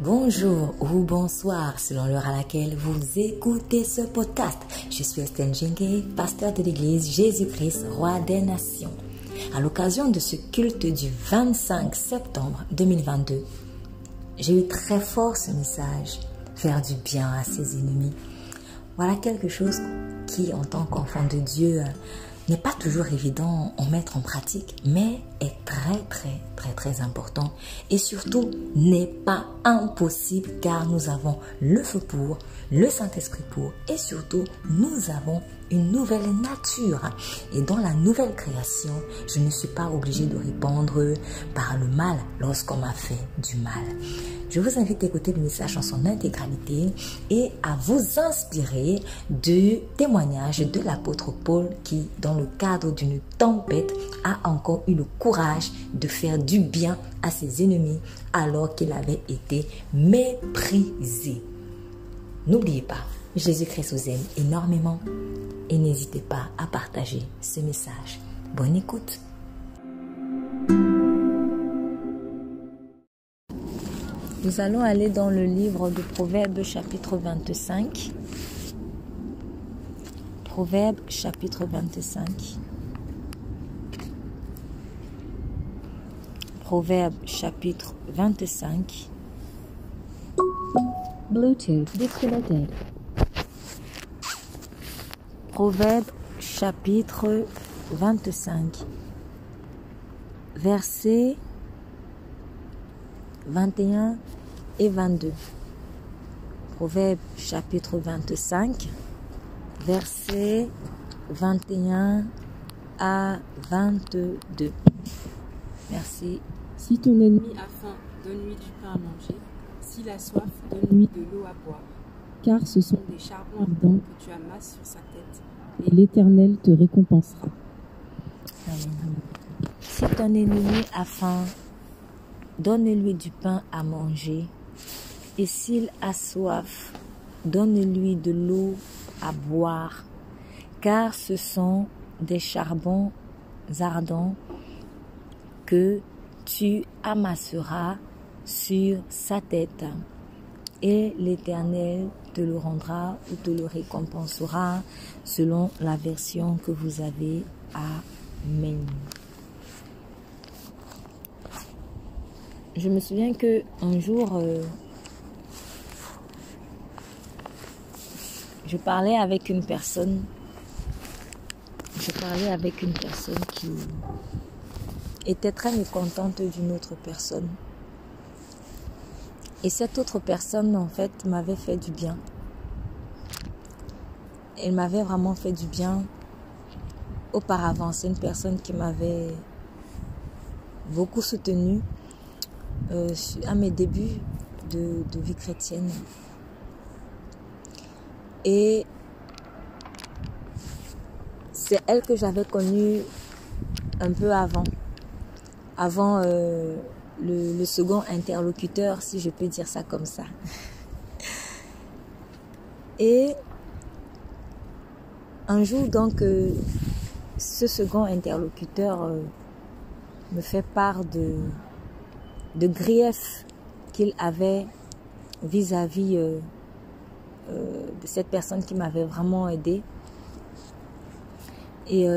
Bonjour ou bonsoir selon l'heure à laquelle vous écoutez ce podcast. Je suis Estelle Njengue, pasteur de l'église Jésus-Christ, Roi des Nations. À l'occasion de ce culte du 25 septembre 2022, j'ai eu très fort ce message, faire du bien à ses ennemis. Voilà quelque chose qui, en tant qu'enfant de Dieu, n'est pas toujours évident à mettre en pratique, mais est très important et surtout n'est pas impossible car nous avons le feu pour, le Saint-Esprit pour et surtout nous avons une nouvelle nature. Et dans la nouvelle création, je ne suis pas obligée de répondre par le mal lorsqu'on m'a fait du mal. Je vous invite à écouter le message en son intégralité et à vous inspirer du témoignage de l'apôtre Paul qui, dans le cadre d'une tempête, a encore eu le courage de faire du bien à ses ennemis alors qu'il avait été méprisé. N'oubliez pas, Jésus-Christ vous aime énormément et n'hésitez pas à partager ce message. Bonne écoute. Nous allons aller dans le livre de Proverbes chapitre 25. Proverbes chapitre 25. Proverbes chapitre 25. Bluetooth disconnected. Proverbes chapitre 25. Versets 21 et 22. Proverbes chapitre 25, versets 21 à 22. Merci. Si ton ennemi a faim, donne-lui du pain à manger. S'il a soif, donne-lui de l'eau à boire. Car ce sont des charbons ardents que tu amasses sur sa tête, et l'Éternel te récompensera. Amen. Si ton ennemi a faim, donne-lui du pain à manger, et s'il a soif, donne-lui de l'eau à boire, car ce sont des charbons ardents que tu amasseras sur sa tête, et l'Éternel te le rendra ou te le récompensera selon la version que vous avez. Amen. Je me souviens qu'un jour, je parlais avec une personne qui était très mécontente d'une autre personne. Et cette autre personne, en fait, m'avait fait du bien. Elle m'avait vraiment fait du bien auparavant. C'est une personne qui m'avait beaucoup soutenue à mes débuts de vie chrétienne. Et c'est elle que j'avais connue un peu avant le second interlocuteur, si je peux dire ça comme ça. Et un jour, donc, ce second interlocuteur me fait part de griefs qu'il avait vis-à-vis de cette personne qui m'avait vraiment aidée. Et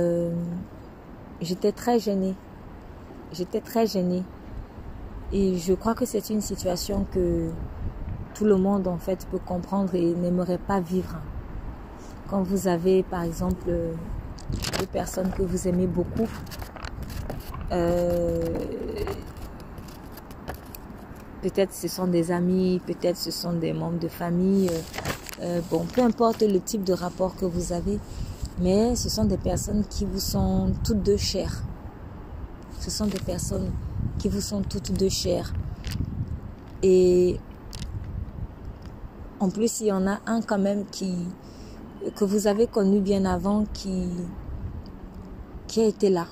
j'étais très gênée. Et je crois que c'est une situation que tout le monde, en fait, peut comprendre et n'aimerait pas vivre. Quand vous avez, par exemple, deux personnes que vous aimez beaucoup, peut-être ce sont des amis, peut-être ce sont des membres de famille, peu importe le type de rapport que vous avez, mais ce sont des personnes qui vous sont toutes deux chères. Ce sont des personnes qui vous sont toutes deux chères. Et en plus, il y en a un quand même que vous avez connu bien avant, qui a été là,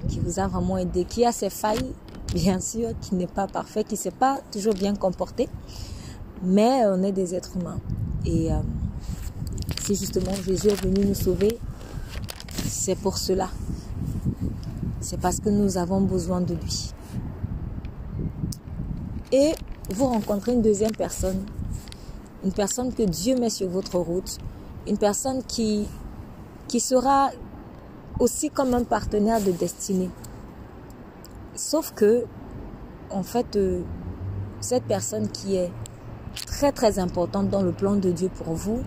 qui vous a vraiment aidé, qui a ses failles, bien sûr, qui n'est pas parfait, qui ne s'est pas toujours bien comporté, mais on est des êtres humains. Et si justement Jésus est venu nous sauver, c'est pour cela. C'est parce que nous avons besoin de lui. Et vous rencontrez une deuxième personne, une personne que Dieu met sur votre route, une personne qui sera aussi comme un partenaire de destinée. Sauf que, en fait, cette personne qui est très très importante dans le plan de Dieu pour vous,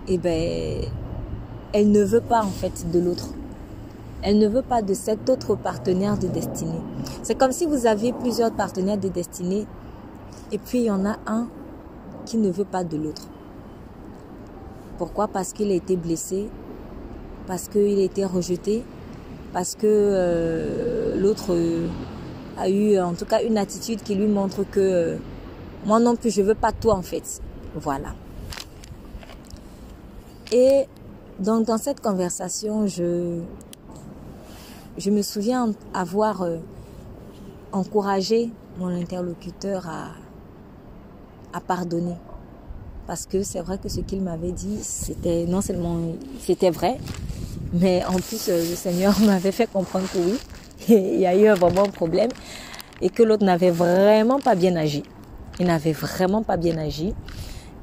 eh ben, elle ne veut pas en fait de l'autre. Elle ne veut pas de cet autre partenaire de destinée. C'est comme si vous aviez plusieurs partenaires de destinée et puis il y en a un qui ne veut pas de l'autre. Pourquoi? Parce qu'il a été blessé, parce qu'il a été rejeté, parce que l'autre a eu en tout cas une attitude qui lui montre que moi non plus je veux pas toi en fait. Voilà. Et donc dans cette conversation, je me souviens avoir encouragé mon interlocuteur à pardonner. Parce que c'est vrai que ce qu'il m'avait dit, c'était non seulement c'était vrai, mais en plus le Seigneur m'avait fait comprendre que oui, il y a eu vraiment un problème et que l'autre n'avait vraiment pas bien agi. Il n'avait vraiment pas bien agi.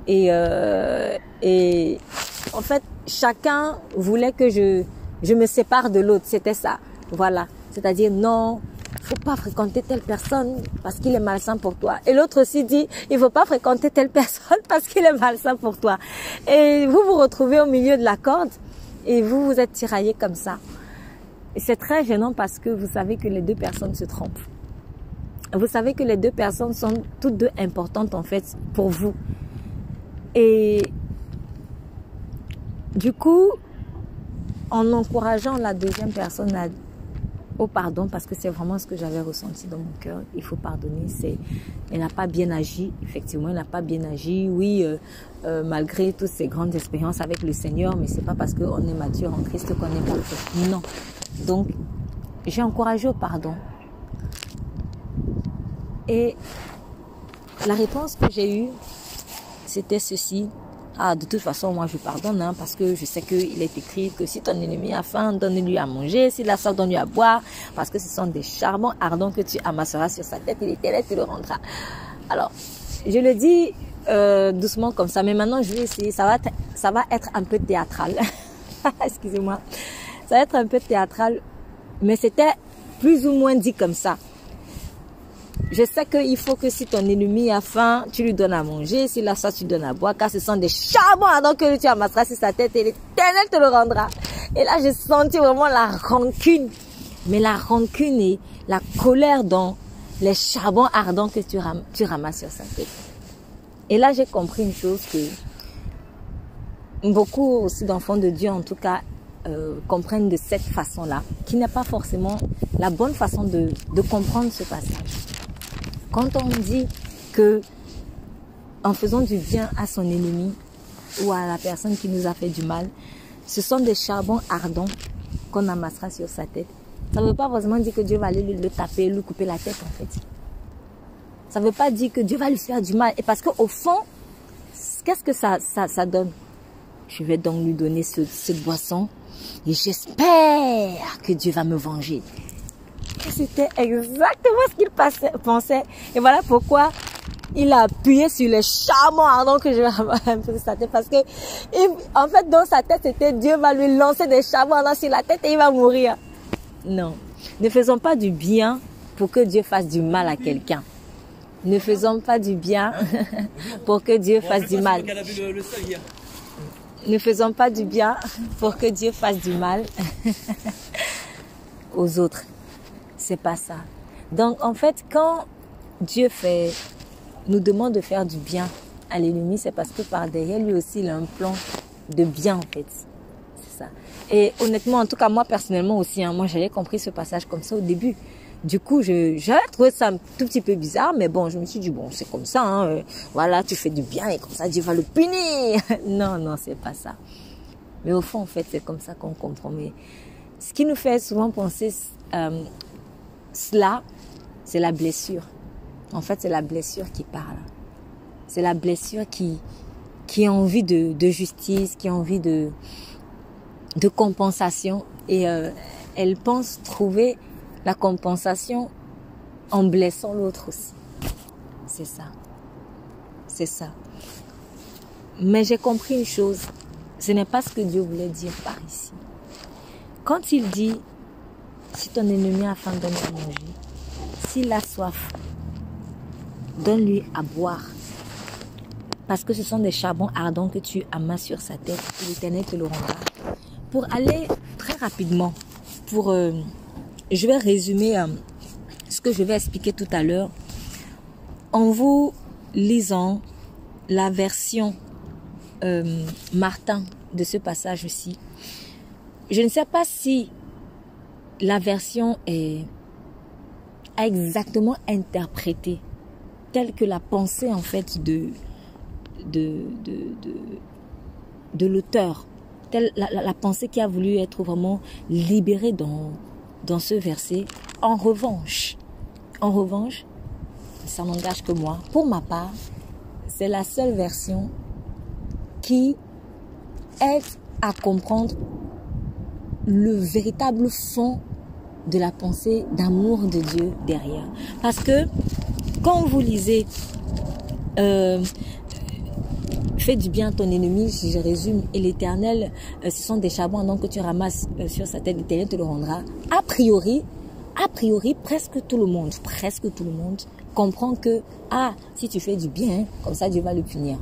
Et en fait, chacun voulait que je me sépare de l'autre. C'était ça. Voilà. C'est-à-dire, non, faut pas fréquenter telle personne parce qu'il est malsain pour toi. Et l'autre aussi dit, il faut pas fréquenter telle personne parce qu'il est malsain pour toi. Et vous vous retrouvez au milieu de la corde et vous vous êtes tiraillés comme ça. Et c'est très gênant parce que vous savez que les deux personnes se trompent. Vous savez que les deux personnes sont toutes deux importantes en fait pour vous. Et du coup, en encourageant la deuxième personne au pardon, parce que c'est vraiment ce que j'avais ressenti dans mon cœur, il faut pardonner. Elle n'a pas bien agi, effectivement, elle n'a pas bien agi. Oui, malgré toutes ces grandes expériences avec le Seigneur, mais c'est pas parce qu'on est mature en Christ qu'on est parfait. Non. Donc, j'ai encouragé au pardon. Et la réponse que j'ai eue, c'était ceci. Ah, de toute façon, moi, je pardonne, hein, parce que je sais qu'il est écrit que si ton ennemi a faim, donne-lui à manger. S'il a soif, donne-lui à boire. Parce que ce sont des charbons ardents que tu amasseras sur sa tête et l'Éternel te le rendra. Alors, je le dis doucement comme ça, mais maintenant, je vais essayer. Ça va être un peu théâtral. Excusez-moi. Ça va être un peu théâtral, mais c'était plus ou moins dit comme ça. Je sais qu'il faut que si ton ennemi a faim, tu lui donnes à manger. S'il a soif, tu donnes à boire. Car ce sont des charbons ardents que tu amasseras sur sa tête et l'Éternel te le rendra. Et là, j'ai senti vraiment la rancune. Mais la rancune et la colère dans les charbons ardents que tu ramasses sur sa tête. Et là, j'ai compris une chose que beaucoup aussi d'enfants de Dieu, en tout cas, comprennent de cette façon-là, qui n'est pas forcément la bonne façon de comprendre ce passage. Quand on dit que en faisant du bien à son ennemi ou à la personne qui nous a fait du mal, ce sont des charbons ardents qu'on amassera sur sa tête. Ça ne veut pas forcément dire que Dieu va aller le taper, lui couper la tête en fait. Ça ne veut pas dire que Dieu va lui faire du mal. Et parce qu'au fond, qu'est-ce que ça donne? Je vais donc lui donner cette boisson et j'espère que Dieu va me venger. C'était exactement ce qu'il pensait. Et voilà pourquoi il a appuyé sur les charbons ardents que je vais avoir un peu sur sa tête. Parce que, en fait, dans sa tête, c'était Dieu va lui lancer des charbons ardents sur la tête et il va mourir. Non. Ne faisons pas du bien pour que Dieu fasse du mal à quelqu'un. Ne faisons pas du bien pour que Dieu fasse du mal. Ne faisons pas du bien pour que Dieu fasse du mal aux autres. C'est pas ça. Donc, en fait, quand Dieu nous demande de faire du bien à l'ennemi, c'est parce que par derrière, lui aussi, il a un plan de bien, en fait. C'est ça. Et honnêtement, en tout cas, moi, personnellement aussi, hein, moi, j'avais compris ce passage comme ça au début. Du coup, j'avais trouvé ça un tout petit peu bizarre, mais bon, je me suis dit, bon, c'est comme ça, hein, voilà, tu fais du bien et comme ça, Dieu va le punir. Non, c'est pas ça. Mais au fond, en fait, c'est comme ça qu'on comprend. Mais ce qui nous fait souvent penser cela, c'est la blessure. En fait, c'est la blessure qui parle. C'est la blessure qui a envie de justice, qui a envie de compensation. Et elle pense trouver la compensation en blessant l'autre aussi. C'est ça. C'est ça. Mais j'ai compris une chose. Ce n'est pas ce que Dieu voulait dire par ici. Quand il dit, si ton ennemi a faim, donne-lui à manger. S'il a soif, donne-lui à boire. Parce que ce sont des charbons ardents que tu amasses sur sa tête et l'Éternel te le rendra. Pour aller très rapidement, je vais résumer ce que je vais expliquer tout à l'heure en vous lisant la version Martin de ce passage-ci. Je ne sais pas si la version a exactement interprété telle que la pensée en fait de l'auteur, la pensée qui a voulu être vraiment libérée dans ce verset. En revanche, ça n'engage que moi. Pour ma part, c'est la seule version qui aide à comprendre le véritable fond de la pensée d'amour de Dieu derrière. Parce que quand vous lisez fais du bien à ton ennemi, si je résume, et l'Éternel, ce sont des charbons donc que tu ramasses sur sa tête, l'Éternel te le rendra. A priori, presque tout le monde comprend que, si tu fais du bien, comme ça Dieu va le punir.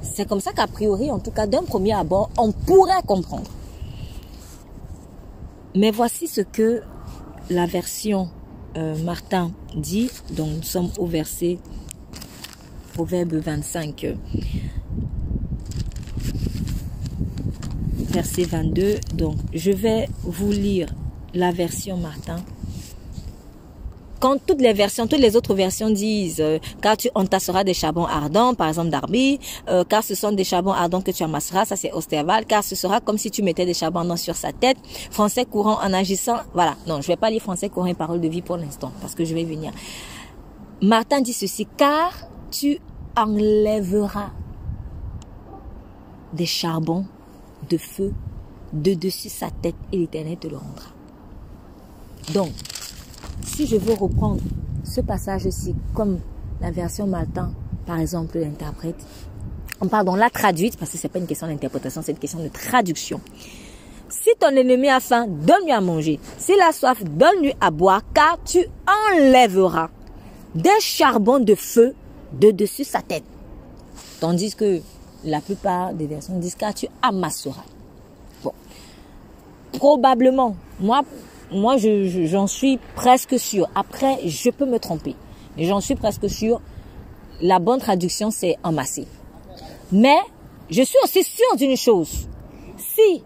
C'est comme ça qu'a priori, en tout cas d'un premier abord, on pourrait comprendre. Mais voici ce que la version Martin dit. Donc nous sommes au verset, Proverbe 25, verset 22. Donc je vais vous lire la version Martin. Quand toutes les autres versions disent car tu entasseras des charbons ardents, par exemple d'Arbi, car ce sont des charbons ardents que tu amasseras, ça c'est Osterval, car ce sera comme si tu mettais des charbons ardents sur sa tête. Français courant en agissant, voilà, non, je vais pas lire français courant et parole de vie pour l'instant, parce que je vais venir. Martin dit ceci, car tu enlèveras des charbons de feu de dessus sa tête et l'Éternel te le rendra. Donc, si je veux reprendre ce passage-ci comme la version Martin, par exemple, l'interprète, la traduite, parce que ce n'est pas une question d'interprétation, c'est une question de traduction. Si ton ennemi a faim, donne-lui à manger. S'il a soif, donne-lui à boire, car tu enlèveras des charbons de feu de dessus sa tête. Tandis que la plupart des versions disent car tu amasseras. Bon, probablement, moi, j'en suis presque sûre. Après, je peux me tromper. J'en suis presque sûre. La bonne traduction, c'est amasser. Mais, je suis aussi sûre d'une chose. Si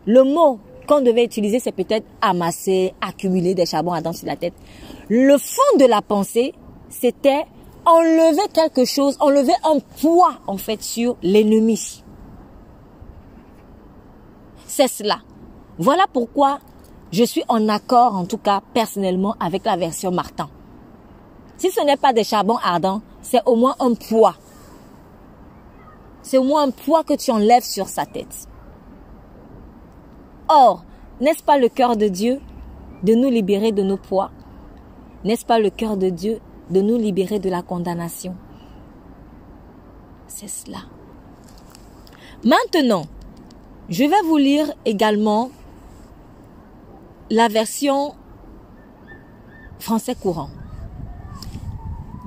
le mot qu'on devait utiliser, c'est peut-être amasser, accumuler des charbons ardents sur la tête. Le fond de la pensée, c'était enlever quelque chose, enlever un poids, en fait, sur l'ennemi. C'est cela. Voilà pourquoi je suis en accord, en tout cas, personnellement, avec la version Martin. Si ce n'est pas des charbons ardents, c'est au moins un poids. C'est au moins un poids que tu enlèves sur sa tête. Or, n'est-ce pas le cœur de Dieu de nous libérer de nos poids? N'est-ce pas le cœur de Dieu de nous libérer de la condamnation? C'est cela. Maintenant, je vais vous lire également la version français courant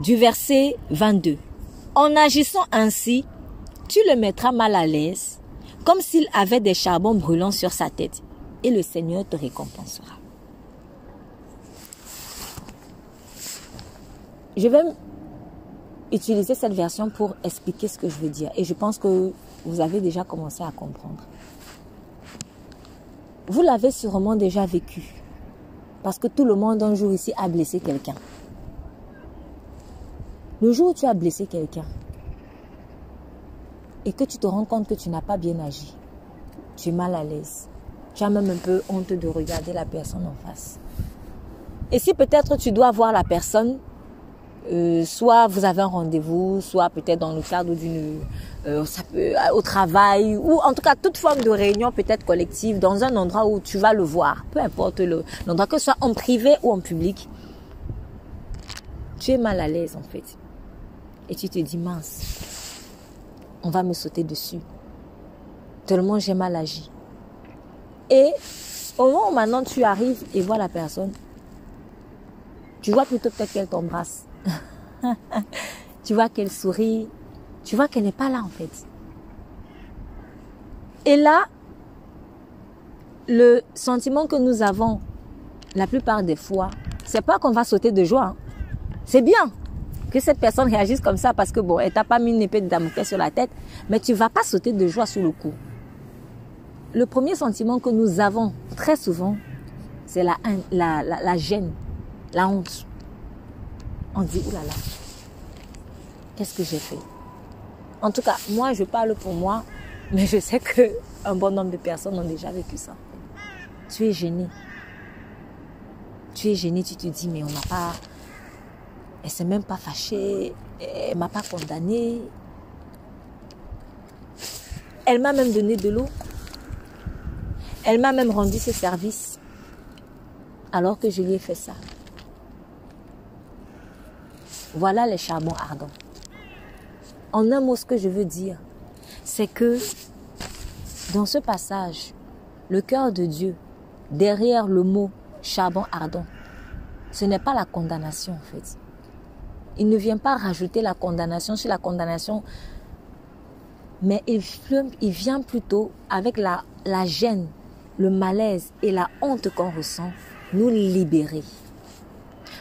du verset 22. En agissant ainsi, tu le mettras mal à l'aise, comme s'il avait des charbons brûlants sur sa tête, et le Seigneur te récompensera. Je vais utiliser cette version pour expliquer ce que je veux dire, et je pense que vous avez déjà commencé à comprendre. Vous l'avez sûrement déjà vécu. Parce que tout le monde un jour ici a blessé quelqu'un. Le jour où tu as blessé quelqu'un et que tu te rends compte que tu n'as pas bien agi, tu es mal à l'aise. Tu as même un peu honte de regarder la personne en face. Et si peut-être tu dois voir la personne, soit vous avez un rendez-vous, soit peut-être dans le cadre d'une... au travail, ou en tout cas toute forme de réunion peut-être collective, dans un endroit où tu vas le voir, peu importe l'endroit, que ce soit en privé ou en public, tu es mal à l'aise en fait. et tu te dis mince, on va me sauter dessus. Tellement j'ai mal agi. Et au moment où maintenant tu arrives et vois la personne, tu vois plutôt peut-être qu'elle t'embrasse. Tu vois qu'elle sourit. Tu vois qu'elle n'est pas là en fait. Et là, le sentiment que nous avons la plupart des fois, c'est pas qu'on va sauter de joie. Hein. C'est bien que cette personne réagisse comme ça parce que bon, elle t'a pas mis une épée de Damoclès sur la tête, mais tu vas pas sauter de joie sur le coup. Le premier sentiment que nous avons très souvent, c'est la gêne, la honte. On dit, oulala, qu'est-ce que j'ai fait? En tout cas, moi, je parle pour moi, mais je sais qu'un bon nombre de personnes ont déjà vécu ça. Tu es gêné. Tu es gêné, tu te dis, mais on n'a pas... Elle s'est même pas fâchée, elle m'a pas condamné. Elle m'a même donné de l'eau. Elle m'a même rendu ses services alors que je lui ai fait ça. Voilà les charbons ardents. En un mot, ce que je veux dire, c'est que dans ce passage, le cœur de Dieu, derrière le mot charbon ardent, ce n'est pas la condamnation en fait. Il ne vient pas rajouter la condamnation sur la condamnation, mais il vient plutôt avec la gêne, le malaise et la honte qu'on ressent, nous libérer.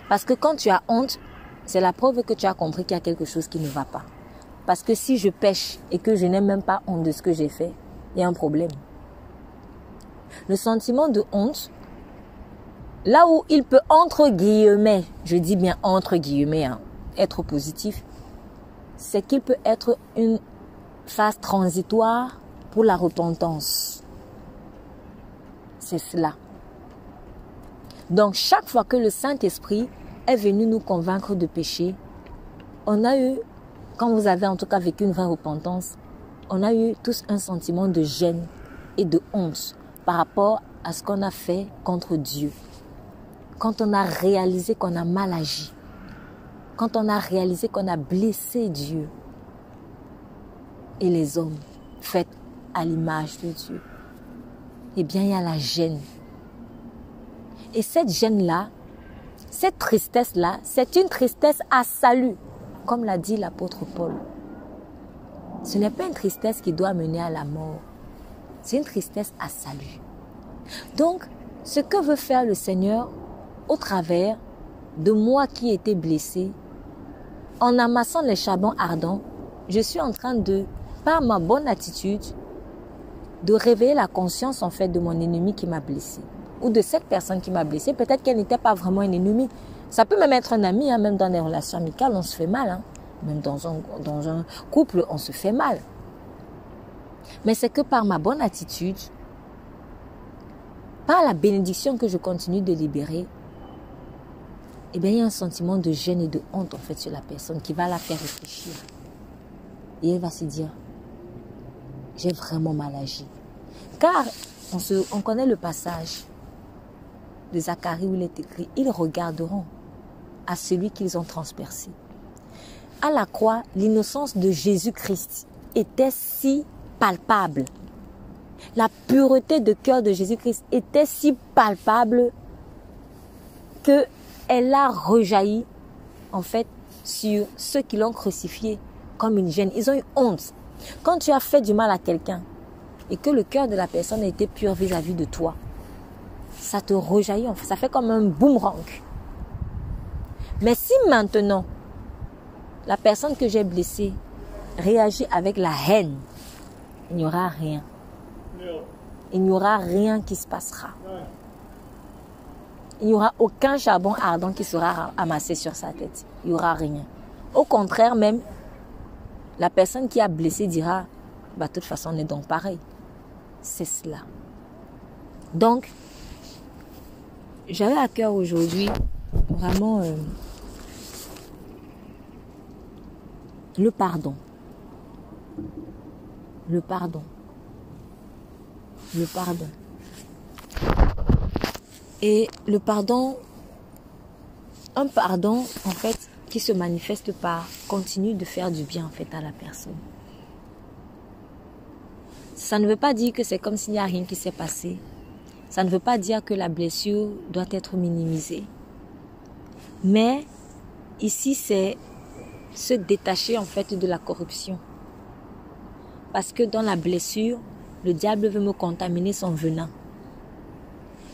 Parce que quand tu as honte, c'est la preuve que tu as compris qu'il y a quelque chose qui ne va pas. Parce que si je pêche et que je n'ai même pas honte de ce que j'ai fait, il y a un problème. Le sentiment de honte, là où il peut entre guillemets, je dis bien entre guillemets, hein, être positif, c'est qu'il peut être une phase transitoire pour la repentance. C'est cela. Donc chaque fois que le Saint-Esprit est venu nous convaincre de pécher, on a eu, quand vous avez en tout cas vécu une vraie repentance, on a eu tous un sentiment de gêne et de honte par rapport à ce qu'on a fait contre Dieu. Quand on a réalisé qu'on a mal agi, quand on a réalisé qu'on a blessé Dieu et les hommes faits à l'image de Dieu, eh bien il y a la gêne. Et cette gêne-là, cette tristesse-là, c'est une tristesse à salut, comme l'a dit l'apôtre Paul. Ce n'est pas une tristesse qui doit mener à la mort. C'est une tristesse à salut. Donc, ce que veut faire le Seigneur au travers de moi qui étais blessé, en amassant les charbons ardents, je suis en train de, par ma bonne attitude, de réveiller la conscience en fait de mon ennemi qui m'a blessé. Ou de cette personne qui m'a blessé. Peut-être qu'elle n'était pas vraiment un ennemi. Ça peut même être un ami, hein, même dans des relations amicales, on se fait mal. Hein. Même dans un couple, on se fait mal. Mais c'est que par ma bonne attitude, par la bénédiction que je continue de libérer, eh bien, il y a un sentiment de gêne et de honte en fait sur la personne qui va la faire réfléchir. Et elle va se dire, j'ai vraiment mal agi. Car on connaît le passage de Zacharie où il est écrit, ils regarderont à celui qu'ils ont transpercé. À la croix, l'innocence de Jésus-Christ était si palpable. La pureté de cœur de Jésus-Christ était si palpable qu'elle a rejailli en fait sur ceux qui l'ont crucifié comme une gêne. Ils ont eu honte. Quand tu as fait du mal à quelqu'un et que le cœur de la personne a été pur vis-à-vis de toi, ça te rejaillit, ça fait comme un boomerang. Mais si maintenant, la personne que j'ai blessée réagit avec la haine, il n'y aura rien. Il n'y aura rien qui se passera. Il n'y aura aucun charbon ardent qui sera amassé sur sa tête. Il n'y aura rien. Au contraire même, la personne qui a blessé dira, bah, de toute façon, on est donc pareil. C'est cela. Donc, j'avais à cœur aujourd'hui vraiment le pardon. Le pardon. Le pardon. Et le pardon, un pardon, en fait, qui se manifeste par continue de faire du bien en fait à la personne. Ça ne veut pas dire que c'est comme s'il n'y a rien qui s'est passé. Ça ne veut pas dire que la blessure doit être minimisée. Mais ici, c'est se détacher en fait de la corruption. Parce que dans la blessure, le diable veut me contaminer son venin.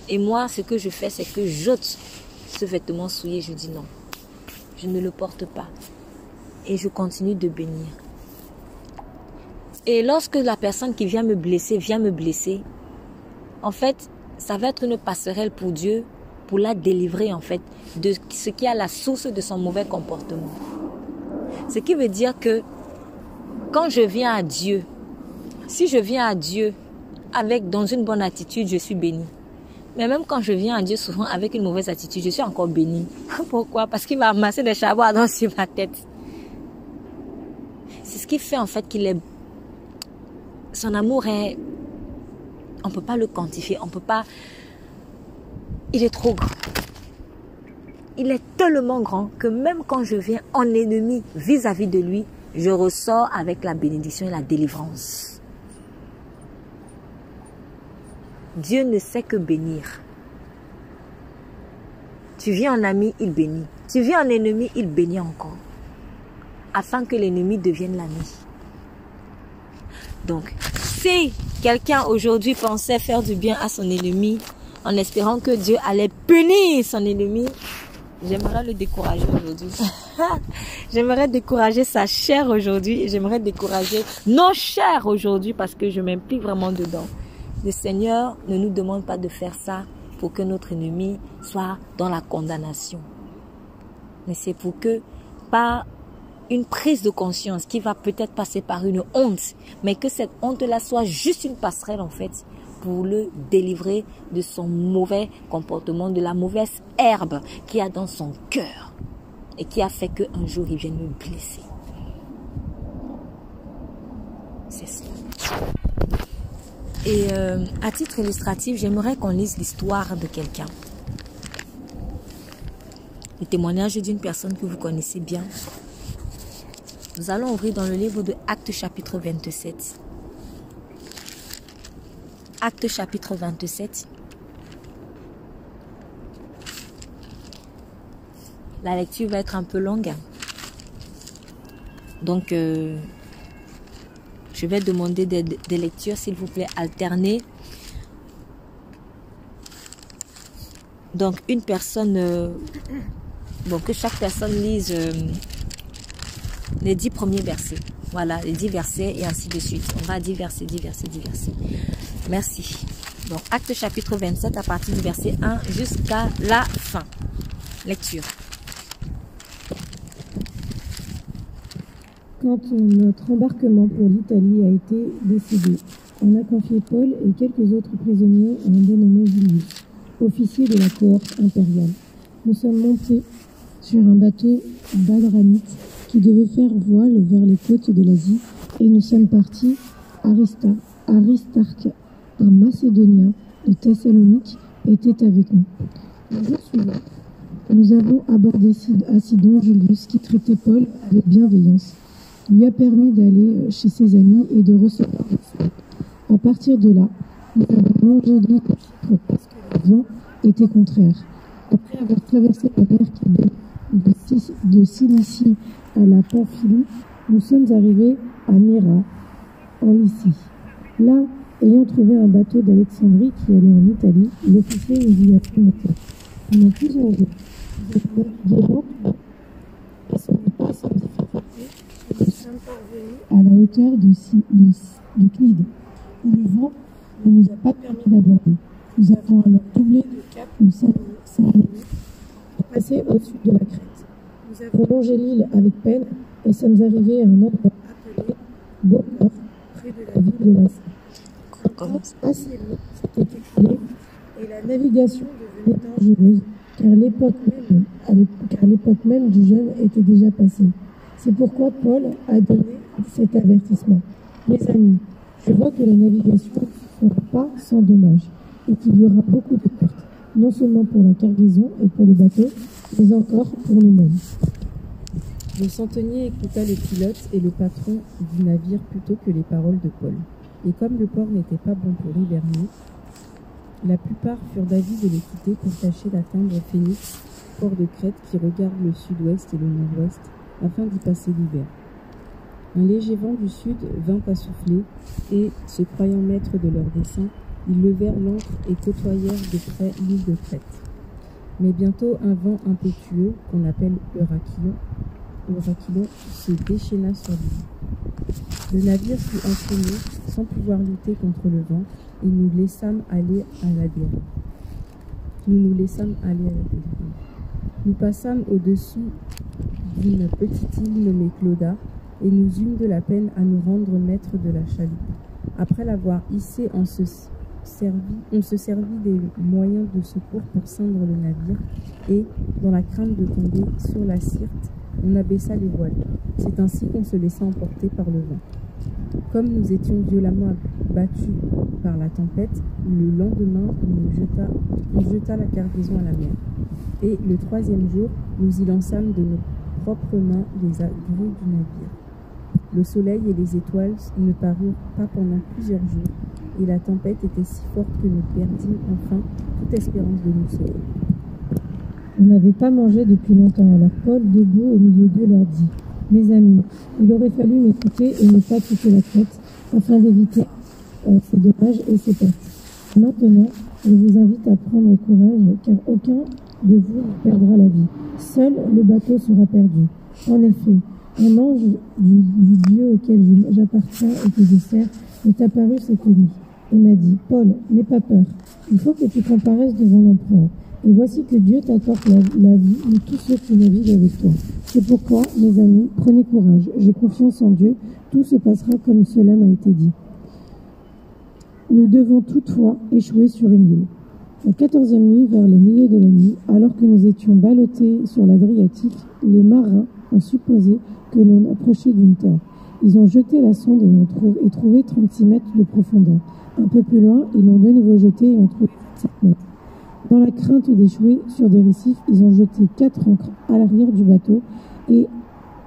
Et moi, ce que je fais, c'est que j'ôte ce vêtement souillé. Je dis non, je ne le porte pas. Et je continue de bénir. Et lorsque la personne qui vient me blesser, en fait, ça va être une passerelle pour Dieu, pour la délivrer en fait de ce qui est la source de son mauvais comportement. Ce qui veut dire que quand je viens à Dieu, si je viens à Dieu dans une bonne attitude, je suis béni. Mais même quand je viens à Dieu souvent avec une mauvaise attitude, je suis encore béni. Pourquoi? Parce qu'il va amasser des charbons sur ma tête. C'est ce qui fait en fait qu'il est... Son amour est... On ne peut pas le quantifier, on peut pas... Il est trop grand. Il est tellement grand que même quand je viens en ennemi vis-à-vis de lui, je ressors avec la bénédiction et la délivrance. Dieu ne sait que bénir. Tu viens en ami, il bénit. Tu viens en ennemi, il bénit encore. Afin que l'ennemi devienne l'ami. Donc, si quelqu'un aujourd'hui pensait faire du bien à son ennemi, en espérant que Dieu allait punir son ennemi, j'aimerais le décourager aujourd'hui. J'aimerais décourager sa chair aujourd'hui. J'aimerais décourager nos chairs aujourd'hui parce que je m'implique vraiment dedans. Le Seigneur ne nous demande pas de faire ça pour que notre ennemi soit dans la condamnation. Mais c'est pour que, par une prise de conscience qui va peut-être passer par une honte, mais que cette honte-là soit juste une passerelle en fait, pour le délivrer de son mauvais comportement, de la mauvaise herbe qu'il y a dans son cœur et qui a fait qu'un jour il vienne me blesser. C'est ça. Et à titre illustratif, j'aimerais qu'on lise l'histoire de quelqu'un. Le témoignage d'une personne que vous connaissez bien. Nous allons ouvrir dans le livre de Actes chapitre 27. Actes chapitre 27. La lecture va être un peu longue. Donc, je vais demander des lectures, s'il vous plaît, alternées. Donc, une personne... que chaque personne lise les 10 premiers versets. Voilà, les 10 versets et ainsi de suite. On va 10 versets, 10 versets, 10 versets. Merci. Donc, Actes chapitre 27 à partir du verset 1 jusqu'à la fin. Lecture. Quand notre embarquement pour l'Italie a été décidé, on a confié Paul et quelques autres prisonniers à un dénommé Julius, officier de la cohorte impériale. Nous sommes montés sur un bateau badramite qui devait faire voile vers les côtes de l'Asie et nous sommes partis Aristarque, un Macédonien de Thessalonique, était avec nous. Le jour suivant, nous avons abordé à Sidon Julius qui traitait Paul avec bienveillance, lui a permis d'aller chez ses amis et de recevoir le soin. À partir de là, nous avons longé l'île parce que le vent était contraire. Après avoir traversé la mer qui mène de Cilicie à la Pamphylie, nous sommes arrivés à Myra, en Lycie. Là, ayant trouvé un bateau d'Alexandrie qui allait en Italie, l'officier nous y a fait monter. Pendant plusieurs jours, nous avons navigué lentement, et ce n'est pas sans difficulté que nous sommes parvenus à la hauteur de Clyde, où le vent ne nous a pas permis d'aborder. Nous avons alors doublé de cap le Saint-Denis et passé au sud de la Crète. Nous avons longé l'île avec peine et sommes arrivés à un endroit appelé Beauport, près de la ville de Lassie. Un temps assez long s'était écoulé et la navigation devenait dangereuse, car l'époque même du jeûne était déjà passée. C'est pourquoi Paul a donné cet avertissement. Mes amis, je vois que la navigation ne se fera pas sans dommage et qu'il y aura beaucoup de pertes, non seulement pour la cargaison et pour le bateau, mais encore pour nous-mêmes. Le centenier écouta le pilote et le patron du navire plutôt que les paroles de Paul. Et comme le port n'était pas bon pour hiverner, la plupart furent d'avis de le quitter pour tâcher d'atteindre Phénix, port de Crète qui regarde le sud-ouest et le nord-ouest, afin d'y passer l'hiver. Un léger vent du sud vint à souffler, et, se croyant maîtres de leur dessein, ils levèrent l'ancre et côtoyèrent de près l'île de Crète. Mais bientôt un vent impétueux, qu'on appelle Eurachylon, se déchaîna sur l'île. Le navire fut entraîné, sans pouvoir lutter contre le vent, et nous laissâmes aller à la dérive. Nous passâmes au-dessus d'une petite île nommée Clauda, et nous eûmes de la peine à nous rendre maîtres de la chaloupe. Après l'avoir hissée, on se servit des moyens de secours pour ceindre le navire, et, dans la crainte de tomber sur la Syrte, on abaissa les voiles. C'est ainsi qu'on se laissa emporter par le vent. Comme nous étions violemment battus par la tempête, le lendemain, on jeta la cargaison à la mer. Et le troisième jour, nous y lançâmes de nos propres mains les agrues du navire. Le soleil et les étoiles ne parurent pas pendant plusieurs jours, et la tempête était si forte que nous perdîmes enfin toute espérance de nous sauver. On n'avait pas mangé depuis longtemps, alors Paul, debout au milieu d'eux, leur dit « Mes amis, il aurait fallu m'écouter et ne pas quitter la Crète, afin d'éviter ces dommages et ces pertes. Maintenant, je vous invite à prendre courage, car aucun de vous ne perdra la vie. Seul le bateau sera perdu. En effet, un ange du Dieu auquel j'appartiens et que je sers est apparu cette nuit et m'a dit « Paul, n'aie pas peur, il faut que tu comparaisses devant l'empereur. Et voici que Dieu t'accorde la vie de tous ceux qui naviguent avec toi. C'est pourquoi, mes amis, prenez courage. J'ai confiance en Dieu. Tout se passera comme cela m'a été dit. Nous devons toutefois échouer sur une île. La 14e nuit, vers le milieu de la nuit, alors que nous étions ballottés sur l'Adriatique, les marins ont supposé que l'on approchait d'une terre. Ils ont jeté la sonde et trouvé 36 mètres de profondeur. Un peu plus loin, ils l'ont de nouveau jeté et ont trouvé 27 mètres. Dans la crainte d'échouer sur des récifs, ils ont jeté 4 ancres à l'arrière du bateau et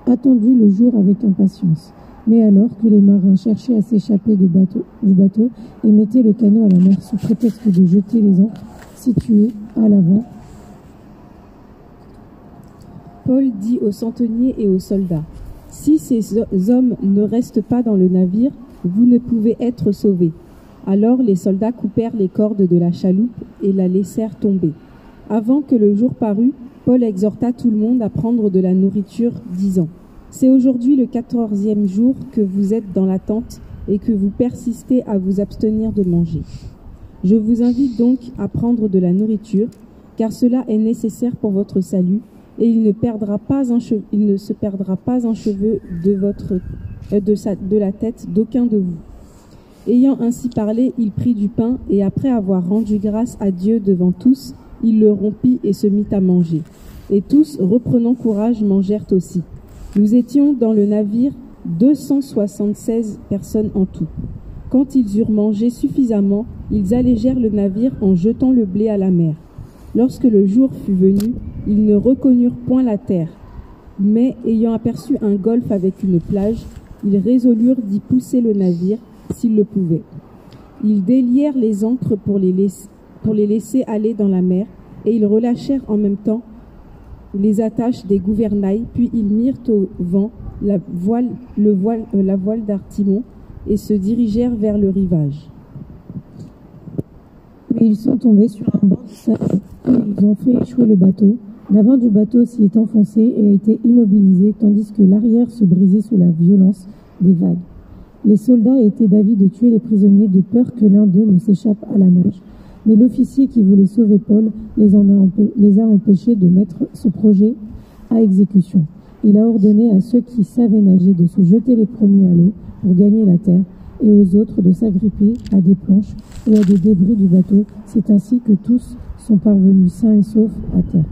attendu le jour avec impatience. Mais alors que les marins cherchaient à s'échapper du bateau et mettaient le canot à la mer sous prétexte de jeter les ancres situées à l'avant, Paul dit aux centeniers et aux soldats, « Si ces hommes ne restent pas dans le navire, vous ne pouvez être sauvés. » Alors les soldats coupèrent les cordes de la chaloupe et la laissèrent tomber. Avant que le jour parût, Paul exhorta tout le monde à prendre de la nourriture, disant « C'est aujourd'hui le 14e jour que vous êtes dans la tente et que vous persistez à vous abstenir de manger. Je vous invite donc à prendre de la nourriture, car cela est nécessaire pour votre salut, et il ne se perdra pas un cheveu de la tête d'aucun de vous. » Ayant ainsi parlé, il prit du pain, et après avoir rendu grâce à Dieu devant tous, il le rompit et se mit à manger. Et tous, reprenant courage, mangèrent aussi. Nous étions dans le navire 276 personnes en tout. Quand ils eurent mangé suffisamment, ils allégèrent le navire en jetant le blé à la mer. Lorsque le jour fut venu, ils ne reconnurent point la terre. Mais, ayant aperçu un golfe avec une plage, ils résolurent d'y pousser le navire, s'ils le pouvaient. Ils délièrent les ancres pour les laisser aller dans la mer, et ils relâchèrent en même temps les attaches des gouvernails, puis ils mirent au vent la voile d'Artimon et se dirigèrent vers le rivage. Mais ils sont tombés sur un banc de sable et ils ont fait échouer le bateau. L'avant du bateau s'y est enfoncé et a été immobilisé, tandis que l'arrière se brisait sous la violence des vagues. Les soldats étaient d'avis de tuer les prisonniers de peur que l'un d'eux ne s'échappe à la nage. Mais l'officier qui voulait sauver Paul les a empêchés de mettre ce projet à exécution. Il a ordonné à ceux qui savaient nager de se jeter les premiers à l'eau pour gagner la terre et aux autres de s'agripper à des planches ou à des débris du bateau. C'est ainsi que tous sont parvenus sains et saufs à terre.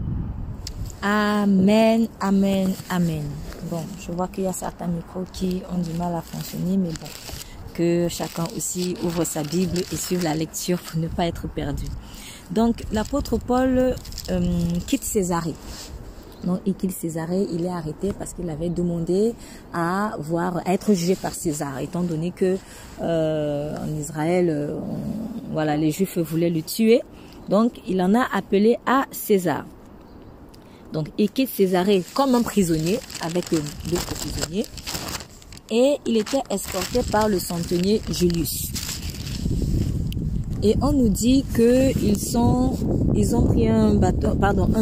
Amen, amen, amen. Bon, je vois qu'il y a certains micros qui ont du mal à fonctionner, mais bon, que chacun aussi ouvre sa Bible et suive la lecture pour ne pas être perdu. Donc, l'apôtre Paul quitte Césarée. Donc, Équile Césarée, il est arrêté parce qu'il avait demandé à être jugé par César, étant donné que en Israël, voilà, les Juifs voulaient le tuer. Donc, il en a appelé à César. Donc, Équile Césarée comme un prisonnier, avec d'autres prisonniers. Et il était escorté par le centenier Julius. Et on nous dit que ils ont pris un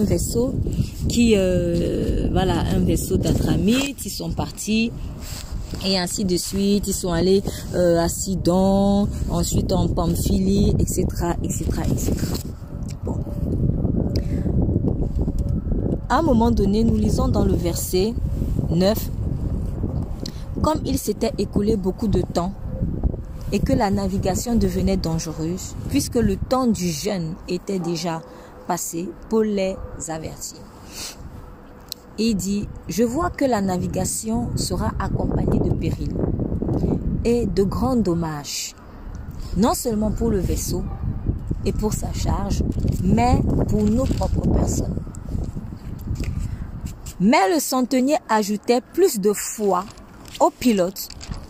vaisseau qui, voilà, un vaisseau d'Adramite. Ils sont partis et ainsi de suite. Ils sont allés à Sidon, ensuite en Pamphylie, etc., etc., etc. Bon. À un moment donné, nous lisons dans le verset 9, comme il s'était écoulé beaucoup de temps, et que la navigation devenait dangereuse, puisque le temps du jeûne était déjà passé, Paul les avertit. Il dit, je vois que la navigation sera accompagnée de périls et de grands dommages, non seulement pour le vaisseau et pour sa charge, mais pour nos propres personnes. Mais le centenier ajoutait plus de foi au pilote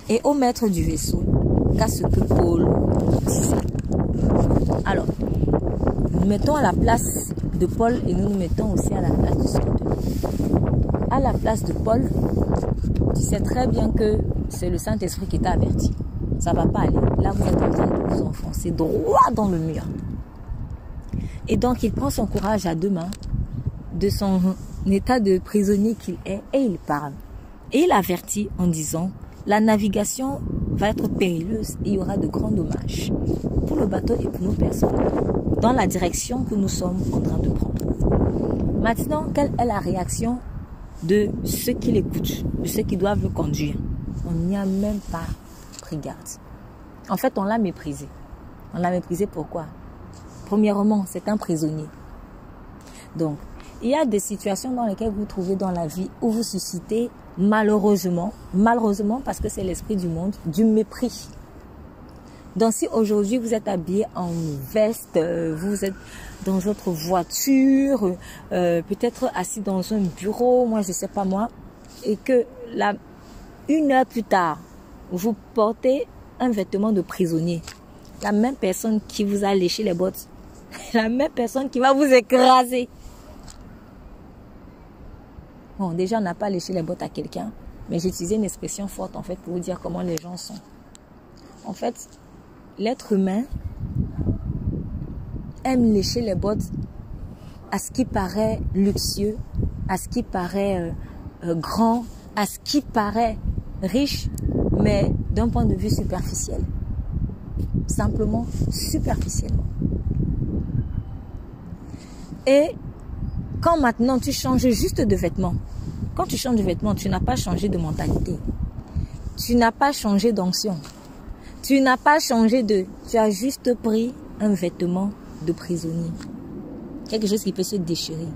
et au maître du vaisseau qu'à ce que Paul disait. Alors, nous mettons à la place de Paul et nous nous mettons aussi à la place du centenier. À la place de Paul, tu sais très bien que c'est le Saint-Esprit qui t'a averti. Ça ne va pas aller. Là, vous êtes en train de vous enfoncer droit dans le mur. Et donc, il prend son courage à deux mains de son état de prisonnier qu'il est et il parle. Et il avertit en disant, la navigation va être périleuse et il y aura de grands dommages pour le bateau et pour nos personnes dans la direction que nous sommes en train de prendre. Maintenant, quelle est la réaction de ceux qui l'écoutent, de ceux qui doivent le conduire? On n'y a même pas pris garde. En fait, on l'a méprisé. On l'a méprisé pourquoi? Premièrement, c'est un prisonnier. Donc, il y a des situations dans lesquelles vous vous trouvez dans la vie où vous suscitez malheureusement parce que c'est l'esprit du monde, du mépris. Donc si aujourd'hui vous êtes habillé en veste, vous êtes dans votre voiture, peut-être assis dans un bureau, moi je sais pas moi, et que une heure plus tard, vous portez un vêtement de prisonnier, la même personne qui vous a léché les bottes, la même personne qui va vous écraser. Bon, déjà, on n'a pas léché les bottes à quelqu'un, mais j'ai utilisé une expression forte, en fait, pour vous dire comment les gens sont. En fait, l'être humain aime lécher les bottes à ce qui paraît luxueux, à ce qui paraît grand, à ce qui paraît riche, mais d'un point de vue superficiel. Simplement superficiellement. Et quand maintenant tu changes juste de vêtements, quand tu changes de vêtements, tu n'as pas changé de mentalité. Tu n'as pas changé d'onction. Tu n'as pas changé de... Tu as juste pris un vêtement de prisonnier. Quelque chose qui peut se déchirer.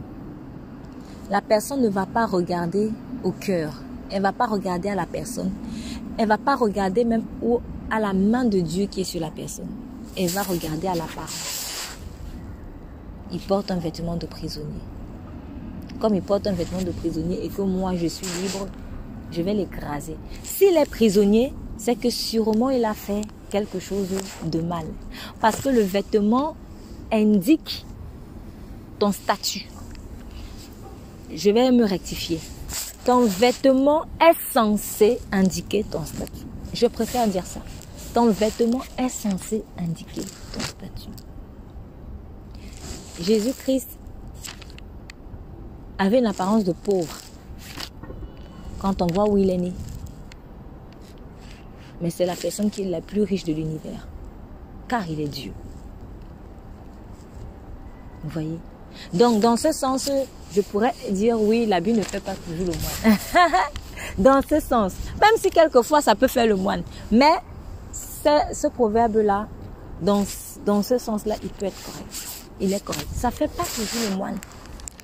La personne ne va pas regarder au cœur. Elle ne va pas regarder à la personne. Elle ne va pas regarder même à la main de Dieu qui est sur la personne. Elle va regarder à l'apparence. Il porte un vêtement de prisonnier. Comme il porte un vêtement de prisonnier et que moi je suis libre, je vais l'écraser. S'il est prisonnier, c'est que sûrement il a fait quelque chose de mal. Parce que le vêtement indique ton statut. Je vais me rectifier. Ton vêtement est censé indiquer ton statut. Je préfère dire ça. Ton vêtement est censé indiquer ton statut. Jésus-Christ avait une apparence de pauvre quand on voit où il est né. Mais c'est la personne qui est la plus riche de l'univers, car il est Dieu. Vous voyez? Donc, dans ce sens, je pourrais dire, oui, l'habit ne fait pas toujours le moine. Dans ce sens, même si quelquefois ça peut faire le moine. Mais ce proverbe-là, dans ce sens-là, il peut être correct. Il est correct. Ça ne fait pas toujours le moine.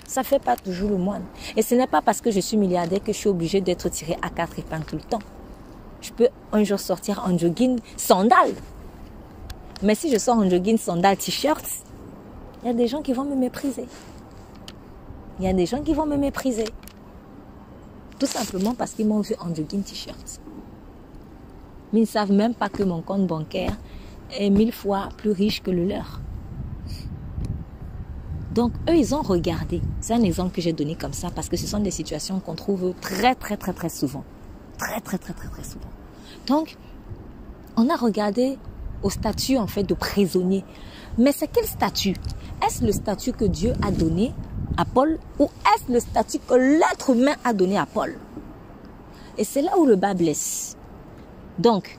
Ça ne fait pas toujours le moine. Et ce n'est pas parce que je suis milliardaire que je suis obligée d'être tirée à 4 épingles tout le temps. Je peux un jour sortir en jogging, sandales. Mais si je sors en jogging, sandales, t-shirt, il y a des gens qui vont me mépriser. Il y a des gens qui vont me mépriser. Tout simplement parce qu'ils m'ont vu en jogging t-shirt. Mais ils ne savent même pas que mon compte bancaire est 1000 fois plus riche que le leur. Donc, eux, ils ont regardé. C'est un exemple que j'ai donné comme ça parce que ce sont des situations qu'on trouve très souvent. Très souvent. Donc, on a regardé au statut, en fait, de prisonnier. Mais c'est quel statut? Est-ce le statut que Dieu a donné à Paul ou est-ce le statut que l'être humain a donné à Paul? Et c'est là où le bas blesse. Donc,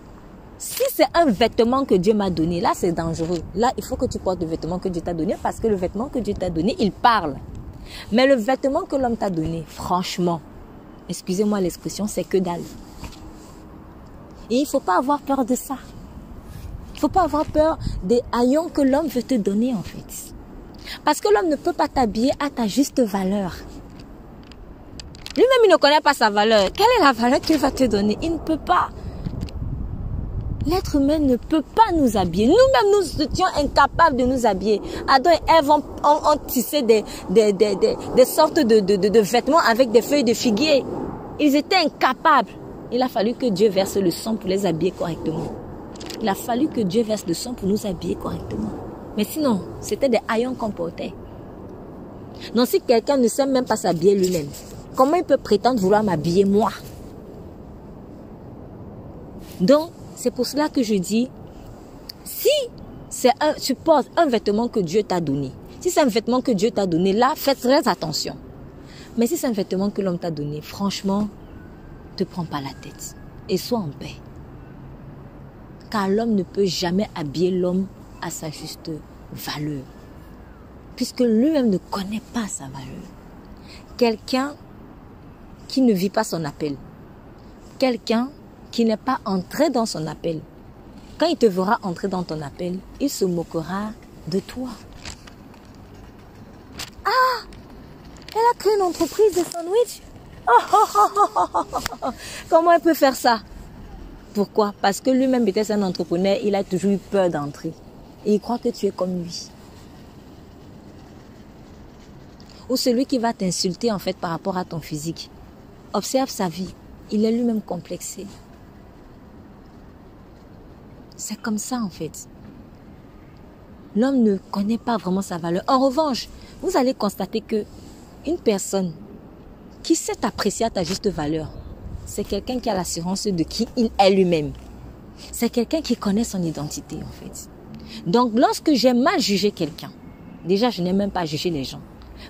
si c'est un vêtement que Dieu m'a donné, là c'est dangereux. Là, il faut que tu portes le vêtement que Dieu t'a donné parce que le vêtement que Dieu t'a donné, il parle. Mais le vêtement que l'homme t'a donné, franchement, excusez-moi l'expression, c'est que dalle. Et il ne faut pas avoir peur de ça. Il ne faut pas avoir peur des haillons que l'homme veut te donner en fait. Parce que l'homme ne peut pas t'habiller à ta juste valeur. Lui-même, il ne connaît pas sa valeur. Quelle est la valeur qu'il va te donner? Il ne peut pas. L'être humain ne peut pas nous habiller. Nous-mêmes, nous étions incapables de nous habiller. Adam et Ève ont tissé des sortes de vêtements avec des feuilles de figuier. Ils étaient incapables. Il a fallu que Dieu verse le sang pour les habiller correctement. Il a fallu que Dieu verse le sang pour nous habiller correctement. Mais sinon, c'était des haillons qu'on portait. Donc si quelqu'un ne sait même pas s'habiller lui-même, comment il peut prétendre vouloir m'habiller moi? Donc, c'est pour cela que je dis, si tu portes un vêtement que Dieu t'a donné, si c'est un vêtement que Dieu t'a donné, là, faites très attention. Mais si c'est un vêtement que l'homme t'a donné, franchement, ne te prends pas la tête et sois en paix. Car l'homme ne peut jamais habiller l'homme à sa juste valeur. Puisque lui-même ne connaît pas sa valeur. Quelqu'un qui ne vit pas son appel. Quelqu'un qui n'est pas entré dans son appel. Quand il te verra entrer dans ton appel, il se moquera de toi. Ah! Elle a créé une entreprise de sandwich. Comment elle peut faire ça? Pourquoi? Parce que lui-même était un entrepreneur, il a toujours eu peur d'entrer. Et il croit que tu es comme lui. Ou celui qui va t'insulter en fait par rapport à ton physique. Observe sa vie. Il est lui-même complexé. C'est comme ça en fait. L'homme ne connaît pas vraiment sa valeur. En revanche, vous allez constater que une personne qui sait apprécier à ta juste valeur, c'est quelqu'un qui a l'assurance de qui il est lui-même. C'est quelqu'un qui connaît son identité en fait. Donc lorsque j'ai mal jugé quelqu'un, déjà je n'ai même pas jugé les gens.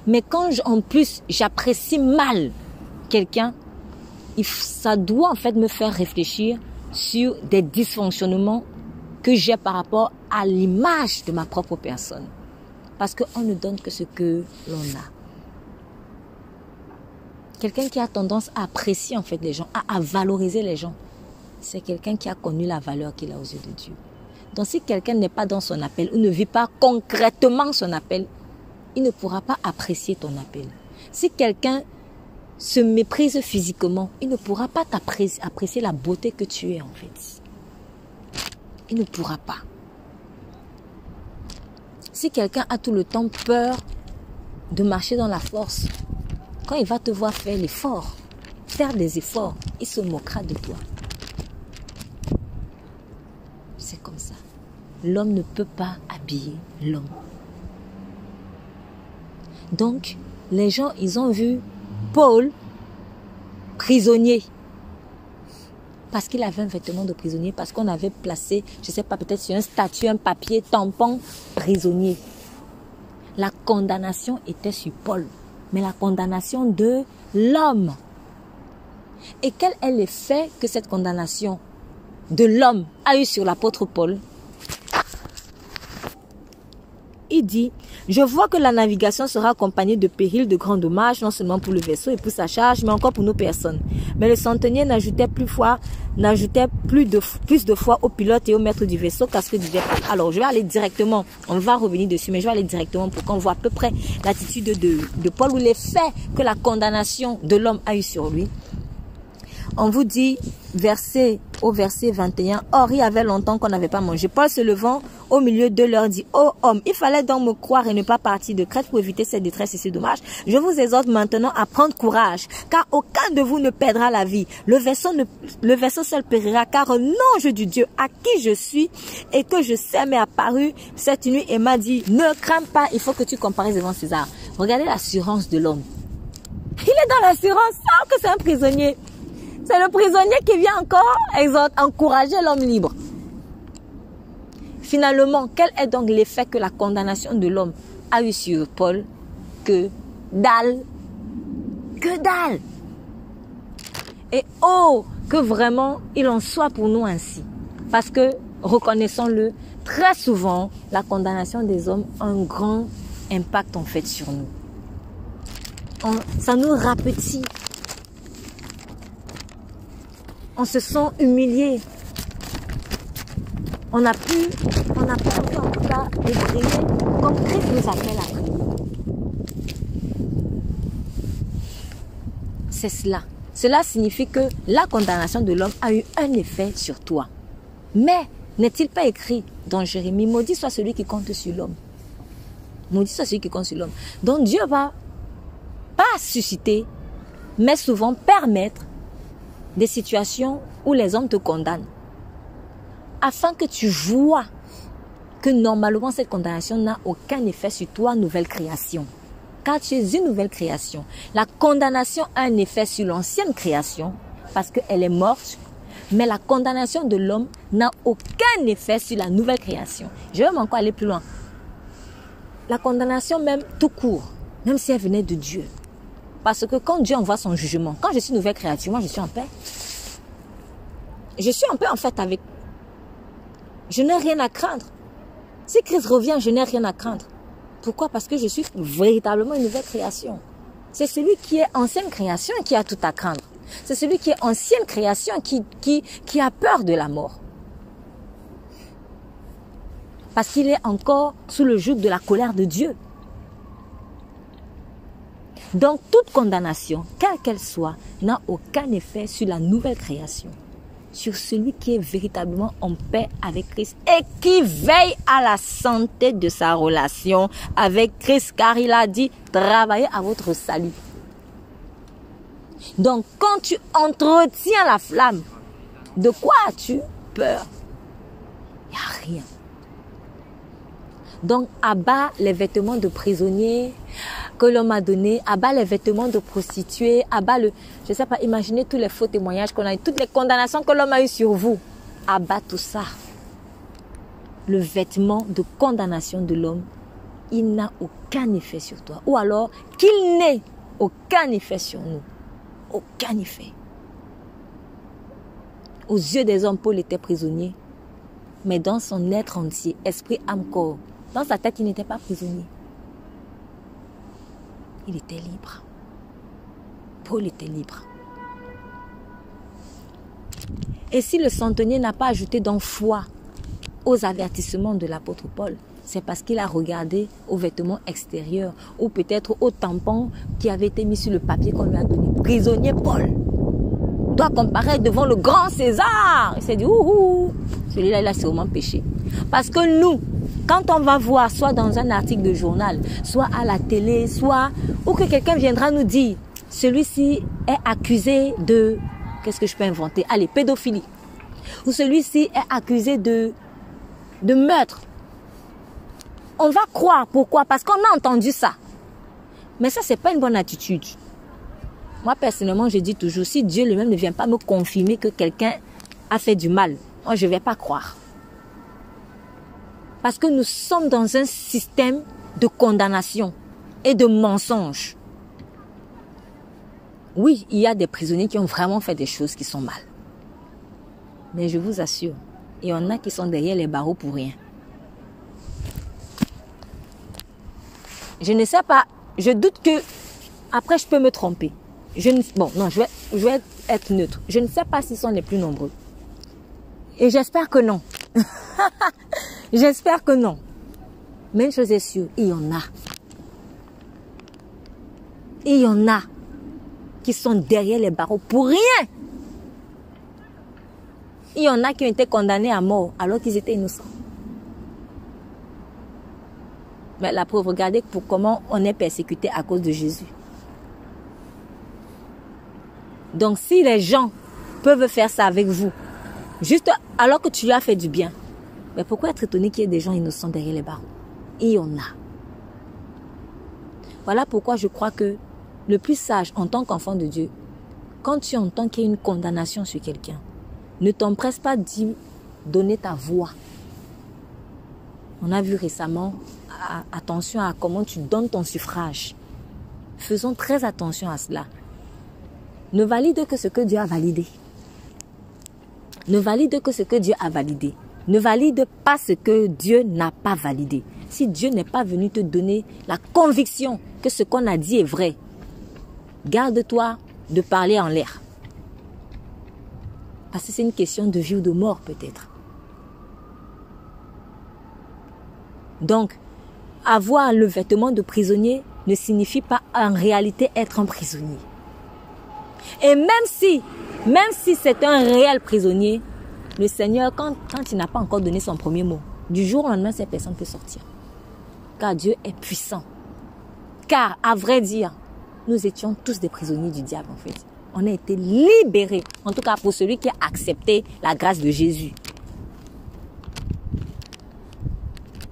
Mais quand en plus j'apprécie mal quelqu'un, ça doit en fait me faire réfléchir sur des dysfonctionnements que j'ai par rapport à l'image de ma propre personne. Parce qu'on ne donne que ce que l'on a. Quelqu'un qui a tendance à apprécier en fait les gens, à valoriser les gens, c'est quelqu'un qui a connu la valeur qu'il a aux yeux de Dieu. Donc si quelqu'un n'est pas dans son appel ou ne vit pas concrètement son appel, il ne pourra pas apprécier ton appel. Si quelqu'un se méprise physiquement, il ne pourra pas apprécier la beauté que tu es en fait. Il ne pourra pas. Si quelqu'un a tout le temps peur de marcher dans la force, quand il va te voir faire l'effort, faire des efforts, il se moquera de toi. C'est comme ça. L'homme ne peut pas habiller l'homme. Donc, les gens, ils ont vu Paul prisonnier. Parce qu'il avait un vêtement de prisonnier, parce qu'on avait placé, je ne sais pas, peut-être sur un statut, un papier, tampon, prisonnier. La condamnation était sur Paul, mais la condamnation de l'homme. Et quel est l'effet que cette condamnation de l'homme a eu sur l'apôtre Paul? Il dit, je vois que la navigation sera accompagnée de périls, de grands dommages, non seulement pour le vaisseau et pour sa charge, mais encore pour nos personnes. Mais le centenier n'ajoutait plus de foi au pilote et au maître du vaisseau qu'à ce que disait Paul. Alors, je vais aller directement, on va revenir dessus, mais je vais aller directement pour qu'on voit à peu près l'attitude de Paul ou l'effet que la condamnation de l'homme a eu sur lui. on vous dit, au verset 21, « Or, il y avait longtemps qu'on n'avait pas mangé. Paul se levant au milieu d'eux leur dit, « Ô homme, il fallait donc me croire et ne pas partir de Crète pour éviter cette détresse et ce dommage. Je vous exhorte maintenant à prendre courage, car aucun de vous ne perdra la vie. Le vaisseau seul périra, car un ange du Dieu à qui je suis et que je sais m'est apparu cette nuit et m'a dit, ne crains pas, il faut que tu comparaisses devant César. » Regardez l'assurance de l'homme. Il est dans l'assurance, sans que c'est un prisonnier. C'est le prisonnier qui vient encore encourager l'homme libre. Finalement, quel est donc l'effet que la condamnation de l'homme a eu sur Paul? Que dalle. Que dalle. Et oh, que vraiment il en soit pour nous ainsi. Parce que, reconnaissons-le, très souvent, la condamnation des hommes a un grand impact en fait sur nous. Ça nous rapetit. On se sent humilié. On n'a pas envie en tout cas de briller comme Christ nous appelle à briller. C'est cela. Cela signifie que la condamnation de l'homme a eu un effet sur toi. Mais n'est-il pas écrit dans Jérémie, maudit soit celui qui compte sur l'homme. Maudit soit celui qui compte sur l'homme. Donc Dieu va pas susciter, mais souvent permettre des situations où les hommes te condamnent. Afin que tu vois que normalement cette condamnation n'a aucun effet sur toi, nouvelle création. Car tu es une nouvelle création. La condamnation a un effet sur l'ancienne création parce qu'elle est morte. Mais la condamnation de l'homme n'a aucun effet sur la nouvelle création. Je vais même encore aller plus loin. La condamnation même tout court, même si elle venait de Dieu. Parce que quand Dieu envoie son jugement, quand je suis nouvelle créature, moi je suis en paix. Je suis en paix en fait avec. Je n'ai rien à craindre. Si Christ revient, je n'ai rien à craindre. Pourquoi? Parce que je suis véritablement une nouvelle création. C'est celui qui est ancienne création qui a tout à craindre. C'est celui qui est ancienne création qui a peur de la mort. Parce qu'il est encore sous le joug de la colère de Dieu. Donc, toute condamnation, quelle qu'elle soit, n'a aucun effet sur la nouvelle création. Sur celui qui est véritablement en paix avec Christ et qui veille à la santé de sa relation avec Christ. Car il a dit, travaillez à votre salut. Donc, quand tu entretiens la flamme, de quoi as-tu peur? Il n'y a rien. Donc, abat les vêtements de prisonnier que l'homme a donné, abat les vêtements de prostituée, abat le... Je ne sais pas, imaginez tous les faux témoignages qu'on a eu, toutes les condamnations que l'homme a eues sur vous. Abat tout ça. Le vêtement de condamnation de l'homme, il n'a aucun effet sur toi. Ou alors, qu'il n'ait aucun effet sur nous. Aucun effet. Aux yeux des hommes, Paul était prisonnier. Mais dans son être entier, esprit, âme, corps, dans sa tête, il n'était pas prisonnier. Il était libre. Paul était libre. Et si le centenier n'a pas ajouté donc foi aux avertissements de l'apôtre Paul, c'est parce qu'il a regardé aux vêtements extérieurs ou peut-être au tampon qui avait été mis sur le papier qu'on lui a donné. Prisonnier Paul doit comparaître devant le grand César. Il s'est dit, ouhou, celui-là, il a sûrement péché. Parce que nous, quand on va voir, soit dans un article de journal, soit à la télé, soit, ou que quelqu'un viendra nous dire, celui-ci est accusé de, qu'est-ce que je peux inventer? Allez, pédophilie. Ou celui-ci est accusé de meurtre. On va croire. Pourquoi? Parce qu'on a entendu ça. Mais ça, c'est pas une bonne attitude. Moi, personnellement, je dis toujours, si Dieu lui-même ne vient pas me confirmer que quelqu'un a fait du mal, moi, je ne vais pas croire. Parce que nous sommes dans un système de condamnation et de mensonge. Oui, il y a des prisonniers qui ont vraiment fait des choses qui sont mal. Mais je vous assure, il y en a qui sont derrière les barreaux pour rien. Je ne sais pas, je doute que, après je peux me tromper. Bon, non, je vais être neutre. Je ne sais pas s'ils sont les plus nombreux. Et j'espère que non. J'espère que non. Mais une chose est sûre, il y en a. Il y en a qui sont derrière les barreaux pour rien. Il y en a qui ont été condamnés à mort alors qu'ils étaient innocents. Mais la preuve, regardez pour comment on est persécuté à cause de Jésus. Donc si les gens peuvent faire ça avec vous, juste alors que tu lui as fait du bien, mais pourquoi être étonné qu'il y ait des gens innocents derrière les barreaux? Il y en a. Voilà pourquoi je crois que le plus sage en tant qu'enfant de Dieu, quand tu entends qu'il y a une condamnation sur quelqu'un, ne t'empresse pas d'y donner ta voix. On a vu récemment, attention à comment tu donnes ton suffrage. Faisons très attention à cela. Ne valide que ce que Dieu a validé. Ne valide que ce que Dieu a validé. Ne valide pas ce que Dieu n'a pas validé. Si Dieu n'est pas venu te donner la conviction que ce qu'on a dit est vrai, garde-toi de parler en l'air. Parce que c'est une question de vie ou de mort peut-être. Donc, avoir le vêtement de prisonnier ne signifie pas en réalité être un prisonnier. Et même si c'est un réel prisonnier, le Seigneur, quand il n'a pas encore donné son premier mot, du jour au lendemain, cette personne peut sortir. Car Dieu est puissant. Car, à vrai dire, nous étions tous des prisonniers du diable en fait. On a été libérés, en tout cas pour celui qui a accepté la grâce de Jésus.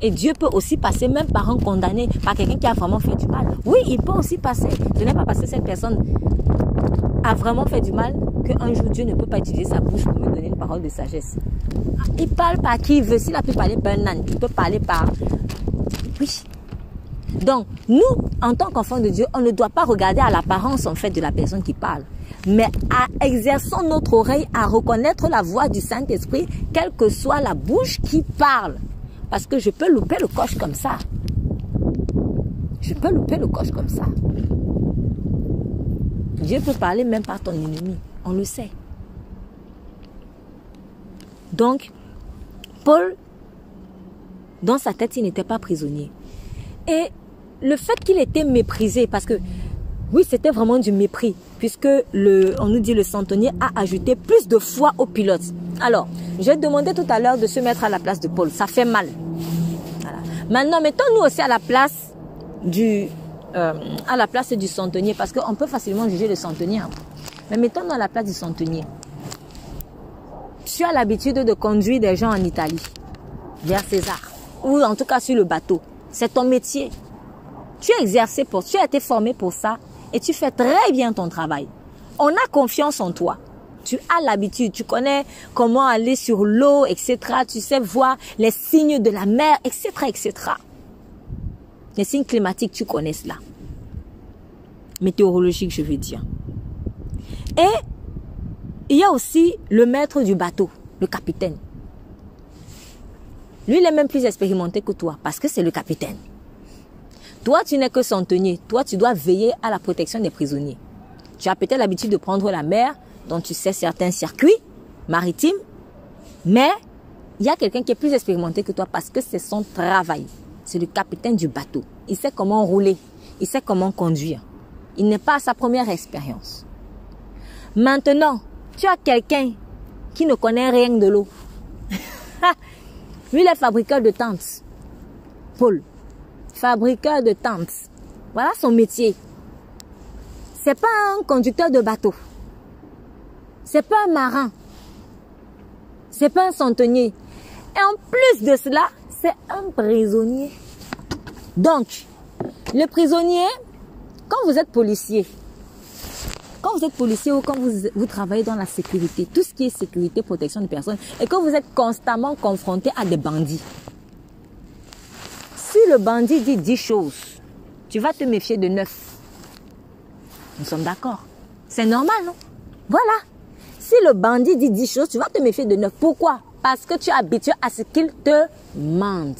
Et Dieu peut aussi passer même par un condamné, par quelqu'un qui a vraiment fait du mal. Oui, il peut aussi passer. Ce n'est pas parce que cette personne a vraiment fait du mal qu'un jour Dieu ne peut pas utiliser sa bouche pour me donner une parole de sagesse. Il parle par qui il veut. S'il a pu parler par un âne, il peut parler par... Oui. Donc, nous, en tant qu'enfants de Dieu, on ne doit pas regarder à l'apparence en fait de la personne qui parle, mais à exerçant notre oreille à reconnaître la voix du Saint-Esprit, quelle que soit la bouche qui parle. Parce que je peux louper le coche comme ça. Je peux louper le coche comme ça. Dieu peut parler même par ton ennemi. On le sait. Donc, Paul, dans sa tête, il n'était pas prisonnier. Et le fait qu'il était méprisé, parce que, oui, c'était vraiment du mépris, puisque on nous dit le centenier a ajouté plus de foi au pilote. Alors, j'ai demandé tout à l'heure de se mettre à la place de Paul. Ça fait mal. Voilà. Maintenant, mettons-nous aussi à la place du centenier, parce qu'on peut facilement juger le centenier. Hein. Mais mettons-nous à la place du centenier. Tu as l'habitude de conduire des gens en Italie, vers César, ou en tout cas sur le bateau. C'est ton métier. Tu as exercé tu as été formé pour ça et tu fais très bien ton travail. On a confiance en toi. Tu as l'habitude, tu connais comment aller sur l'eau, etc. Tu sais voir les signes de la mer, etc., etc. Les signes climatiques, tu connais cela. Météorologique, je veux dire. Et il y a aussi le maître du bateau, le capitaine. Lui, il est même plus expérimenté que toi parce que c'est le capitaine. Toi, tu n'es que centenier. Toi, tu dois veiller à la protection des prisonniers. Tu as peut-être l'habitude de prendre la mer, dont tu sais certains circuits maritimes, mais il y a quelqu'un qui est plus expérimenté que toi parce que c'est son travail. C'est le capitaine du bateau. Il sait comment rouler, il sait comment conduire. Il n'est pas à sa première expérience. Maintenant, tu as quelqu'un qui ne connaît rien de l'eau. Lui, il est fabricant de tentes. Paul, fabricant de tentes. Voilà son métier. C'est pas un conducteur de bateau. C'est pas un marin. C'est pas un centenier. Et en plus de cela, c'est un prisonnier. Donc, le prisonnier, quand vous êtes policier ou quand vous travaillez dans la sécurité, tout ce qui est sécurité, protection des personnes, et que vous êtes constamment confronté à des bandits. Si le bandit dit 10 choses, tu vas te méfier de 9. Nous sommes d'accord. C'est normal, non? Voilà. Si le bandit dit 10 choses, tu vas te méfier de 9. Pourquoi? Parce que tu es habitué à ce qu'il te mente.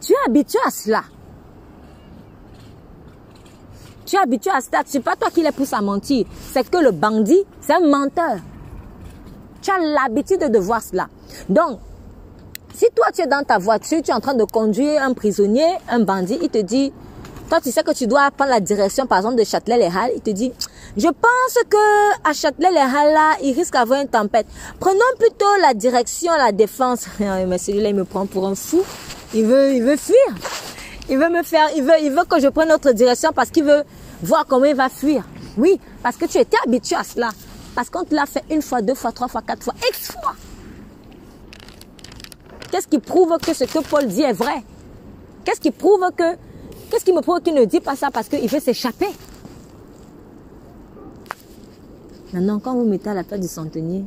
Tu es habitué à cela. Tu es habitué à cela. Ce n'est pas toi qui les pousse à mentir. C'est que le bandit, c'est un menteur. Tu as l'habitude de voir cela. Donc, si toi tu es dans ta voiture, tu es en train de conduire un prisonnier, un bandit, il te dit, Toi, tu sais que tu dois prendre la direction, par exemple, de Châtelet-les-Halles. Il te dit, je pense que à Châtelet-les-Halles, là, il risque d'avoir une tempête. Prenons plutôt la direction à la Défense. Mais celui-là, il me prend pour un fou. Il veut fuir. Il veut que je prenne notre direction parce qu'il veut voir comment il va fuir. Oui, parce que tu étais habitué à cela. Parce qu'on te l'a fait une fois, deux fois, trois fois, quatre fois, X fois. Qu'est-ce qui prouve que ce que Paul dit est vrai? Qu'est-ce qui me prouve qu'il ne dit pas ça parce qu'il veut s'échapper? Maintenant, quand vous mettez à la place du centenier,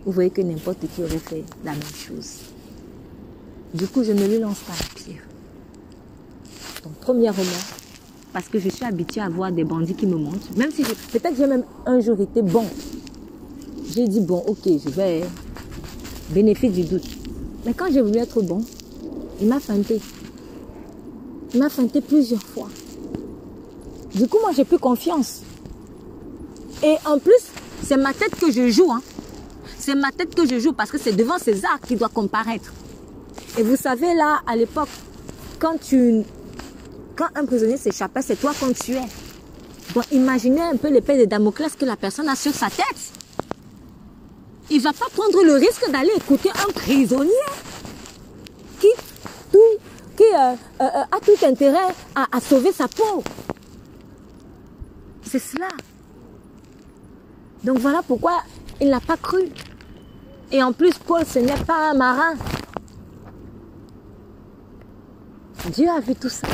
vous voyez que n'importe qui aurait fait la même chose. Du coup, je ne lui lance pas la pierre. Donc, premièrement, parce que je suis habituée à voir des bandits qui me montent, même si peut-être j'ai même un jour été bon. J'ai dit, bon, ok, je vais bénéfice du doute. Mais quand j'ai voulu être bon, il m'a feinté. Il m'a feinté plusieurs fois. Du coup, moi, j'ai plus confiance. Et en plus, c'est ma tête que je joue. Hein. C'est ma tête que je joue parce que c'est devant César qui doit comparaître. Et vous savez, là, à l'époque, quand un prisonnier s'échappait, c'est toi qu'on tuait. Donc, imaginez un peu l'épée de Damoclès que la personne a sur sa tête. Il ne va pas prendre le risque d'aller écouter un prisonnier qui a tout intérêt à sauver sa peau. C'est cela. Donc voilà pourquoi il n'a pas cru. Et en plus, Paul, ce n'est pas un marin. Dieu a vu tout ça.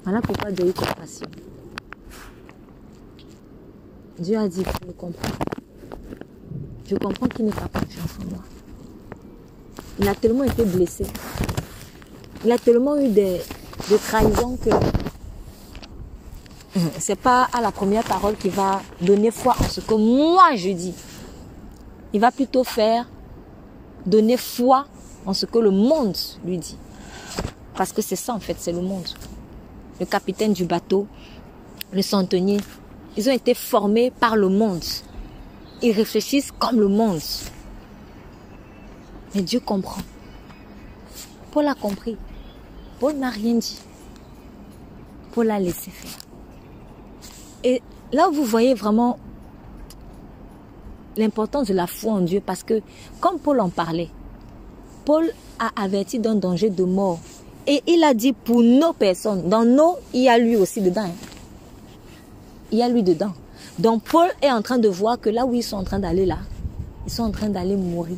Voilà pourquoi Dieu a eu compassion. Dieu a dit, je comprends. Je comprends qu'il n'ait pas confiance en moi. Il a tellement été blessé. Il a tellement eu de trahisons que c'est pas à la première parole qu'il va donner foi en ce que moi je dis. Il va plutôt donner foi en ce que le monde lui dit. Parce que c'est ça en fait, c'est le monde. Le capitaine du bateau, le centenier, ils ont été formés par le monde. Ils réfléchissent comme le monde. Mais Dieu comprend. Paul a compris. Paul n'a rien dit. Paul a laissé faire. Et là, vous voyez vraiment l'importance de la foi en Dieu. Parce que, comme Paul en parlait, Paul a averti d'un danger de mort. Et il a dit pour nos personnes. Dans nos, il y a lui aussi dedans. Hein. Il y a lui dedans. Donc Paul est en train de voir que là où ils sont en train d'aller là, ils sont en train d'aller mourir.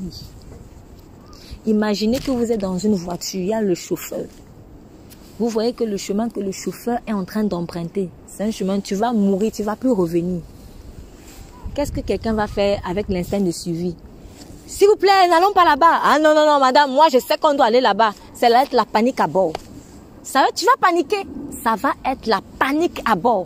Imaginez que vous êtes dans une voiture, il y a le chauffeur. Vous voyez que le chemin que le chauffeur est en train d'emprunter, c'est un chemin, tu vas mourir, tu ne vas plus revenir. Qu'est-ce que quelqu'un va faire avec l'instinct de suivi? S'il vous plaît, n'allons pas là-bas. Ah non, non, non, madame, moi je sais qu'on doit aller là-bas. Ça va être la panique à bord. Tu vas paniquer. Ça va être la panique à bord.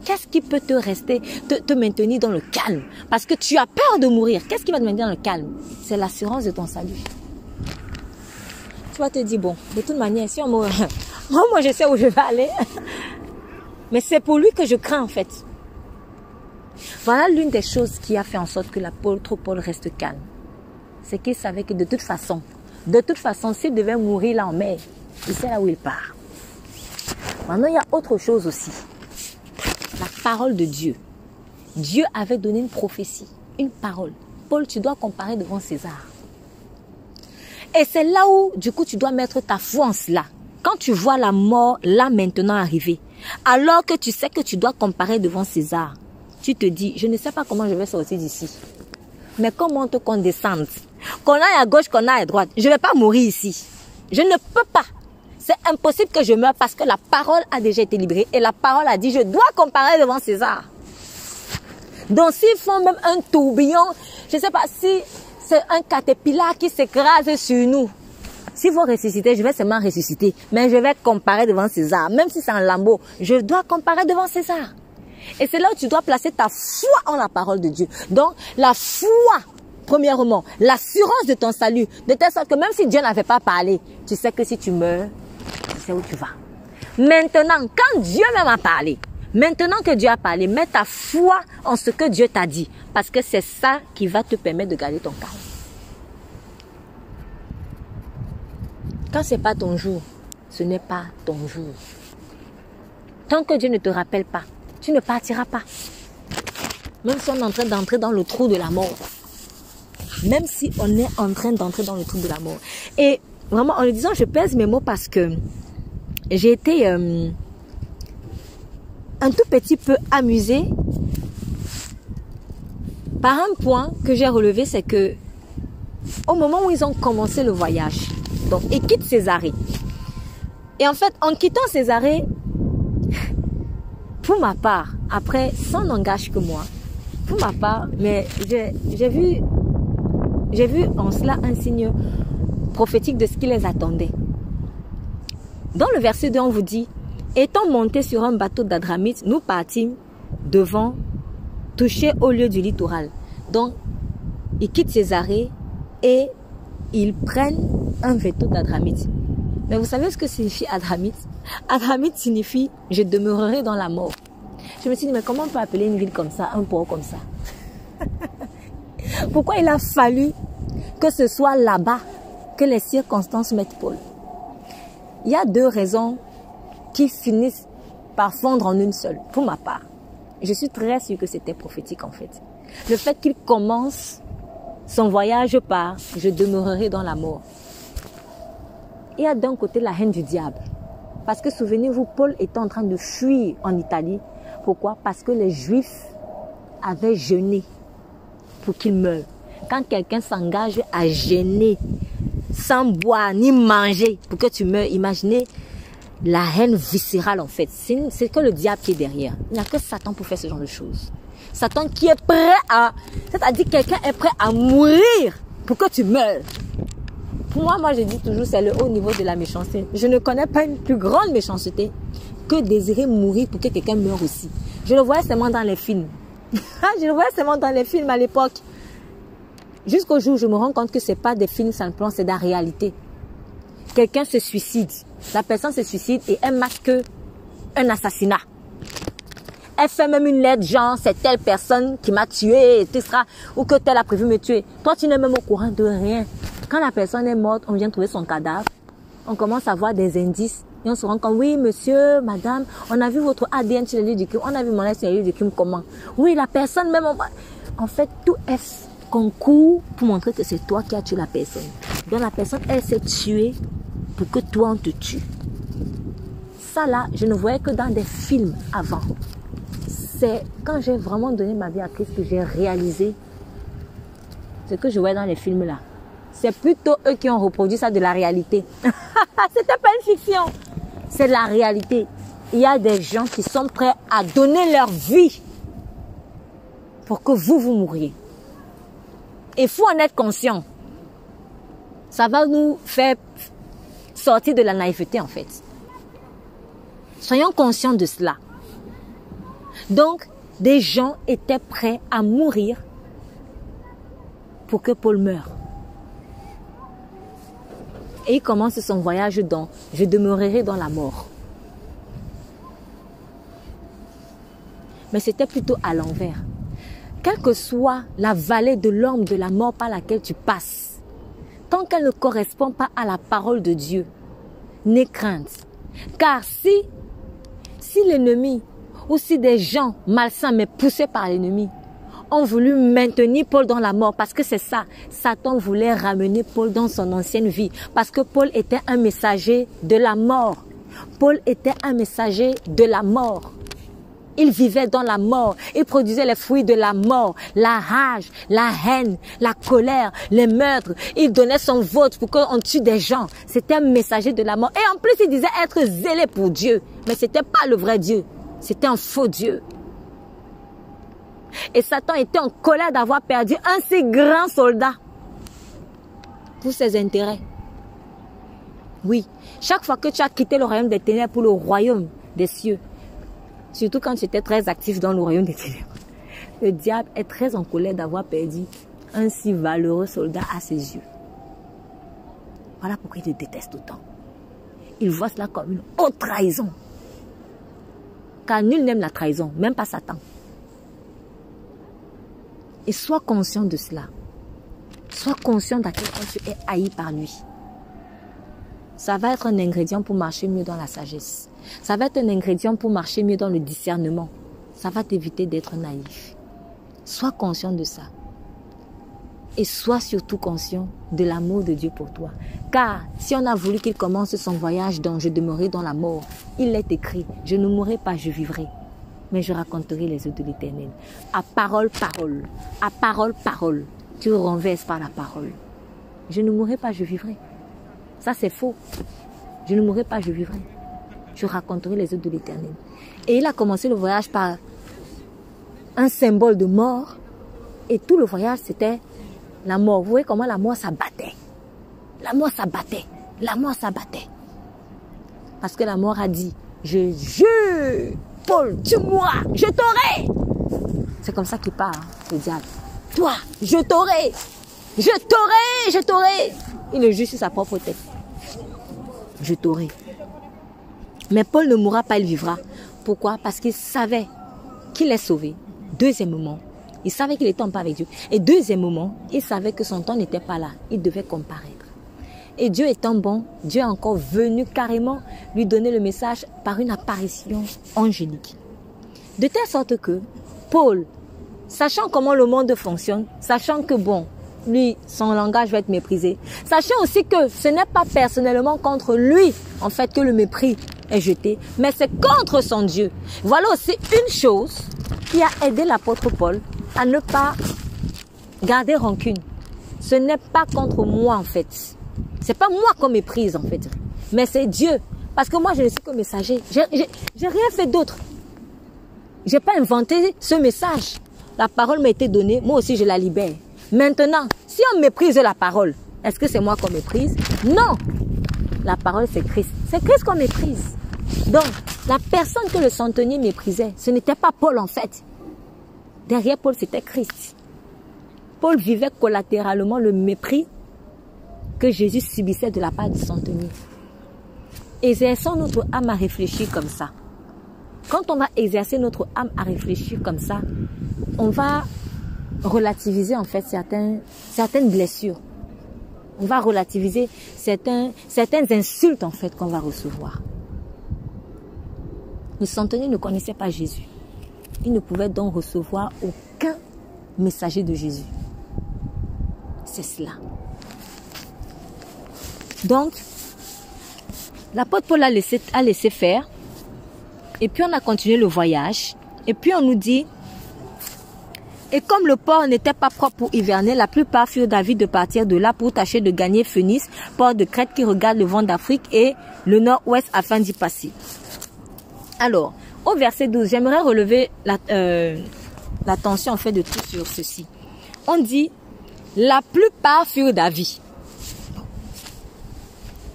Qu'est-ce qui peut te maintenir dans le calme? Parce que tu as peur de mourir. Qu'est-ce qui va te maintenir dans le calme? C'est l'assurance de ton salut. Tu vas te dire, bon, de toute manière, si on meurt, moi je sais où je vais aller. Mais c'est pour lui que je crains en fait. Voilà l'une des choses qui a fait en sorte que l'apôtre Paul reste calme. C'est qu'il savait que de toute façon, s'il devait mourir là en mer, il sait là où il part. Maintenant, il y a autre chose aussi. La parole de Dieu. Dieu avait donné une prophétie, une parole. Paul, tu dois comparer devant César. Et c'est là où, du coup, tu dois mettre ta foi en cela. Quand tu vois la mort là maintenant arriver, alors que tu sais que tu dois comparer devant César, tu te dis, je ne sais pas comment je vais sortir d'ici. Mais comment qu'on descende, qu'on aille à gauche, qu'on aille à droite, je ne vais pas mourir ici. Je ne peux pas. C'est impossible que je meure parce que la parole a déjà été libérée. Et la parole a dit, je dois comparer devant César. Donc s'ils font même un tourbillon, je ne sais pas si c'est un caterpillar qui s'écrase sur nous. S'ils vont ressusciter, je vais seulement ressusciter. Mais je vais comparer devant César. Même si c'est un lambeau, je dois comparer devant César. Et c'est là où tu dois placer ta foi en la parole de Dieu. Donc la foi, premièrement, l'assurance de ton salut. De telle sorte que même si Dieu n'avait pas parlé, tu sais que si tu meurs, tu sais où tu vas. Maintenant, quand Dieu même a parlé, maintenant que Dieu a parlé, mets ta foi en ce que Dieu t'a dit. Parce que c'est ça qui va te permettre de garder ton calme. Quand ce n'est pas ton jour, ce n'est pas ton jour. Tant que Dieu ne te rappelle pas, tu ne partiras pas. Même si on est en train d'entrer dans le trou de la mort. Même si on est en train d'entrer dans le trou de la mort. Et vraiment, en le disant, je pèse mes mots parce que j'ai été un tout petit peu amusée par un point que j'ai relevé, c'est que au moment où ils ont commencé le voyage, donc ils quittent Césarée. Et en fait, en quittant Césarée, pour ma part, après, ça n'engage que moi, pour ma part, mais j'ai vu en cela un signe prophétique de ce qui les attendait. Dans le verset 2, on vous dit, étant montés sur un bateau d'Adramite, nous partîmes devant, toucher au lieu du littoral. Donc, ils quittent Césarée et ils prennent un bateau d'Adramite. Mais vous savez ce que signifie Adramite? Adramite signifie « je demeurerai dans la mort ». Je me suis dit, mais comment on peut appeler une ville comme ça, un port comme ça? Pourquoi il a fallu que ce soit là-bas que les circonstances mettent Paul? Il y a deux raisons qui finissent par fondre en une seule, pour ma part. Je suis très sûre que c'était prophétique en fait. Le fait qu'il commence son voyage par « je demeurerai dans la mort ». Il y a d'un côté la haine du diable. Parce que souvenez-vous, Paul était en train de fuir en Italie. Pourquoi? Parce que les Juifs avaient jeûné pour qu'il meure. Quand quelqu'un s'engage à jeûner sans boire ni manger pour que tu meurs, imaginez la haine viscérale en fait. C'est que le diable qui est derrière. Il n'y a que Satan pour faire ce genre de choses. Satan qui est prêt à... C'est-à-dire quelqu'un est prêt à mourir pour que tu meurs. Pour moi, je dis toujours, c'est le haut niveau de la méchanceté. Je ne connais pas une plus grande méchanceté que désirer mourir pour que quelqu'un meure aussi. Je le voyais seulement dans les films. Je le voyais seulement dans les films à l'époque. Jusqu'au jour où je me rends compte que ce n'est pas des films simplement, c'est de la réalité. Quelqu'un se suicide. La personne se suicide et elle masque un assassinat. Elle fait même une lettre, genre, c'est telle personne qui m'a tué, etc. Ou que telle a prévu me tuer. Toi, tu n'es même au courant de rien. Quand la personne est morte, on vient trouver son cadavre. On commence à voir des indices. Et on se rend compte, oui, monsieur, madame, on a vu votre ADN sur le lieu du crime. On a vu mon ADN sur le lieu du crime, comment? Oui, la personne même... En fait, tout est concours pour montrer que c'est toi qui as tué la personne. Donc la personne, elle s'est tuée pour que toi, on te tue. Ça là, je ne voyais que dans des films avant. C'est quand j'ai vraiment donné ma vie à Christ que j'ai réalisé ce que je voyais dans les films là. C'est plutôt eux qui ont reproduit ça de la réalité. C'était pas une fiction. C'est la réalité. Il y a des gens qui sont prêts à donner leur vie pour que vous mouriez. Il faut en être conscient. Ça va nous faire sortir de la naïveté en fait. Soyons conscients de cela. Donc, des gens étaient prêts à mourir pour que Paul meure. Et il commence son voyage dans « Je demeurerai dans la mort ». Mais c'était plutôt à l'envers. Quelle que soit la vallée de l'ombre de la mort par laquelle tu passes, tant qu'elle ne correspond pas à la parole de Dieu, n'aie crainte. Car si l'ennemi ou si des gens malsains mais poussés par l'ennemi ont voulu maintenir Paul dans la mort, parce que c'est ça, Satan voulait ramener Paul dans son ancienne vie, parce que Paul était un messager de la mort. Paul était un messager de la mort. Il vivait dans la mort, il produisait les fruits de la mort, la rage, la haine, la colère, les meurtres. Il donnait son vote pour qu'on tue des gens. C'était un messager de la mort. Et en plus, il disait être zélé pour Dieu. Mais ce n'était pas le vrai Dieu, c'était un faux Dieu. Et Satan était en colère d'avoir perdu un si grand soldat pour ses intérêts. Oui, chaque fois que tu as quitté le royaume des ténèbres pour le royaume des cieux, surtout quand tu étais très actif dans le royaume des ténèbres, le diable est très en colère d'avoir perdu un si valeureux soldat à ses yeux. Voilà pourquoi il le déteste autant. Il voit cela comme une haute trahison. Car nul n'aime la trahison, même pas Satan. Et sois conscient de cela. Sois conscient d'à quel point tu es haï par lui. ça va être un ingrédient pour marcher mieux dans la sagesse. Ça va être un ingrédient pour marcher mieux dans le discernement. Ça va t'éviter d'être naïf. Sois conscient de ça. Et sois surtout conscient de l'amour de Dieu pour toi. Car si on a voulu qu'il commence son voyage dans « Je demeurerai dans la mort », il est écrit « Je ne mourrai pas, je vivrai. Mais je raconterai les œuvres de l'Éternel. » À parole, parole. À parole, parole. Tu renverses par la parole. Je ne mourrai pas, je vivrai. Ça, c'est faux. Je ne mourrai pas, je vivrai. Je raconterai les œuvres de l'Éternel. Et il a commencé le voyage par un symbole de mort. Et tout le voyage, c'était la mort. Vous voyez comment la mort s'abattait. La mort s'abattait. La mort s'abattait. Parce que la mort a dit, je jure, Paul, tue-moi, je t'aurai. C'est comme ça qu'il part, le diable. Toi, je t'aurai. Je t'aurai, je t'aurai. Il le jure sur sa propre tête. Je t'aurai. Mais Paul ne mourra pas, il vivra. Pourquoi? Parce qu'il savait qu'il est sauvé. Deuxièmement, il savait qu'il était en paix avec Dieu. Et deuxièmement, il savait que son temps n'était pas là. Il devait comparaître. Et Dieu étant bon, Dieu est encore venu carrément lui donner le message par une apparition angélique. De telle sorte que Paul, sachant comment le monde fonctionne, sachant que bon, lui, son langage va être méprisé, sachant aussi que ce n'est pas personnellement contre lui, en fait, que le mépris est jeté, mais c'est contre son Dieu. Voilà aussi une chose qui a aidé l'apôtre Paul à ne pas garder rancune. Ce n'est pas contre moi, en fait. C'est pas moi qu'on méprise, en fait. Mais c'est Dieu. Parce que moi, je ne suis que messager. J'ai rien fait d'autre. J'ai pas inventé ce message. La parole m'a été donnée. Moi aussi, je la libère. Maintenant, si on méprise la parole, est-ce que c'est moi qu'on méprise? Non. La parole, c'est Christ. C'est Christ qu'on méprise. Donc, la personne que le centenier méprisait, ce n'était pas Paul, en fait. Derrière Paul, c'était Christ. Paul vivait collatéralement le mépris que Jésus subissait de la part du centenier. Exerçons notre âme à réfléchir comme ça. Quand on va exercer notre âme à réfléchir comme ça, on va relativiser en fait certaines blessures. On va relativiser certaines insultes en fait qu'on va recevoir. Le centenier ne connaissait pas Jésus. Il ne pouvait donc recevoir aucun messager de Jésus. C'est cela. Donc, l'apôtre Paul a laissé faire. Et puis on a continué le voyage. Et puis on nous dit, et comme le port n'était pas propre pour hiverner, la plupart furent d'avis de partir de là pour tâcher de gagner Phénice, port de Crète qui regarde le vent d'Afrique et le nord-ouest afin d'y passer. Alors, au verset 12, j'aimerais relever l'attention en fait de tout sur ceci. On dit, la plupart furent d'avis.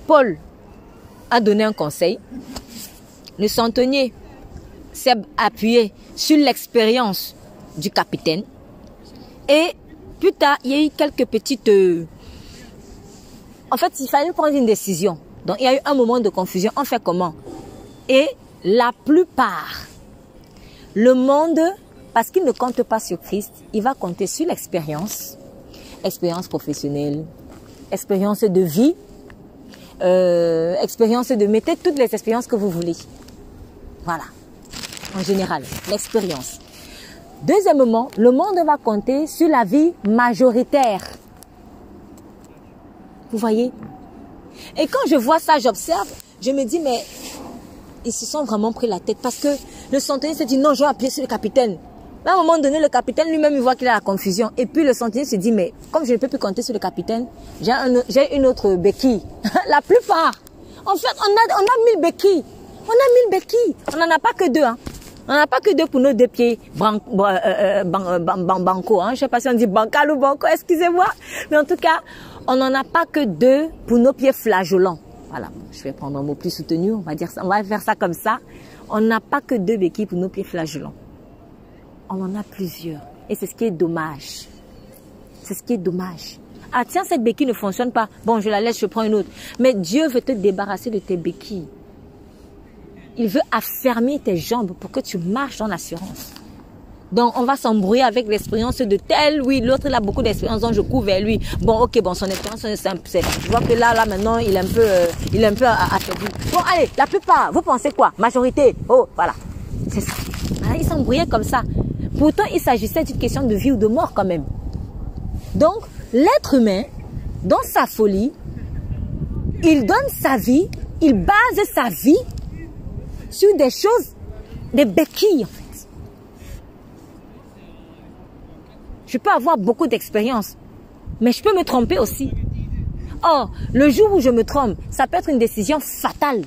Paul a donné un conseil. Le centenier s'est appuyé sur l'expérience du capitaine. Et plus tard, il y a eu quelques petites... En fait, il fallait prendre une décision. Donc, il y a eu un moment de confusion. On fait comment? Et la plupart, le monde, parce qu'il ne compte pas sur Christ, il va compter sur l'expérience. Expérience professionnelle, expérience de vie, expérience de... Mettez toutes les expériences que vous voulez. Voilà. En général, l'expérience. Deuxièmement, le monde va compter sur la vie majoritaire. Vous voyez? Et quand je vois ça, j'observe, je me dis, mais ils se sont vraiment pris la tête. Parce que le centenier se dit, non, je vais appuyer sur le capitaine. Mais à un moment donné, le capitaine lui-même, il voit qu'il a la confusion. Et puis le centenier se dit, mais comme je ne peux plus compter sur le capitaine, j'ai une autre béquille. La plupart. En fait, on a 1000 béquilles. On a 1000 béquilles. On n'en a pas que deux. Hein. On n'a pas que deux pour nos deux pieds banco. Hein. Je ne sais pas si on dit bancal ou banco, excusez-moi. Mais en tout cas, on n'en a pas que deux pour nos pieds flageolants. Voilà, je vais prendre un mot plus soutenu. On va dire ça, on va faire ça comme ça. On n'a pas que deux béquilles pour nos pieds flageolants. On en a plusieurs. Et c'est ce qui est dommage. C'est ce qui est dommage. Ah tiens, cette béquille ne fonctionne pas. Bon, je la laisse, je prends une autre. Mais Dieu veut te débarrasser de tes béquilles. Il veut affermir tes jambes pour que tu marches dans l'assurance. Donc, on va s'embrouiller avec l'expérience de tel, oui, l'autre, il a beaucoup d'expérience, donc je cours vers lui. Bon, ok, bon, son expérience est simple. Je vois que là, maintenant, il est un peu affaibli. Bon, allez, la plupart, vous pensez quoi? Majorité. Oh, voilà. C'est ça. Voilà, ils s'embrouillaient comme ça. Pourtant, il s'agissait d'une question de vie ou de mort quand même. Donc, l'être humain, dans sa folie, il donne sa vie, il base sa vie sur des choses, des béquilles en fait. Je peux avoir beaucoup d'expérience, mais je peux me tromper aussi. Or, le jour où je me trompe, ça peut être une décision fatale.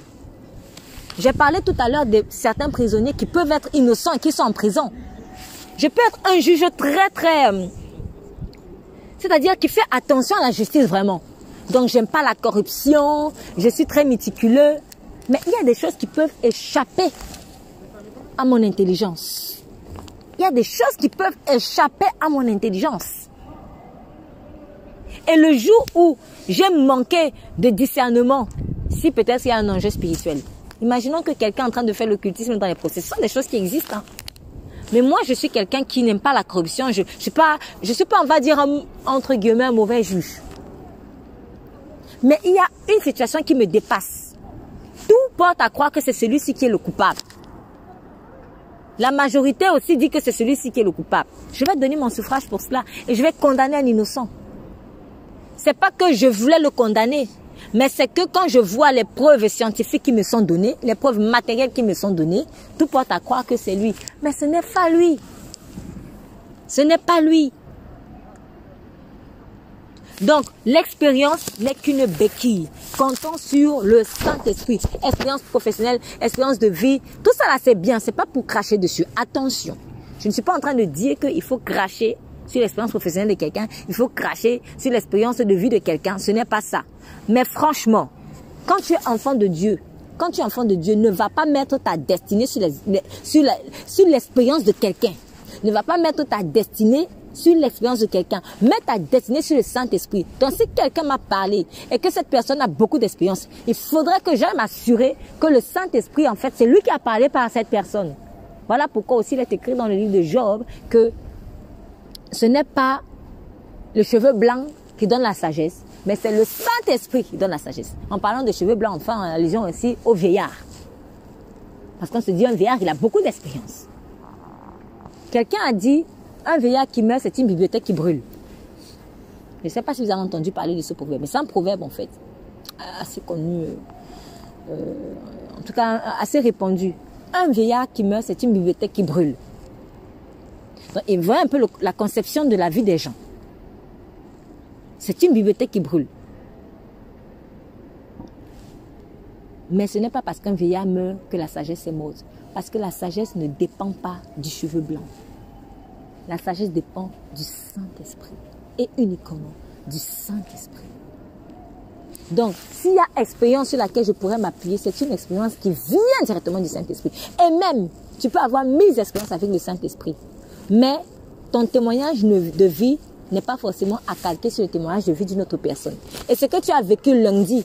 J'ai parlé tout à l'heure de certains prisonniers qui peuvent être innocents et qui sont en prison. Je peux être un juge très... c'est-à-dire qui fait attention à la justice vraiment. Donc, j'aime pas la corruption, je suis très méticuleux. Mais il y a des choses qui peuvent échapper à mon intelligence. Il y a des choses qui peuvent échapper à mon intelligence. Et le jour où j'ai manqué de discernement, si peut-être il y a un enjeu spirituel. Imaginons que quelqu'un est en train de faire l'occultisme dans les procès. Ce sont des choses qui existent. Hein. Mais moi, je suis quelqu'un qui n'aime pas la corruption. Je suis pas, on va dire, entre guillemets, un mauvais juge. Mais il y a une situation qui me dépasse. Tout porte à croire que c'est celui-ci qui est le coupable. La majorité aussi dit que c'est celui-ci qui est le coupable. Je vais donner mon suffrage pour cela et je vais condamner un innocent. C'est pas que je voulais le condamner, mais c'est que quand je vois les preuves scientifiques qui me sont données, les preuves matérielles qui me sont données, tout porte à croire que c'est lui. Mais ce n'est pas lui. Ce n'est pas lui. Donc, l'expérience n'est qu'une béquille. Comptons sur le Saint-Esprit. Expérience professionnelle, expérience de vie. Tout ça là, c'est bien. C'est pas pour cracher dessus. Attention. Je ne suis pas en train de dire qu'il faut cracher sur l'expérience professionnelle de quelqu'un. Il faut cracher sur l'expérience de vie de quelqu'un. Ce n'est pas ça. Mais franchement, quand tu es enfant de Dieu, ne va pas mettre ta destinée sur l'expérience de quelqu'un. Ne va pas mettre ta destinée sur l'expérience de quelqu'un. Mets ta destinée sur le Saint-Esprit. Donc, si quelqu'un m'a parlé et que cette personne a beaucoup d'expérience, il faudrait que j'aille m'assurer que le Saint-Esprit, en fait, c'est lui qui a parlé par cette personne. Voilà pourquoi aussi il est écrit dans le livre de Job que ce n'est pas le cheveu blanc qui donne la sagesse, mais c'est le Saint-Esprit qui donne la sagesse. En parlant de cheveux blancs, enfin, en allusion aussi au vieillard. Parce qu'on se dit, un vieillard, il a beaucoup d'expérience. Quelqu'un a dit, un vieillard qui meurt, c'est une bibliothèque qui brûle. Je ne sais pas si vous avez entendu parler de ce proverbe, mais c'est un proverbe en fait, assez connu, en tout cas assez répandu. Un vieillard qui meurt, c'est une bibliothèque qui brûle. Donc, il voit un peu la conception de la vie des gens. C'est une bibliothèque qui brûle. Mais ce n'est pas parce qu'un vieillard meurt que la sagesse est morte. Parce que la sagesse ne dépend pas du cheveu blanc. La sagesse dépend du Saint-Esprit. Et uniquement du Saint-Esprit. Donc, s'il y a expérience sur laquelle je pourrais m'appuyer, c'est une expérience qui vient directement du Saint-Esprit. Et même, tu peux avoir 1000 expériences avec le Saint-Esprit. Mais ton témoignage de vie n'est pas forcément à calquer sur le témoignage de vie d'une autre personne. Et ce que tu as vécu lundi,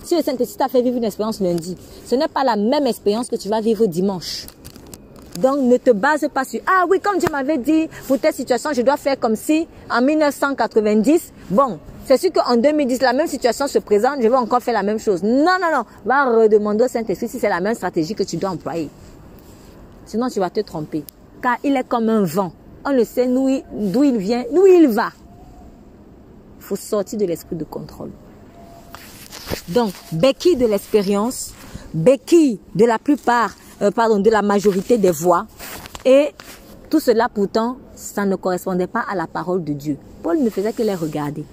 si le Saint-Esprit t'a fait vivre une expérience lundi, ce n'est pas la même expérience que tu vas vivre dimanche. Donc, ne te base pas sur « Ah oui, comme Dieu m'avait dit, pour telle situation, je dois faire comme si en 1990, bon, c'est sûr qu'en 2010, la même situation se présente, je vais encore faire la même chose. » Non, non, non. Va redemander au Saint-Esprit si c'est la même stratégie que tu dois employer. Sinon, tu vas te tromper. Car il est comme un vent. On ne sait d'où il vient, d'où il va. Il faut sortir de l'esprit de contrôle. Donc, béquille de l'expérience, béquille de la plupart, de la majorité des voix. Et tout cela, pourtant, ça ne correspondait pas à la parole de Dieu. Paul ne faisait que les regarder.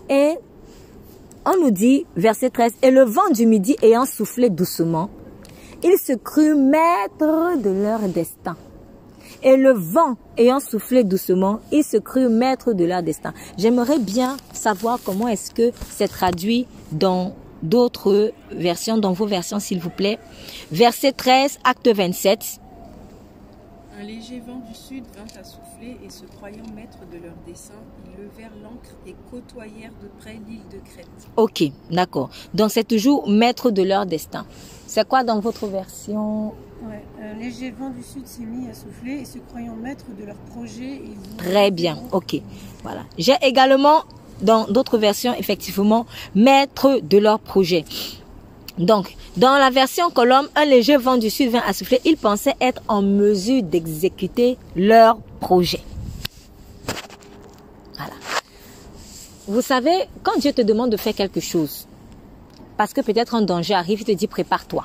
Et on nous dit, verset 13, « Et le vent du midi ayant soufflé doucement, ils se crurent maîtres de leur destin. » Et le vent ayant soufflé doucement, ils se crurent maîtres de leur destin. J'aimerais bien savoir comment est-ce que c'est traduit dans d'autres versions, dans vos versions s'il vous plaît. Verset 13, acte 27. Un léger vent du sud vint à souffler et se croyant maîtres de leur dessein, ils levèrent l'ancre et côtoyèrent de près l'île de Crète. Ok, d'accord. Donc c'est toujours maîtres de leur destin. C'est quoi dans votre version? Ouais, Un léger vent du sud s'est mis à souffler et se croyant maîtres de leur projet. Très bien, ok. Voilà. J'ai également, dans d'autres versions, effectivement, maîtres de leur projet. Donc, dans la version Colombe, un léger vent du sud vint à souffler. Ils pensaient être en mesure d'exécuter leur projet. Voilà. Vous savez, quand Dieu te demande de faire quelque chose, parce que peut-être un danger arrive, il te dit prépare-toi.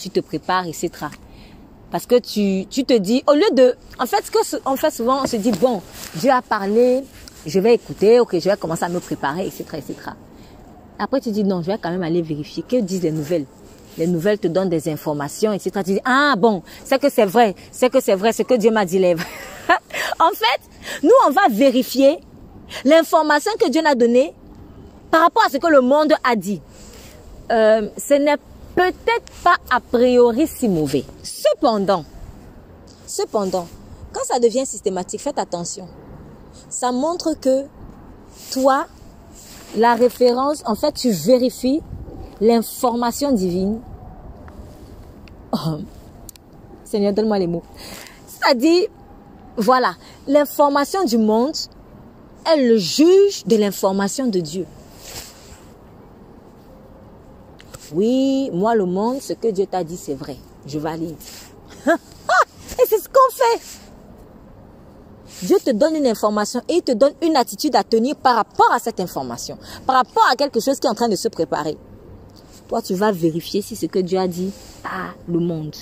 Tu te prépares, etc. Parce que tu te dis, au lieu de... En fait, ce qu'on fait souvent, on se dit, bon, Dieu a parlé, je vais écouter, ok, je vais commencer à me préparer, etc., etc. Après, tu dis, non, je vais quand même aller vérifier. Que disent les nouvelles? Les nouvelles te donnent des informations, etc. Tu dis, ah bon, c'est que c'est vrai, c'est que Dieu m'a dit. En fait, nous, on va vérifier l'information que Dieu nous a donnée par rapport à ce que le monde a dit. Ce n'est peut-être pas a priori si mauvais. Cependant, quand ça devient systématique, faites attention. Ça montre que toi, la référence, en fait, tu vérifies l'information divine. Oh, Seigneur, donne-moi les mots. C'est-à-dire, voilà, l'information du monde est le juge de l'information de Dieu. Oui, moi, le monde, ce que Dieu t'a dit, c'est vrai. Je valide. Et c'est ce qu'on fait. Dieu te donne une information et il te donne une attitude à tenir par rapport à cette information, par rapport à quelque chose qui est en train de se préparer. Toi, tu vas vérifier si ce que Dieu a dit a le monde.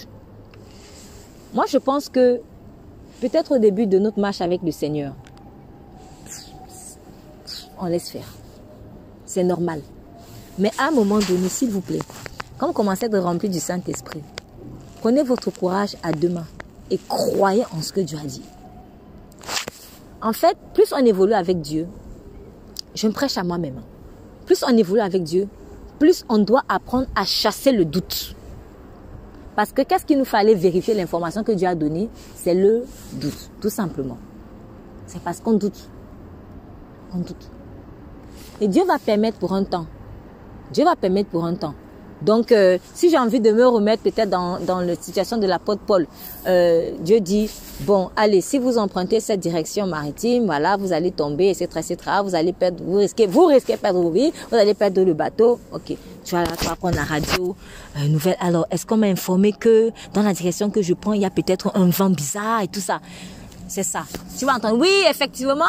Moi, je pense que peut-être au début de notre marche avec le Seigneur, on laisse faire. C'est normal. Mais à un moment donné, s'il vous plaît, quand vous commencez à être rempli du Saint-Esprit, prenez votre courage à deux mains et croyez en ce que Dieu a dit. En fait, plus on évolue avec Dieu, je me prêche à moi-même, plus on évolue avec Dieu, plus on doit apprendre à chasser le doute. Parce que qu'est-ce qu'il nous fallait vérifier l'information que Dieu a donnée? C'est le doute, tout simplement. C'est parce qu'on doute. On doute. Et Dieu va permettre pour un temps. Dieu va permettre pour un temps. Donc, si j'ai envie de me remettre peut-être dans la situation de l'apôtre Paul, Dieu dit, bon, allez, si vous empruntez cette direction maritime, voilà, vous allez tomber, etc., etc., vous allez perdre, vous risquez de perdre vos vies, vous allez perdre le bateau. Ok, tu vas prendre la radio, nouvelle. Alors, est-ce qu'on m'a informé que dans la direction que je prends, il y a peut-être un vent bizarre et tout ça? C'est ça. Tu vas entendre, oui, effectivement,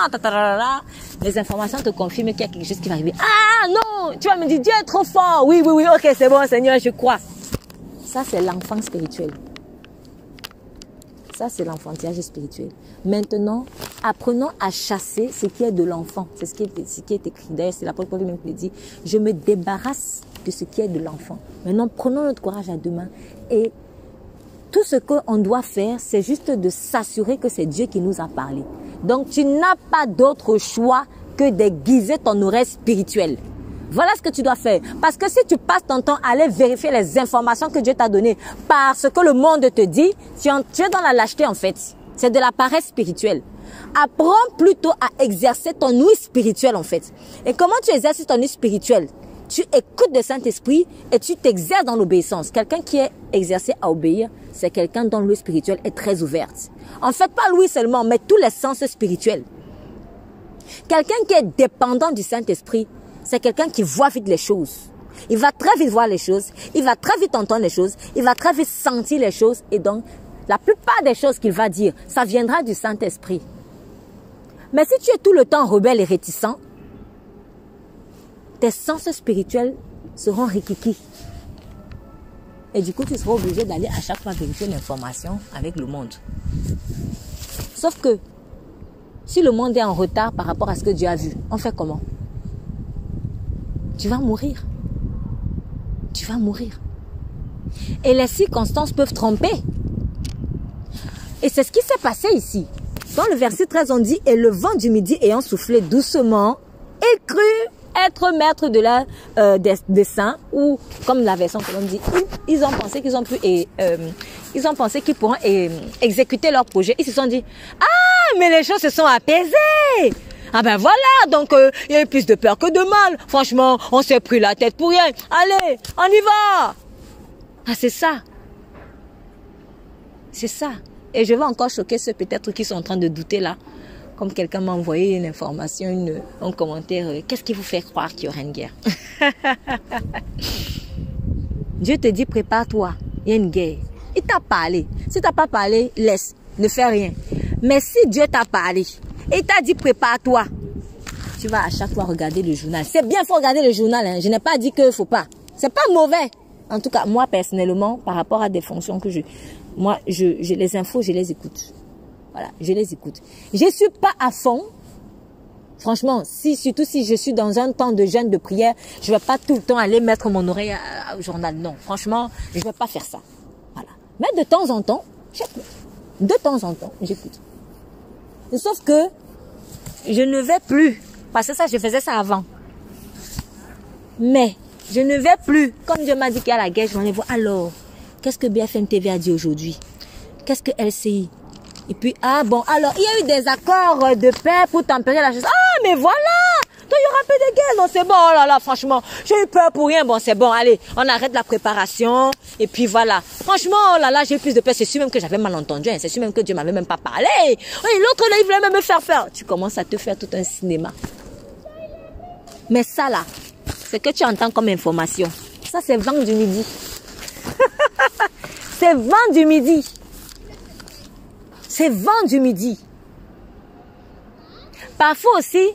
les informations te confirment qu'il y a quelque chose qui va arriver. Ah non, tu vas me dire, Dieu est trop fort. Oui, ok, c'est bon, Seigneur, je crois. Ça, c'est l'enfant spirituel. Ça, c'est l'enfantillage spirituel. Maintenant, apprenons à chasser ce qui est de l'enfant. C'est ce qui est écrit. D'ailleurs, c'est l'apôtre Paul lui-même qui dit, je me débarrasse de ce qui est de l'enfant. Maintenant, prenons notre courage à deux mains et tout ce qu'on doit faire, c'est juste de s'assurer que c'est Dieu qui nous a parlé. Donc, tu n'as pas d'autre choix que d'aiguiser ton oreille spirituelle. Voilà ce que tu dois faire. Parce que si tu passes ton temps à aller vérifier les informations que Dieu t'a données parce que le monde te dit, tu es dans la lâcheté en fait. C'est de la paresse spirituelle. Apprends plutôt à exercer ton ouïe spirituelle en fait. Et comment tu exerces ton ouïe spirituelle? Tu écoutes le Saint-Esprit et tu t'exerces dans l'obéissance. Quelqu'un qui est exercé à obéir, c'est quelqu'un dont l'ouïe spirituelle est très ouverte. En fait, pas l'ouïe seulement, mais tous les sens spirituels. Quelqu'un qui est dépendant du Saint-Esprit, c'est quelqu'un qui voit vite les choses. Il va très vite voir les choses, il va très vite entendre les choses, il va très vite sentir les choses. Et donc, la plupart des choses qu'il va dire, ça viendra du Saint-Esprit. Mais si tu es tout le temps rebelle et réticent, tes sens spirituels seront rikiki. Et du coup, tu seras obligé d'aller à chaque fois vérifier l'information avec le monde. Sauf que, si le monde est en retard par rapport à ce que Dieu a vu, on fait comment? Tu vas mourir. Tu vas mourir. Et les circonstances peuvent tromper. Et c'est ce qui s'est passé ici. Dans le verset 13, on dit, et le vent du midi ayant soufflé doucement, il crut être maître de la dessein, ou comme la version que l'on dit, ils ont pensé qu'ils ont pu ils ont pensé qu'ils pourront exécuter leur projet. Ils se sont dit, ah, mais les choses se sont apaisées. Ah ben voilà, donc il y a eu plus de peur que de mal. Franchement, on s'est pris la tête pour rien. Allez, on y va. Ah, c'est ça. C'est ça. Et je vais encore choquer ceux peut-être qui sont en train de douter là. Comme quelqu'un m'a envoyé une information, un commentaire. Qu'est-ce qui vous fait croire qu'il y aura une guerre? Dieu te dit, prépare-toi. Il y a une guerre. Il t'a parlé. Si tu n'as pas parlé, laisse. Ne fais rien. Mais si Dieu t'a parlé et t'a dit, prépare-toi, tu vas à chaque fois regarder le journal. C'est bien, il faut regarder le journal. Hein. Je n'ai pas dit qu'il ne faut pas. C'est pas mauvais. En tout cas, moi, personnellement, par rapport à des fonctions que j'ai les infos, je les écoute. Voilà, je les écoute. Je ne suis pas à fond. Franchement, surtout si je suis dans un temps de jeûne, de prière, je ne vais pas tout le temps aller mettre mon oreille au journal. Non, franchement, je ne vais pas faire ça. Voilà. Mais de temps en temps, j'écoute. De temps en temps, j'écoute. Sauf que je ne vais plus. Parce que ça, je faisais ça avant. Mais je ne vais plus. Comme Dieu m'a dit qu'il y a la guerre, je m'en vais voir. Alors, qu'est-ce que BFM TV a dit aujourd'hui? Qu'est-ce que LCI? Et puis, ah bon, alors, il y a eu des accords de paix pour tempérer la chose. Ah, mais voilà! Donc, il y aura peu de guerre. Non, c'est bon, oh là là, franchement, j'ai eu peur pour rien. Bon, c'est bon, allez, on arrête la préparation. Et puis, voilà. Franchement, oh là là, j'ai eu plus de peur. C'est sûr même que j'avais mal entendu. Hein. C'est sûr même que Dieu m'avait même pas parlé. Oui, l'autre là, il voulait même me faire peur. Tu commences à te faire tout un cinéma. Mais ça, là, c'est que tu entends comme information. Ça, c'est vent du midi. C'est vent du midi. C'est vent du midi. Parfois aussi,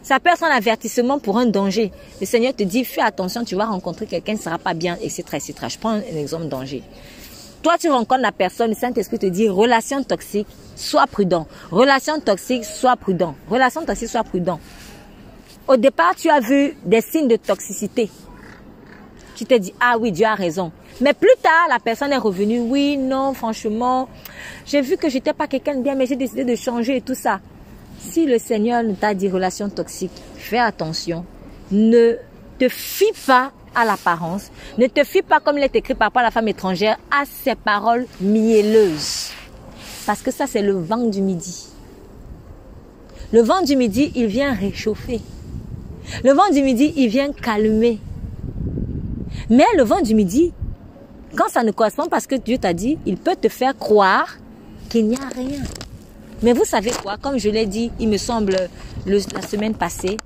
ça peut être un avertissement pour un danger. Le Seigneur te dit, fais attention, tu vas rencontrer quelqu'un qui ne sera pas bien, etc., etc. Je prends un exemple de danger. Toi, tu rencontres la personne, le Saint-Esprit te dit, relation toxique, sois prudent. Relation toxique, sois prudent. Relation toxique, sois prudent. Au départ, tu as vu des signes de toxicité. Tu te dis, ah oui, Dieu a raison. Mais plus tard, la personne est revenue, oui, non, franchement, j'ai vu que je n'étais pas quelqu'un de bien, mais j'ai décidé de changer et tout ça. Si le Seigneur nous t'a dit relation toxique, fais attention. Ne te fie pas à l'apparence. Ne te fie pas, comme il est écrit par rapport à la femme étrangère, à ses paroles mielleuses. Parce que ça, c'est le vent du midi. Le vent du midi, il vient réchauffer. Le vent du midi, il vient calmer. Mais le vent du midi, quand ça ne correspond pas à ce que Dieu t'a dit, il peut te faire croire qu'il n'y a rien. Mais vous savez quoi, comme je l'ai dit, il me semble, la semaine passée,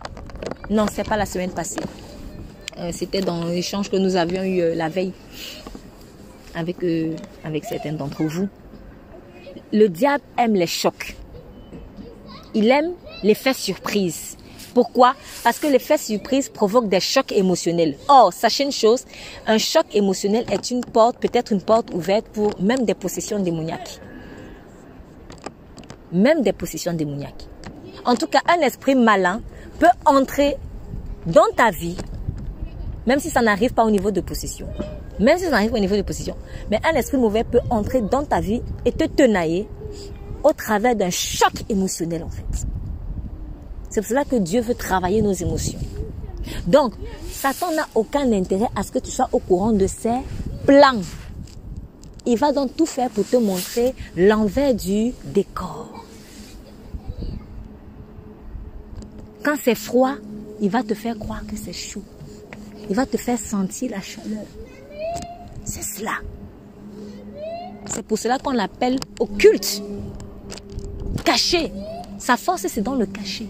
non, c'est pas la semaine passée, c'était dans l'échange que nous avions eu la veille avec certains d'entre vous. Le diable aime les chocs. Il aime l'effet surprise. Pourquoi? Parce que l'effet surprise provoque des chocs émotionnels. Or, sachez une chose, un choc émotionnel est une porte, peut-être une porte ouverte pour même des possessions démoniaques. Même des possessions démoniaques. En tout cas, un esprit malin peut entrer dans ta vie, même si ça n'arrive pas au niveau de possession. Même si ça n'arrive pas au niveau de possession. Mais un esprit mauvais peut entrer dans ta vie et te tenailler au travers d'un choc émotionnel en fait. C'est pour cela que Dieu veut travailler nos émotions. Donc, Satan n'a aucun intérêt à ce que tu sois au courant de ses plans. Il va donc tout faire pour te montrer l'envers du décor. Quand c'est froid, il va te faire croire que c'est chaud. Il va te faire sentir la chaleur. C'est cela. C'est pour cela qu'on l'appelle occulte. Caché. Sa force, c'est dans le caché.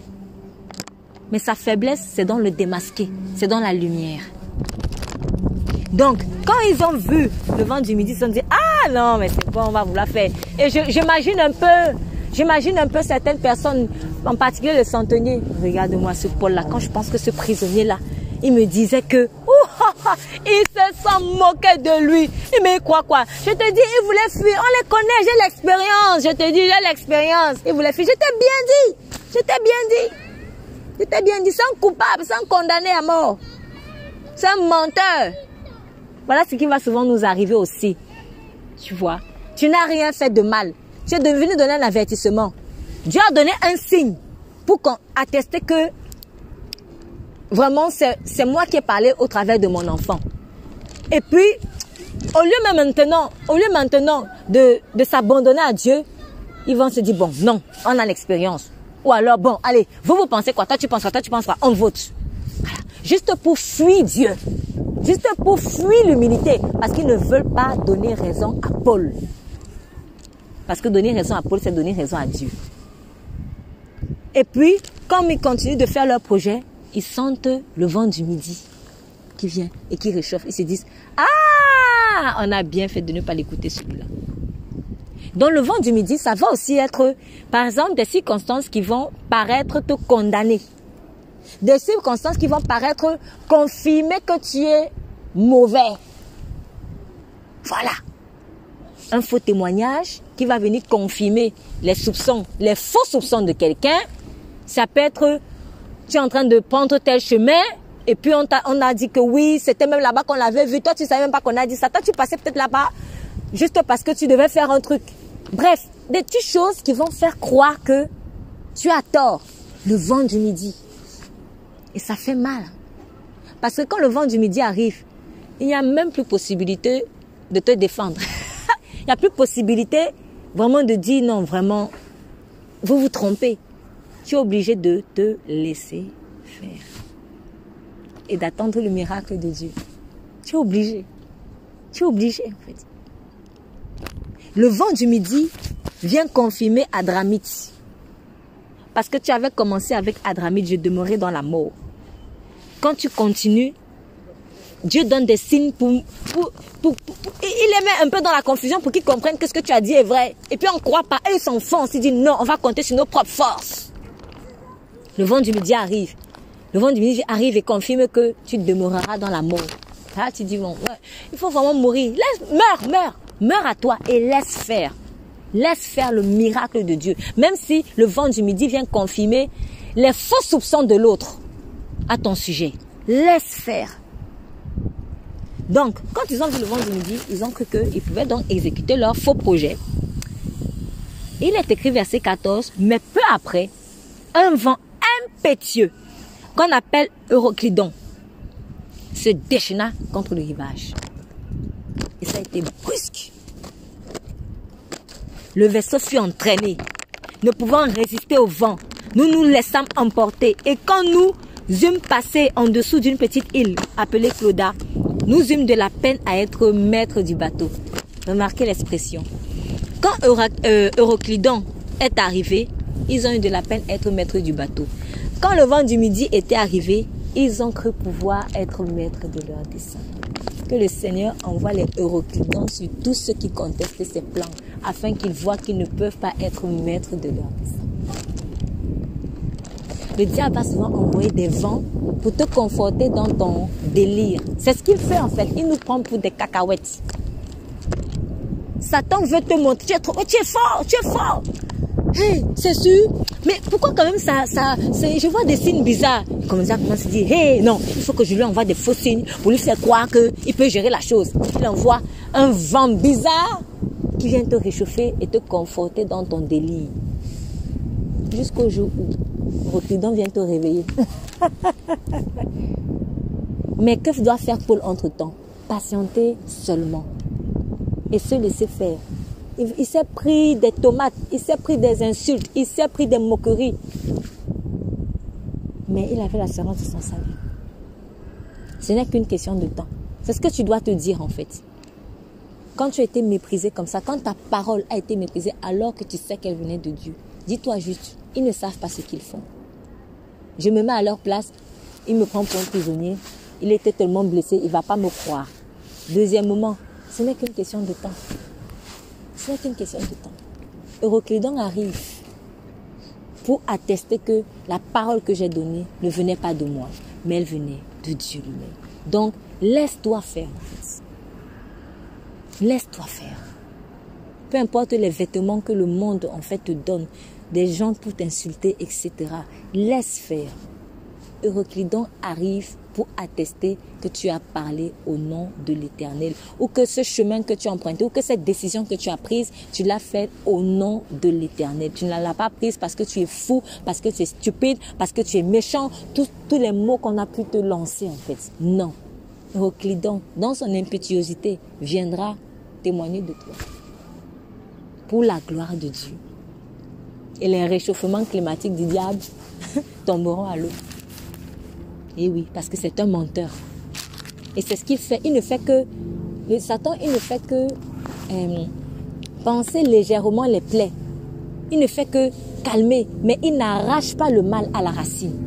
Mais sa faiblesse, c'est dans le démasqué. C'est dans la lumière. Donc, quand ils ont vu le vent du midi, ils se sont dit, ah non, mais c'est bon, on va vous la faire. Et j'imagine un peu certaines personnes, en particulier le centenier. Regarde-moi ce Paul-là, quand je pense que ce prisonnier-là, il me disait que, il se sent moqué de lui. Il me croit quoi? Je te dis, il voulait fuir. On les connaît, j'ai l'expérience. Je te dis, j'ai l'expérience. Il voulait fuir. Je t'ai bien dit. Je t'ai bien dit. Je t'ai bien dit, c'est un coupable, c'est un condamné à mort. C'est un menteur. Voilà ce qui va souvent nous arriver aussi. Tu vois, tu n'as rien fait de mal. Tu es venu donner un avertissement. Dieu a donné un signe pour attester que vraiment c'est moi qui ai parlé au travers de mon enfant. Et puis, au lieu maintenant de s'abandonner à Dieu, ils vont se dire, bon, non, on a l'expérience. Ou alors, bon, allez, vous pensez quoi? Toi, tu penses quoi? Toi, tu penses quoi? On vote. Voilà. Juste pour fuir Dieu. Juste pour fuir l'humilité. Parce qu'ils ne veulent pas donner raison à Paul. Parce que donner raison à Paul, c'est donner raison à Dieu. Et puis, comme ils continuent de faire leur projet, ils sentent le vent du midi qui vient et qui réchauffe. Ils se disent, ah, on a bien fait de ne pas l'écouter celui-là. Donc le vent du midi, ça va aussi être, par exemple, des circonstances qui vont paraître te condamner. Des circonstances qui vont paraître confirmer que tu es mauvais. Voilà. Un faux témoignage qui va venir confirmer les soupçons, les faux soupçons de quelqu'un. Ça peut être, tu es en train de prendre tel chemin et puis on a dit que oui, c'était même là-bas qu'on l'avait vu. Toi, tu ne savais même pas qu'on a dit ça. Toi, tu passais peut-être là-bas juste parce que tu devais faire un truc. Bref, des petites choses qui vont faire croire que tu as tort. Le vent du midi. Et ça fait mal. Parce que quand le vent du midi arrive, il n'y a même plus possibilité de te défendre. Il n'y a plus possibilité vraiment de dire non, vraiment, vous vous trompez. Tu es obligé de te laisser faire. Et d'attendre le miracle de Dieu. Tu es obligé. Tu es obligé en fait. Le vent du midi vient confirmer Adramite. Parce que tu avais commencé avec Adramite, je demeurais dans la mort. Quand tu continues, Dieu donne des signes pour il les met un peu dans la confusion pour qu'ils comprennent que ce que tu as dit est vrai. Et puis on ne croit pas, et ils s'enfoncent, ils disent non, on va compter sur nos propres forces. Le vent du midi arrive. Le vent du midi arrive et confirme que tu demeureras dans la mort. Là, tu dis, bon, ouais, il faut vraiment mourir. Meurs à toi et laisse faire. Laisse faire le miracle de Dieu. Même si le vent du midi vient confirmer les faux soupçons de l'autre à ton sujet. Laisse faire. Donc, quand ils ont vu le vent du midi, ils ont cru qu'ils pouvaient donc exécuter leur faux projet. Il est écrit verset 14, mais peu après, un vent impétueux qu'on appelle Euroclydon se déchaîna contre le rivage. Et ça a été brusque. Le vaisseau fut entraîné. Ne pouvant résister au vent, nous nous laissâmes emporter. Et quand nous eûmes passé en dessous d'une petite île appelée Clauda, nous eûmes de la peine à être maîtres du bateau. Remarquez l'expression. Quand Euroclydon est arrivé, ils ont eu de la peine à être maîtres du bateau. Quand le vent du midi était arrivé, ils ont cru pouvoir être maîtres de leur dessein. Que le Seigneur envoie les Euroclydons sur tous ceux qui contestent ses plans, afin qu'ils voient qu'ils ne peuvent pas être maîtres de leur dessein. Le diable va souvent envoyer des vents pour te conforter dans ton délire. C'est ce qu'il fait en fait. Il nous prend pour des cacahuètes. Satan veut te montrer, tu es fort. Hey, c'est sûr. Mais pourquoi quand même je vois des signes bizarres. Comme ça, commence à se dire, hey, non, il faut que je lui envoie des faux signes pour lui faire croire qu'il peut gérer la chose. Il envoie un vent bizarre qui vient te réchauffer et te conforter dans ton délire. Jusqu'au jour où Euroclydon vient te réveiller. Mais que doit faire Paul entre-temps? Patienter seulement. Et se laisser faire. Il s'est pris des tomates, il s'est pris des insultes, il s'est pris des moqueries. Mais il avait l'assurance de son salut. Ce n'est qu'une question de temps. C'est ce que tu dois te dire en fait. Quand tu as été méprisé comme ça, quand ta parole a été méprisée alors que tu sais qu'elle venait de Dieu, dis-toi juste, ils ne savent pas ce qu'ils font. Je me mets à leur place, il me prend pour un prisonnier, il était tellement blessé, il ne va pas me croire. Deuxièmement, ce n'est qu'une question de temps. Ce n'est qu'une question de temps. Euroclydon arrive pour attester que la parole que j'ai donnée ne venait pas de moi, mais elle venait de Dieu lui-même. Donc, laisse-toi faire en fait. Laisse-toi faire. Peu importe les vêtements que le monde en fait te donne, des gens pour t'insulter, etc. Laisse faire. Euroclydon arrive pour attester que tu as parlé au nom de l'Éternel, ou que ce chemin que tu as emprunté, ou que cette décision que tu as prise, tu l'as faite au nom de l'Éternel. Tu ne l'as pas prise parce que tu es fou, parce que tu es stupide, parce que tu es méchant, tous les mots qu'on a pu te lancer en fait. Non. Euroclydon, dans son impétuosité, viendra témoigner de toi pour la gloire de Dieu. Et les réchauffements climatiques du diable tomberont à l'eau. Et oui, parce que c'est un menteur. Et c'est ce qu'il fait. Il ne fait que... Satan, il ne fait que panser légèrement les plaies. Il ne fait que calmer, mais il n'arrache pas le mal à la racine.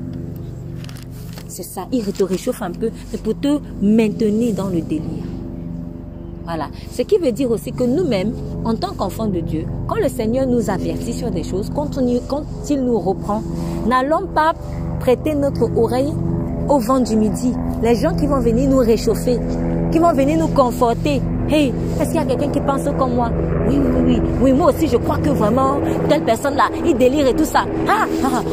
C'est ça, il te réchauffe un peu, mais pour te maintenir dans le délire. Voilà. Ce qui veut dire aussi que nous-mêmes, en tant qu'enfants de Dieu, quand le Seigneur nous avertit sur des choses, quand il nous reprend, n'allons pas prêter notre oreille au vent du midi. Les gens qui vont venir nous réchauffer, qui vont venir nous conforter. Hey, est-ce qu'il y a quelqu'un qui pense comme moi? Oui, moi aussi je crois que vraiment, telle personne-là, il délire et tout ça.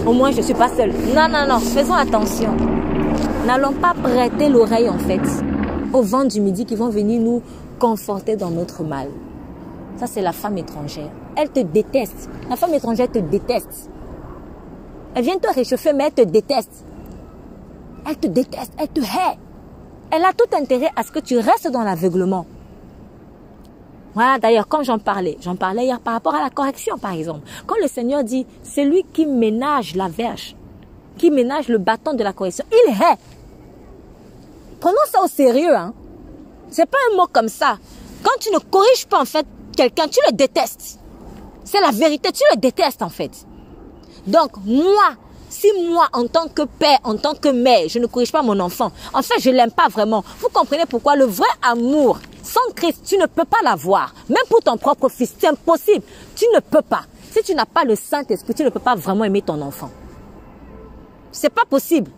Au moins je ne suis pas seule. Non, faisons attention. N'allons pas prêter l'oreille en fait au vent du midi qui vont venir nous conforter dans notre mal. Ça c'est la femme étrangère. Elle te déteste. La femme étrangère te déteste. Elle vient te réchauffer mais elle te déteste. Elle te déteste, elle te hait. Elle a tout intérêt à ce que tu restes dans l'aveuglement. Voilà, d'ailleurs, quand j'en parlais hier par rapport à la correction, par exemple. Quand le Seigneur dit, c'est lui qui ménage la verge, qui ménage le bâton de la correction, il hait. Prenons ça au sérieux, hein. C'est pas un mot comme ça. Quand tu ne corriges pas, en fait, quelqu'un, tu le détestes. C'est la vérité, tu le détestes, en fait. Donc, si moi, en tant que père, en tant que mère, je ne corrige pas mon enfant, en fait, je ne l'aime pas vraiment. Vous comprenez pourquoi le vrai amour, sans Christ, tu ne peux pas l'avoir. Même pour ton propre fils, c'est impossible. Tu ne peux pas. Si tu n'as pas le Saint-Esprit, tu ne peux pas vraiment aimer ton enfant. C'est pas possible.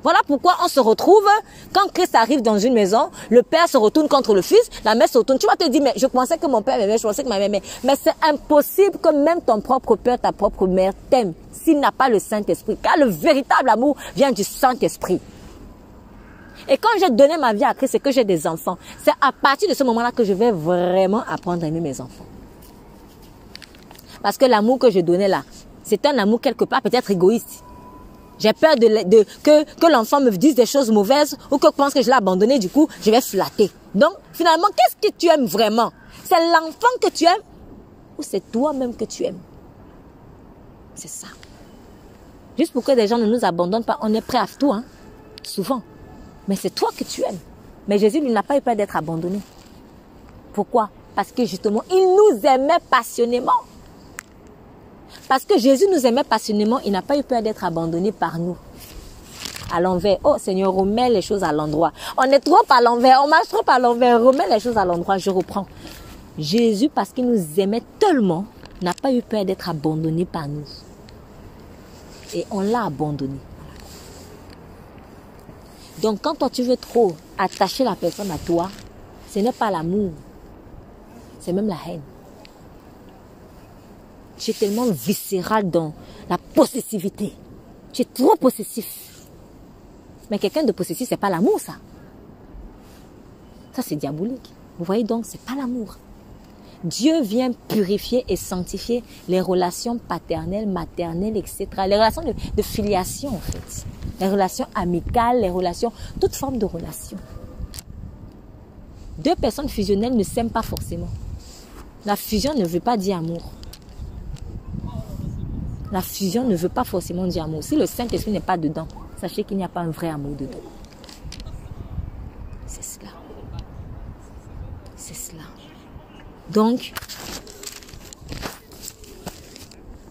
Voilà pourquoi on se retrouve, quand Christ arrive dans une maison, le père se retourne contre le fils, la mère se retourne. Tu vas te dire, mais je pensais que mon père m'aimait, je pensais que ma mère m'aimait. Mais c'est impossible que même ton propre père, ta propre mère t'aime s'il n'a pas le Saint-Esprit. Car le véritable amour vient du Saint-Esprit. Et quand j'ai donné ma vie à Christ et que j'ai des enfants, c'est à partir de ce moment-là que je vais vraiment apprendre à aimer mes enfants. Parce que l'amour que je donnais là, c'est un amour quelque part peut-être égoïste. J'ai peur que l'enfant me dise des choses mauvaises ou que pense que je l'ai abandonné, du coup, je vais flatter. Donc, finalement, qu'est-ce que tu aimes vraiment? C'est l'enfant que tu aimes ou c'est toi-même que tu aimes? C'est ça. Juste pour que des gens ne nous abandonnent pas, on est prêt à tout, hein, souvent. Mais c'est toi que tu aimes. Mais Jésus, lui, n'a pas eu peur d'être abandonné. Pourquoi? Parce que justement, il nous aimait passionnément. Parce que Jésus nous aimait passionnément, il n'a pas eu peur d'être abandonné par nous. À l'envers. Oh Seigneur, remets les choses à l'endroit. On est trop à l'envers, on marche trop à l'envers. Remets les choses à l'endroit, je reprends. Jésus, parce qu'il nous aimait tellement, n'a pas eu peur d'être abandonné par nous. Et on l'a abandonné. Donc quand toi tu veux trop attacher la personne à toi, ce n'est pas l'amour, c'est même la haine. Tu es tellement viscéral dans la possessivité. Tu es trop possessif. Mais quelqu'un de possessif, c'est pas l'amour, ça. Ça, c'est diabolique. Vous voyez donc, c'est pas l'amour. Dieu vient purifier et sanctifier les relations paternelles, maternelles, etc. Les relations de filiation, en fait. Les relations amicales, les relations, toute forme de relation. Deux personnes fusionnelles ne s'aiment pas forcément. La fusion ne veut pas dire amour. La fusion ne veut pas forcément dire amour. Si le Saint-Esprit n'est pas dedans, sachez qu'il n'y a pas un vrai amour dedans. C'est cela. C'est cela. Donc,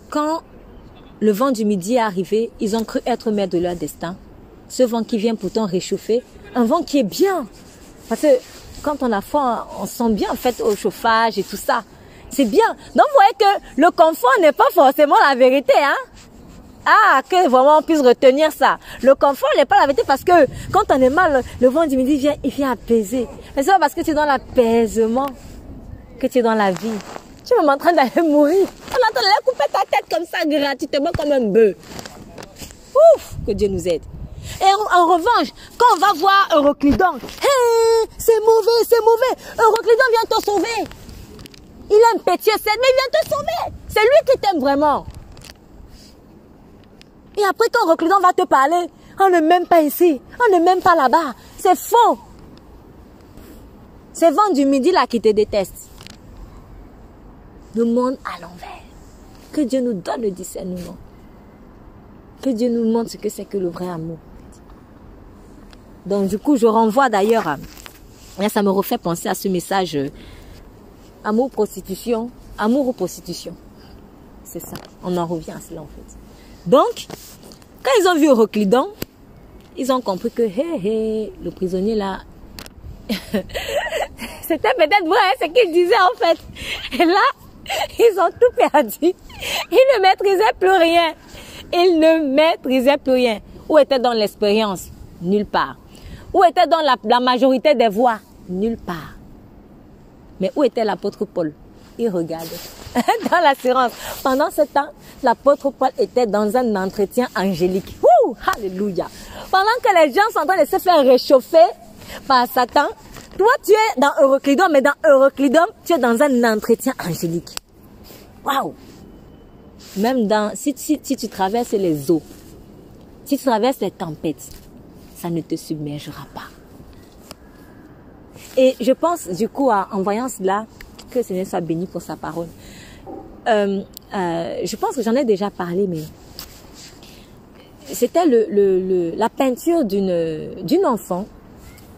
quand le vent du midi est arrivé, ils ont cru être maîtres de leur destin. Ce vent qui vient pourtant réchauffer, un vent qui est bien. Parce que quand on a faim, on sent bien en fait au chauffage et tout ça. C'est bien. Donc, vous voyez que le confort n'est pas forcément la vérité, hein. Ah, que vraiment on puisse retenir ça. Le confort n'est pas la vérité parce que quand on est mal, le vent du midi vient, il vient apaiser. Mais c'est pas parce que tu es dans l'apaisement que tu es dans la vie. Tu es même en train d'aller mourir. On est en train de couper ta tête comme ça gratuitement comme un bœuf. Ouf, que Dieu nous aide. Et en revanche, quand on va voir Euroclidon, hey, c'est mauvais. Euroclidon vient te sauver. Il aime pétier mais il vient te sauver. C'est lui qui t'aime vraiment. Et après, quand Euroclidon va te parler, on ne m'aime pas ici, on ne m'aime pas là-bas. C'est faux. C'est vent du midi là qui te déteste. Le monde à l'envers. Que Dieu nous donne le discernement. Que Dieu nous montre ce que c'est que le vrai amour. Donc du coup, je renvoie d'ailleurs, ça me refait penser à ce message amour, prostitution. Amour ou prostitution? C'est ça. On en revient à cela en fait. Donc, quand ils ont vu Euroclidon, ils ont compris que le prisonnier là, c'était peut-être vrai, c'est ce qu'il disait en fait. Et là, ils ont tout perdu. Ils ne maîtrisaient plus rien. Ils ne maîtrisaient plus rien. Où était dans l'expérience? Nulle part. Où était dans la majorité des voix? Nulle part. Mais où était l'apôtre Paul? Il regardait dans l'assurance. Pendant ce temps, l'apôtre Paul était dans un entretien angélique. Ouh, alléluia. Pendant que les gens sont en train de se faire réchauffer par Satan, toi tu es dans Euroclidon, mais dans Euroclidon, tu es dans un entretien angélique. Waouh! Même si tu traverses les eaux, si tu traverses les tempêtes, ça ne te submergera pas. Et je pense du coup en voyant cela, que le Seigneur soit béni pour sa parole. Je pense que j'en ai déjà parlé, mais c'était la peinture d'une enfant.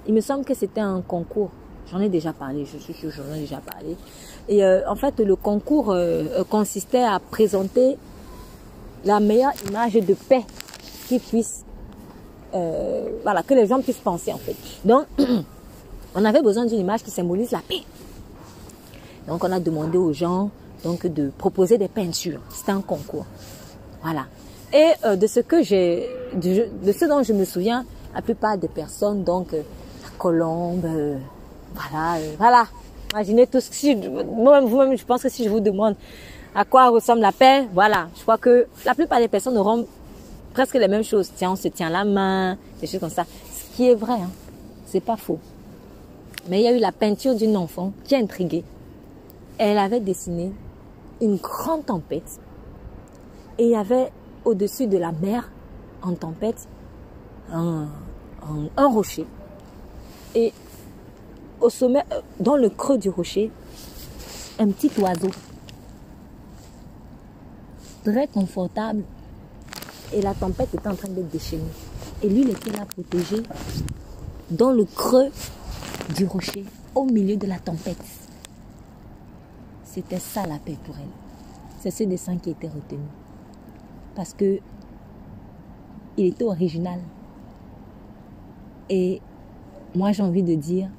Il me semble que c'était un concours. J'en ai déjà parlé, je suis sûre, j'en ai déjà parlé. Et en fait, le concours consistait à présenter la meilleure image de paix qui puisse, voilà, que les gens puissent penser en fait. Donc, on avait besoin d'une image qui symbolise la paix. Donc, on a demandé aux gens donc de proposer des peintures. C'était un concours. Voilà. Et de ce dont je me souviens, la plupart des personnes, donc la colombe, voilà. Imaginez tout ce que vous-même, je pense que si je vous demande à quoi ressemble la paix, voilà. Je crois que la plupart des personnes auront presque les mêmes choses. Tiens, on se tient la main, des choses comme ça. Ce qui est vrai, hein. C'est pas faux. Mais il y a eu la peinture d'une enfant qui a intrigué. Elle avait dessiné une grande tempête. Et il y avait au-dessus de la mer, en tempête, un rocher. Et au sommet, dans le creux du rocher, un petit oiseau. Très confortable. Et la tempête était en train d'être déchaînée. Et lui, il était là protégé dans le creux du rocher, au milieu de la tempête. C'était ça la paix pour elle. C'est ce dessin qui était retenu. Parce que il était original. Et moi j'ai envie de dire,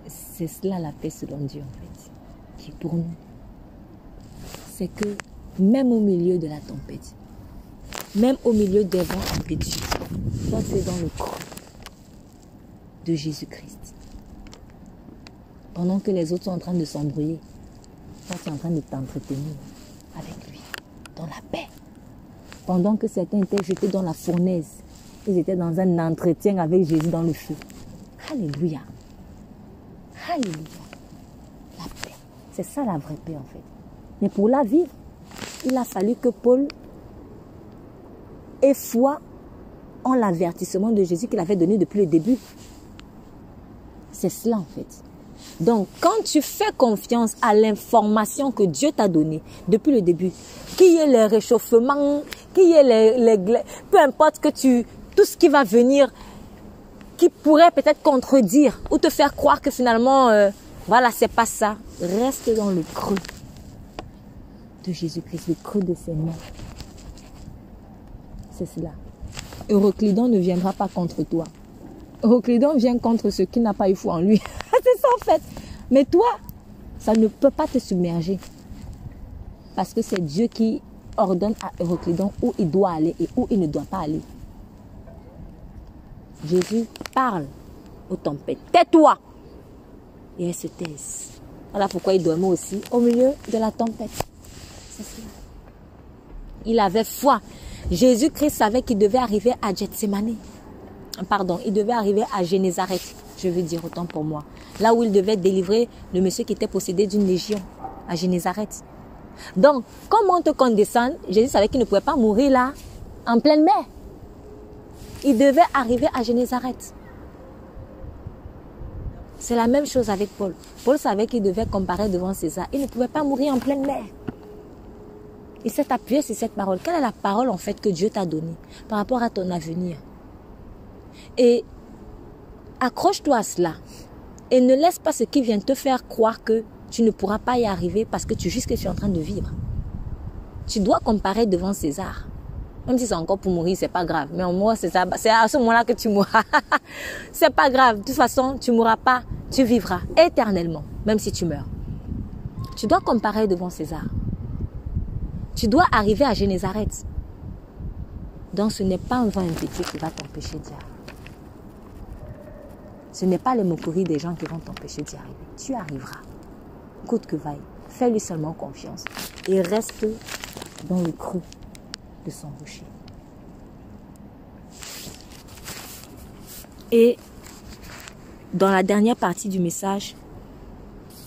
c'est cela la paix selon Dieu en fait, qui est pour nous. C'est que même au milieu de la tempête, même au milieu des vents impétueux, toi tu es dans le creux de Jésus-Christ. Pendant que les autres sont en train de s'embrouiller, toi tu es en train de t'entretenir avec lui, dans la paix. Pendant que certains étaient jetés dans la fournaise, ils étaient dans un entretien avec Jésus dans le feu. Alléluia. Alléluia. La paix. C'est ça la vraie paix en fait. Mais pour la vivre, il a fallu que Paul ait foi en l'avertissement de Jésus qu'il avait donné depuis le début. C'est cela en fait. Donc, quand tu fais confiance à l'information que Dieu t'a donnée depuis le début, qu'il y ait les réchauffements, qu'il y ait peu importe tout ce qui va venir, qui pourrait peut-être contredire ou te faire croire que finalement, voilà, c'est pas ça. Reste dans le creux de Jésus-Christ, le creux de ses mains. C'est cela. Euroclidon ne viendra pas contre toi. Euroclidon vient contre ceux qui n'ont pas eu foi en lui. C'est ça en fait. Mais toi, ça ne peut pas te submerger. Parce que c'est Dieu qui ordonne à Euroclidon où il doit aller et où il ne doit pas aller. Jésus parle aux tempêtes. Tais-toi! Et elles se taisent. Voilà pourquoi il dormait aussi au milieu de la tempête. C'est cela. Il avait foi. Jésus-Christ savait qu'il devait arriver à Gethsémani. Pardon, il devait arriver à Génézareth. Je veux dire autant pour moi. Là où il devait délivrer le monsieur qui était possédé d'une légion, à Génézareth. Donc, quand monte qu'on descend, Jésus savait qu'il ne pouvait pas mourir là, en pleine mer. Il devait arriver à Génézareth. C'est la même chose avec Paul. Paul savait qu'il devait comparaître devant César. Il ne pouvait pas mourir en pleine mer. Il s'est appuyé sur cette parole. Quelle est la parole en fait que Dieu t'a donnée par rapport à ton avenir? Et accroche-toi à cela. Et ne laisse pas ce qui vient te faire croire que tu ne pourras pas y arriver parce que tu juges que tu es en train de vivre. Tu dois comparer devant César. Même si c'est encore pour mourir, c'est pas grave. Mais en moi, c'est à ce moment-là que tu mourras. C'est pas grave. De toute façon, tu mourras pas. Tu vivras éternellement, même si tu meurs. Tu dois comparer devant César. Tu dois arriver à Génézareth. Donc, ce n'est pas un vent impétueux qui va t'empêcher d'y arriver. Ce n'est pas les moqueries des gens qui vont t'empêcher d'y arriver. Tu arriveras. Coûte que vaille. Fais-lui seulement confiance. Et reste dans le creux de son rocher. Et dans la dernière partie du message,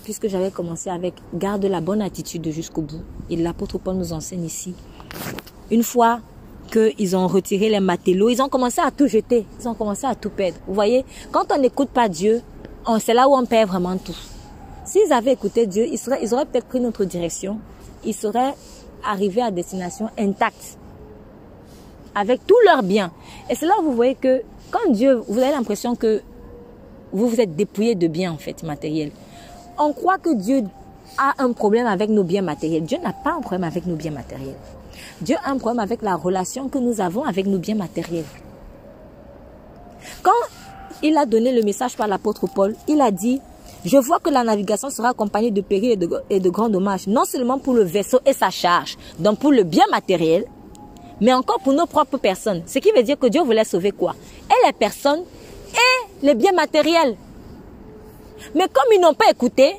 puisque j'avais commencé avec « Garde la bonne attitude jusqu'au bout », et l'apôtre Paul nous enseigne ici, une fois qu'ils ont retiré les matelots, ils ont commencé à tout jeter, ils ont commencé à tout perdre. Vous voyez, quand on n'écoute pas Dieu, c'est là où on perd vraiment tout. S'ils avaient écouté Dieu, ils auraient peut-être pris notre direction, ils seraient arrivés à destination intacte, avec tous leurs biens. Et c'est là où vous voyez que quand Dieu, vous avez l'impression que vous vous êtes dépouillé de biens en fait matériels. On croit que Dieu a un problème avec nos biens matériels. Dieu n'a pas un problème avec nos biens matériels. Dieu a un problème avec la relation que nous avons avec nos biens matériels. Quand il a donné le message par l'apôtre Paul, il a dit « Je vois que la navigation sera accompagnée de périls et de grands dommages, non seulement pour le vaisseau et sa charge, donc pour le bien matériel, mais encore pour nos propres personnes. » Ce qui veut dire que Dieu voulait sauver quoi? Et les personnes et les biens matériels. Mais comme ils n'ont pas écouté,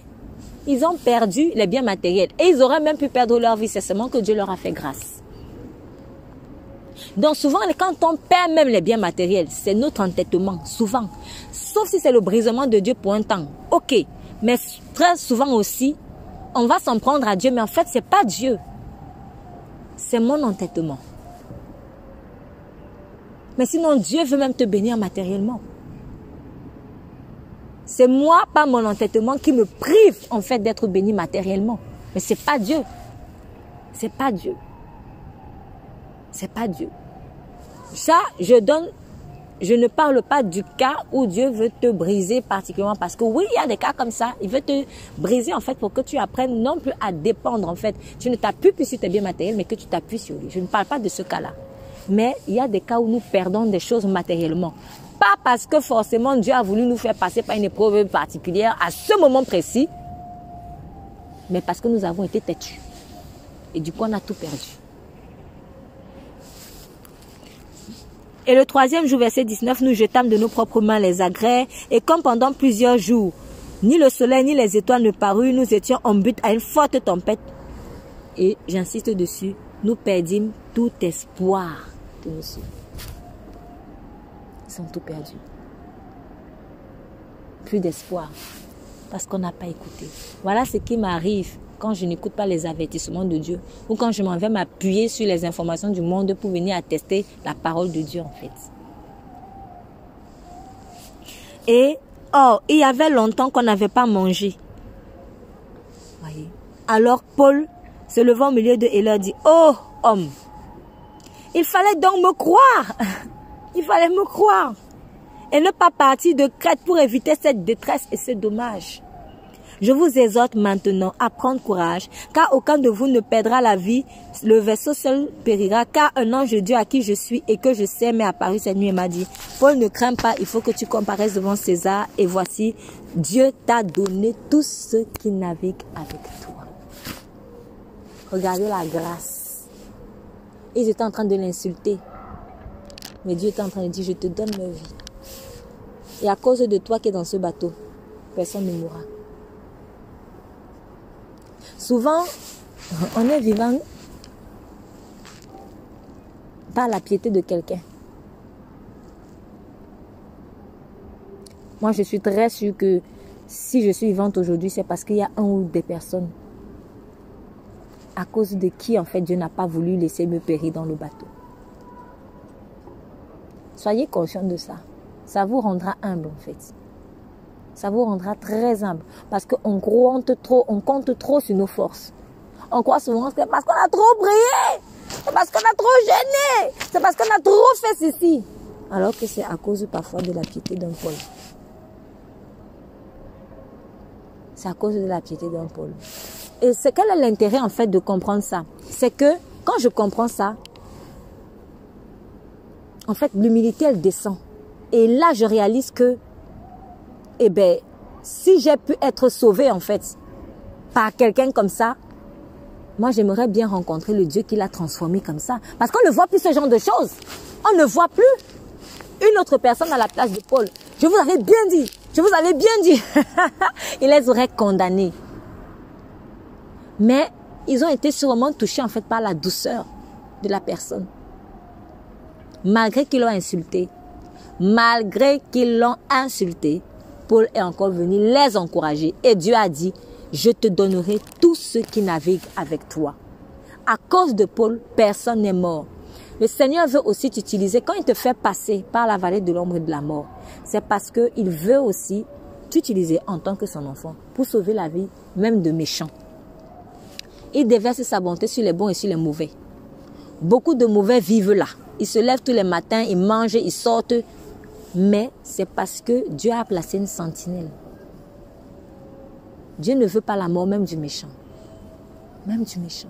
ils ont perdu les biens matériels. Et ils auraient même pu perdre leur vie. C'est seulement que Dieu leur a fait grâce. Donc souvent, quand on perd même les biens matériels, c'est notre entêtement, souvent. Sauf si c'est le brisement de Dieu pour un temps. Ok, mais très souvent aussi, on va s'en prendre à Dieu. Mais en fait, ce n'est pas Dieu. C'est mon entêtement. Mais sinon, Dieu veut même te bénir matériellement. C'est moi, pas mon entêtement, qui me prive en fait d'être béni matériellement. Mais c'est pas Dieu. C'est pas Dieu. C'est pas Dieu. Ça, je ne parle pas du cas où Dieu veut te briser particulièrement. Parce que oui, il y a des cas comme ça. Il veut te briser en fait pour que tu apprennes non plus à dépendre en fait. Tu ne t'appuies plus sur tes biens matériels, mais que tu t'appuies sur lui. Je ne parle pas de ce cas-là. Mais il y a des cas où nous perdons des choses matériellement. Pas parce que forcément Dieu a voulu nous faire passer par une épreuve particulière à ce moment précis, mais parce que nous avons été têtus. Et du coup, on a tout perdu. Et le 3e jour, verset 19, nous jetâmes de nos propres mains les agrès, et comme pendant plusieurs jours, ni le soleil ni les étoiles ne parurent, nous étions en but à une forte tempête. Et j'insiste dessus, nous perdîmes tout espoir de nous suivre. Ils ont tout perdu. Plus d'espoir. Parce qu'on n'a pas écouté. Voilà ce qui m'arrive quand je n'écoute pas les avertissements de Dieu. Ou quand je m'en vais m'appuyer sur les informations du monde pour venir attester la parole de Dieu en fait. Et, il y avait longtemps qu'on n'avait pas mangé. Voyez. Alors Paul se levant au milieu d'eux et leur dit, « Oh, homme, il fallait donc me croire. Il fallait me croire. Et ne pas partir de Crète pour éviter cette détresse et ce dommage. Je vous exhorte maintenant à prendre courage, car aucun de vous ne perdra la vie. Le vaisseau seul périra, car un ange de Dieu à qui je suis et que je sais m'est apparu cette nuit et m'a dit, Paul, ne crains pas, il faut que tu comparaisses devant César. Et voici, Dieu t'a donné tous ceux qui naviguent avec toi. Regardez la grâce. Ils étaient en train de l'insulter. Mais Dieu est en train de dire, je te donne ma vie. Et à cause de toi qui es dans ce bateau, personne ne mourra. Souvent, on est vivant par la piété de quelqu'un. Moi, je suis très sûre que si je suis vivante aujourd'hui, c'est parce qu'il y a un ou des personnes à cause de qui, en fait, Dieu n'a pas voulu laisser me périr dans le bateau. Soyez conscients de ça. Ça vous rendra humble en fait. Ça vous rendra très humble. Parce qu'on compte trop sur nos forces. On croit souvent que c'est parce qu'on a trop prié. C'est parce qu'on a trop gêné. C'est parce qu'on a trop fait ceci. Alors que c'est à cause parfois de la piété d'un Paul. c'est à cause de la piété d'un Paul. Et c'est quel est l'intérêt en fait de comprendre ça? C'est que quand je comprends ça, en fait, l'humilité, elle descend. Et là, je réalise que, eh ben, si j'ai pu être sauvée, en fait, par quelqu'un comme ça, moi, j'aimerais bien rencontrer le Dieu qui l'a transformé comme ça. Parce qu'on ne voit plus ce genre de choses. On ne voit plus une autre personne à la place de Paul. Je vous avais bien dit. Je vous avais bien dit. Il les aurait condamnés. Mais ils ont été sûrement touchés, en fait, par la douceur de la personne. Malgré qu'ils l'ont insulté, Paul est encore venu les encourager. Et Dieu a dit, je te donnerai tous ceux qui naviguent avec toi. À cause de Paul, personne n'est mort. Le Seigneur veut aussi t'utiliser quand il te fait passer par la vallée de l'ombre et de la mort. C'est parce qu'il veut aussi t'utiliser en tant que son enfant pour sauver la vie même de méchants. Il déverse sa bonté sur les bons et sur les mauvais. Beaucoup de mauvais vivent là. Ils se lèvent tous les matins, ils mangent, ils sortent. Mais c'est parce que Dieu a placé une sentinelle. Dieu ne veut pas la mort même du méchant. Même du méchant.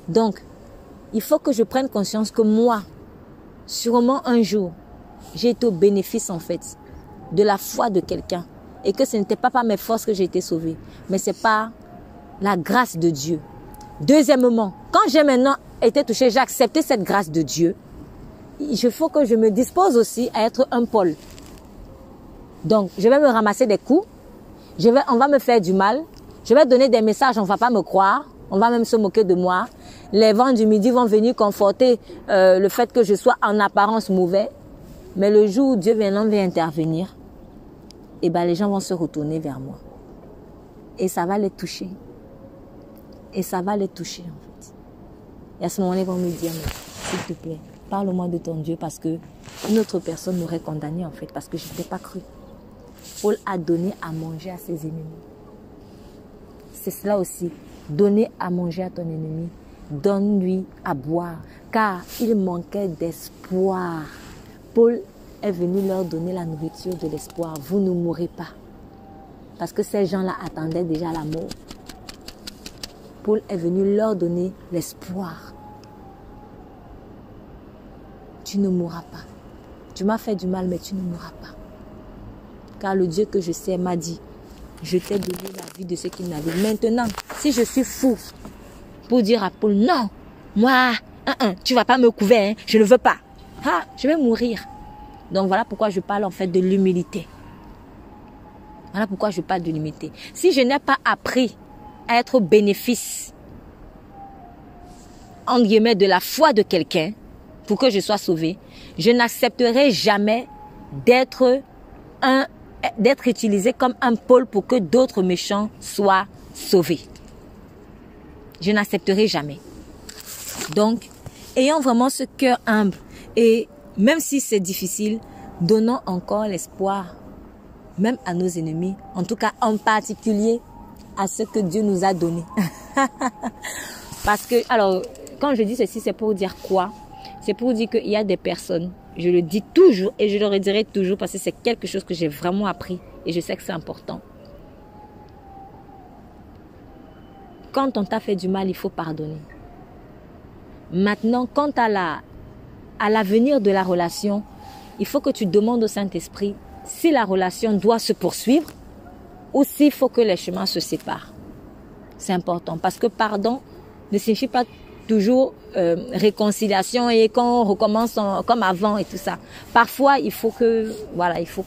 Donc, il faut que je prenne conscience que moi, sûrement un jour, j'ai été au bénéfice en fait de la foi de quelqu'un. Et que ce n'était pas par mes forces que j'ai été sauvée. Mais c'est par la grâce de Dieu. Deuxièmement, quand j'ai maintenant été touchée, j'ai accepté cette grâce de Dieu. Il faut que je me dispose aussi à être un Paul. Donc, je vais me ramasser des coups. On va me faire du mal. Je vais donner des messages, on ne va pas me croire. On va même se moquer de moi. Les vents du midi vont venir conforter le fait que je sois en apparence mauvais. Mais le jour où Dieu vient intervenir, eh ben, les gens vont se retourner vers moi. Et ça va les toucher. Et ça va les toucher en fait. Et à ce moment-là, ils vont me dire, s'il te plaît, parle-moi de ton Dieu parce que une autre personne m'aurait condamné en fait, parce que je n'étais pas cru. Paul a donné à manger à ses ennemis. C'est cela aussi. Donner à manger à ton ennemi. Donne-lui à boire. Car il manquait d'espoir. Paul est venu leur donner la nourriture de l'espoir. Vous ne mourrez pas. Parce que ces gens-là attendaient déjà la mort. Paul est venu leur donner l'espoir. Tu ne mourras pas. Tu m'as fait du mal, mais tu ne mourras pas. Car le Dieu que je sais m'a dit, je t'ai donné la vie de ceux qui naviguent. Maintenant, si je suis fou pour dire à Paul, non, moi, tu ne vas pas me couvrir, hein, je ne veux pas. Je vais mourir. Donc voilà pourquoi je parle en fait de l'humilité. Voilà pourquoi je parle de l'humilité. Si je n'ai pas appris à être au bénéfice, en guillemets, de la foi de quelqu'un pour que je sois sauvé, je n'accepterai jamais d'être utilisé comme un Paul pour que d'autres méchants soient sauvés. Je n'accepterai jamais. Donc, ayons vraiment ce cœur humble et même si c'est difficile, donnons encore l'espoir, même à nos ennemis, en tout cas en particulier à ce que Dieu nous a donné. Parce que, alors, quand je dis ceci, c'est pour dire quoi? C'est pour dire qu'il y a des personnes, je le dis toujours et je le redirai toujours parce que c'est quelque chose que j'ai vraiment appris et je sais que c'est important. Quand on t'a fait du mal, il faut pardonner. Maintenant, quant à l'avenir de la relation, il faut que tu demandes au Saint-Esprit si la relation doit se poursuivre ou s'il faut que les chemins se séparent. C'est important parce que pardon ne signifie pas toujours réconciliation et qu'on recommence comme avant et tout ça. Parfois, il faut que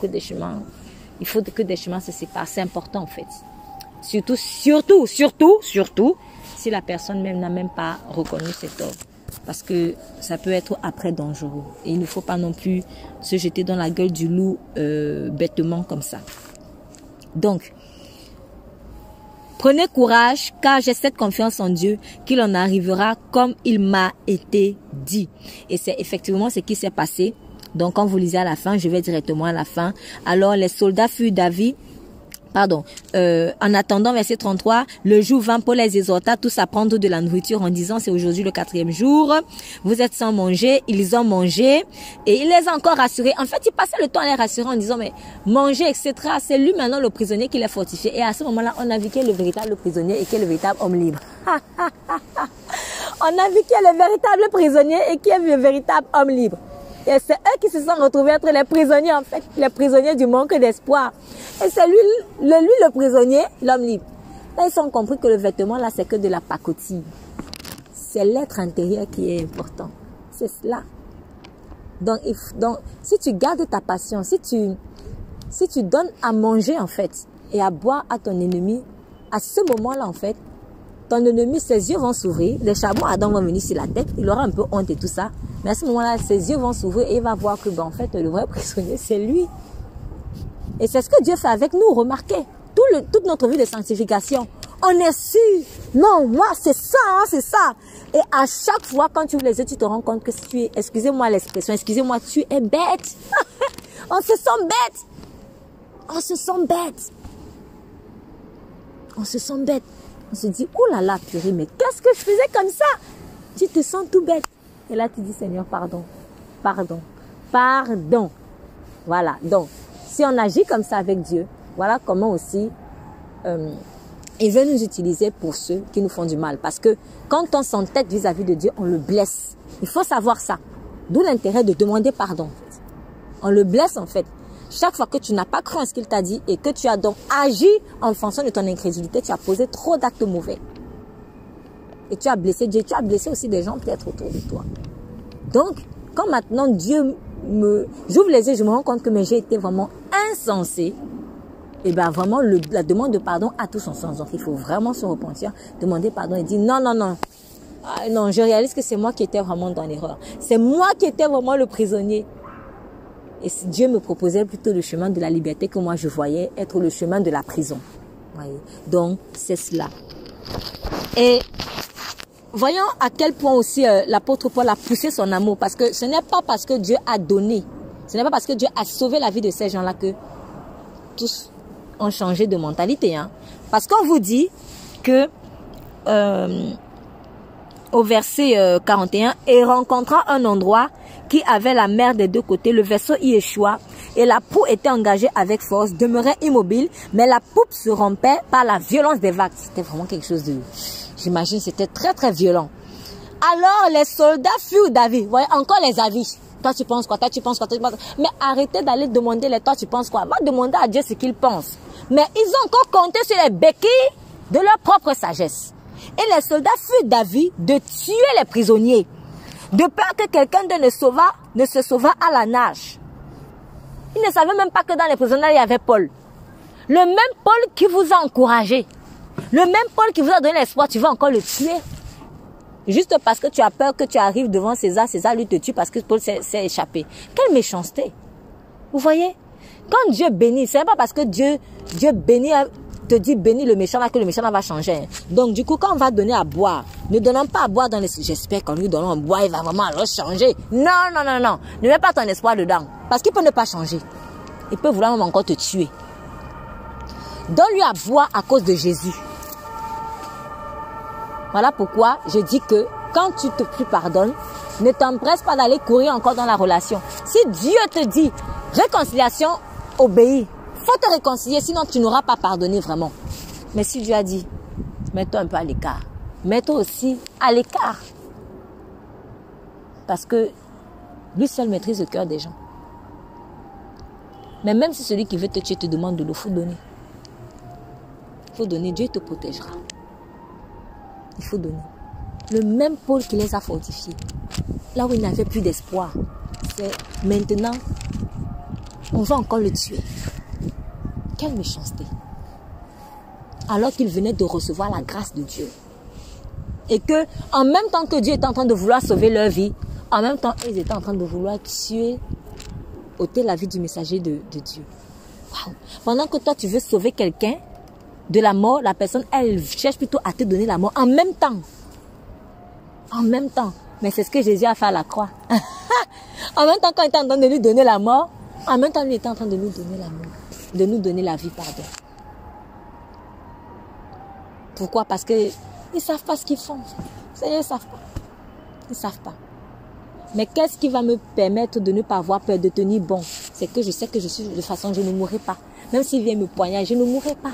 des chemins se séparent. C'est important en fait. Surtout, si la personne même n'a même pas reconnu ses torts. Parce que ça peut être après dangereux. Et il ne faut pas non plus se jeter dans la gueule du loup bêtement comme ça. Donc, prenez courage car j'ai cette confiance en Dieu qu'il en arrivera comme il m'a été dit. Et c'est effectivement ce qui s'est passé. Donc, quand vous lisez à la fin, je vais directement à la fin. Alors, les soldats furent d'avis En attendant, verset 33, le jour vint, Paul les exhorta tous à prendre de la nourriture en disant, c'est aujourd'hui le 4e jour, vous êtes sans manger. Ils ont mangé et il les a encore rassurés. En fait, il passait le temps à les rassurer en disant, mais manger, etc. C'est lui maintenant le prisonnier qui les fortifié. Et à ce moment-là, on a vu qui est le véritable prisonnier et qui est le véritable homme libre. On a vu qui est le véritable prisonnier et qui est le véritable homme libre. Et c'est eux qui se sont retrouvés être les prisonniers, en fait, les prisonniers du manque d'espoir. Et c'est lui le prisonnier, l'homme libre. Là, ils ont compris que le vêtement, là, c'est que de la pacotille. C'est l'être intérieur qui est important. C'est cela. Donc, si tu gardes ta passion, si tu donnes à manger, en fait, et à boire à ton ennemi, à ce moment-là, en fait, ton ennemi, ses yeux vont s'ouvrir, les charbons Adam vont venir sur la tête, il aura un peu honte et tout ça. Mais à ce moment-là, ses yeux vont s'ouvrir et il va voir que, en fait, le vrai prisonnier, c'est lui. Et c'est ce que Dieu fait avec nous, remarquez. Toute notre vie de sanctification, on est sûr. Non, moi, c'est ça, hein, c'est ça. Et à chaque fois, quand tu ouvres les yeux, tu te rends compte que tu es, excusez-moi l'expression, excusez-moi, tu es bête. On se sent bête. On se sent bête. On se sent bête. On se dit, oh là là, purée, mais qu'est-ce que je faisais comme ça? Tu te sens tout bête. Et là, tu dis, Seigneur, pardon, pardon, pardon. Voilà, donc, si on agit comme ça avec Dieu, voilà comment aussi il veut nous utiliser pour ceux qui nous font du mal. Parce que quand on s'entête vis-à-vis de Dieu, on le blesse. Il faut savoir ça. D'où l'intérêt de demander pardon. En fait. On le blesse en fait. Chaque fois que tu n'as pas cru en ce qu'il t'a dit et que tu as donc agi en fonction de ton incrédulité, tu as posé trop d'actes mauvais. Et tu as blessé Dieu, tu as blessé aussi des gens peut-être autour de toi. Donc, quand maintenant Dieu j'ouvre les yeux, je me rends compte que j'ai été vraiment insensé, et bien vraiment la demande de pardon a tout son sens. Donc, il faut vraiment se repentir, demander pardon et dire non, non, non. Ah, non, je réalise que c'est moi qui étais vraiment dans l'erreur. C'est moi qui étais vraiment le prisonnier. Et si Dieu me proposait plutôt le chemin de la liberté que moi je voyais être le chemin de la prison. Voyez. Donc, c'est cela. Et voyons à quel point aussi l'apôtre Paul a poussé son amour. Parce que ce n'est pas parce que Dieu a donné, ce n'est pas parce que Dieu a sauvé la vie de ces gens-là que tous ont changé de mentalité. Hein. Parce qu'on vous dit que au verset 41, et rencontra un endroit qui avait la mer des deux côtés, le vaisseau y échoua, et la proue était engagée avec force, demeurait immobile, mais la poupe se rompait par la violence des vagues. C'était vraiment quelque chose de... J'imagine c'était très très violent. Alors les soldats furent d'avis. Vous voyez, encore les avis. Toi tu penses quoi? Toi tu penses quoi? Toi, tu penses... Mais arrêtez d'aller demander les toi tu penses quoi? Va demander à Dieu ce qu'il pense. Mais ils ont encore compté sur les béquilles de leur propre sagesse. Et les soldats furent d'avis de tuer les prisonniers, de peur que quelqu'un d'eux ne se sauvât à la nage. Ils ne savaient même pas que dans les prisonniers il y avait Paul. Le même Paul qui vous a encouragé. Le même Paul qui vous a donné l'espoir, tu vas encore le tuer. Juste parce que tu as peur que tu arrives devant César, César lui te tue parce que Paul s'est échappé. Quelle méchanceté. Vous voyez? Quand Dieu bénit, ce n'est pas parce que Dieu bénit, te dit bénis le méchant là que le méchant là va changer. Donc du coup, quand on va donner à boire, ne donnons pas à boire dans les... J'espère qu'en lui donnant à boire, il va vraiment alors changer. Non, non, non, non. Ne mets pas ton espoir dedans. Parce qu'il peut ne pas changer. Il peut vouloir même encore te tuer. Donne-lui à boire à cause de Jésus. Voilà pourquoi je dis que quand tu pardonnes, ne t'empresse pas d'aller courir encore dans la relation. Si Dieu te dit réconciliation, obéis. Faut te réconcilier, sinon tu n'auras pas pardonné vraiment. Mais si Dieu a dit, mets-toi un peu à l'écart. Mets-toi aussi à l'écart. Parce que lui seul maîtrise le cœur des gens. Mais même si celui qui veut te tuer te demande de l'eau, il faut donner. Il faut donner, Dieu te protégera. Il faut donner. Le même Paul qui les a fortifiés, là où il n'avait plus d'espoir, c'est maintenant, on va encore le tuer. Quelle méchanceté. Alors qu'il venait de recevoir la grâce de Dieu. Et que, en même temps que Dieu était en train de vouloir sauver leur vie, en même temps, ils étaient en train de vouloir tuer, ôter la vie du messager de Dieu. Wow. Pendant que toi, tu veux sauver quelqu'un de la mort, la personne, elle cherche plutôt à te donner la mort en même temps. En même temps. Mais c'est ce que Jésus a fait à la croix. En même temps, quand il était en train de lui donner la mort, en même temps, il était en train de nous donner la mort. De nous donner la vie, pardon. Pourquoi? Parce qu'ils ne savent pas ce qu'ils font. Ils ne savent pas. Ils ne savent pas. Mais qu'est-ce qui va me permettre de ne pas avoir peur, de tenir bon? C'est que je sais que je suis de façon, je ne mourrai pas. Même s'il vient me poignarder, je ne mourrai pas.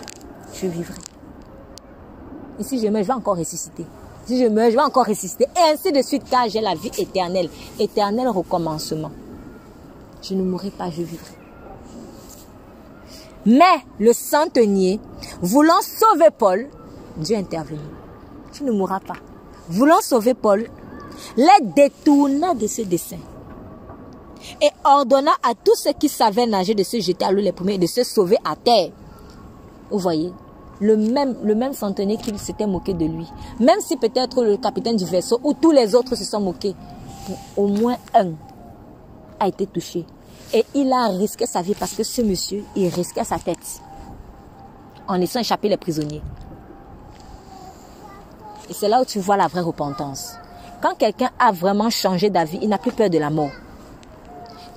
Je vivrai. Et si je meurs, je vais encore ressusciter. Si je meurs, je vais encore ressusciter. Et ainsi de suite, car j'ai la vie éternelle. Éternel recommencement. Je ne mourrai pas, je vivrai. Mais le centenier, voulant sauver Paul, Dieu intervenu. Tu ne mourras pas. Voulant sauver Paul, les détourna de ce dessein et ordonna à tous ceux qui savaient nager de se jeter à l'eau les premiers et de se sauver à terre. Vous voyez, le même centenier qui s'était moqué de lui, même si peut-être le capitaine du vaisseau ou tous les autres se sont moqués, au moins un a été touché. Et il a risqué sa vie parce que ce monsieur, il risquait sa tête en laissant échapper les prisonniers. Et c'est là où tu vois la vraie repentance. Quand quelqu'un a vraiment changé d'avis, il n'a plus peur de la mort.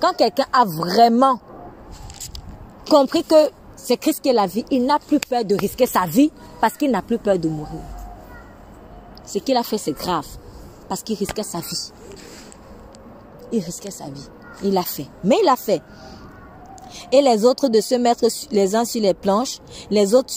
Quand quelqu'un a vraiment compris que c'est Christ qui est la vie, il n'a plus peur de risquer sa vie parce qu'il n'a plus peur de mourir. Ce qu'il a fait, c'est grave parce qu'il risquait sa vie. Il risquait sa vie. Il l'a fait. Mais il l'a fait. Et les autres de se mettre les uns sur les planches, les autres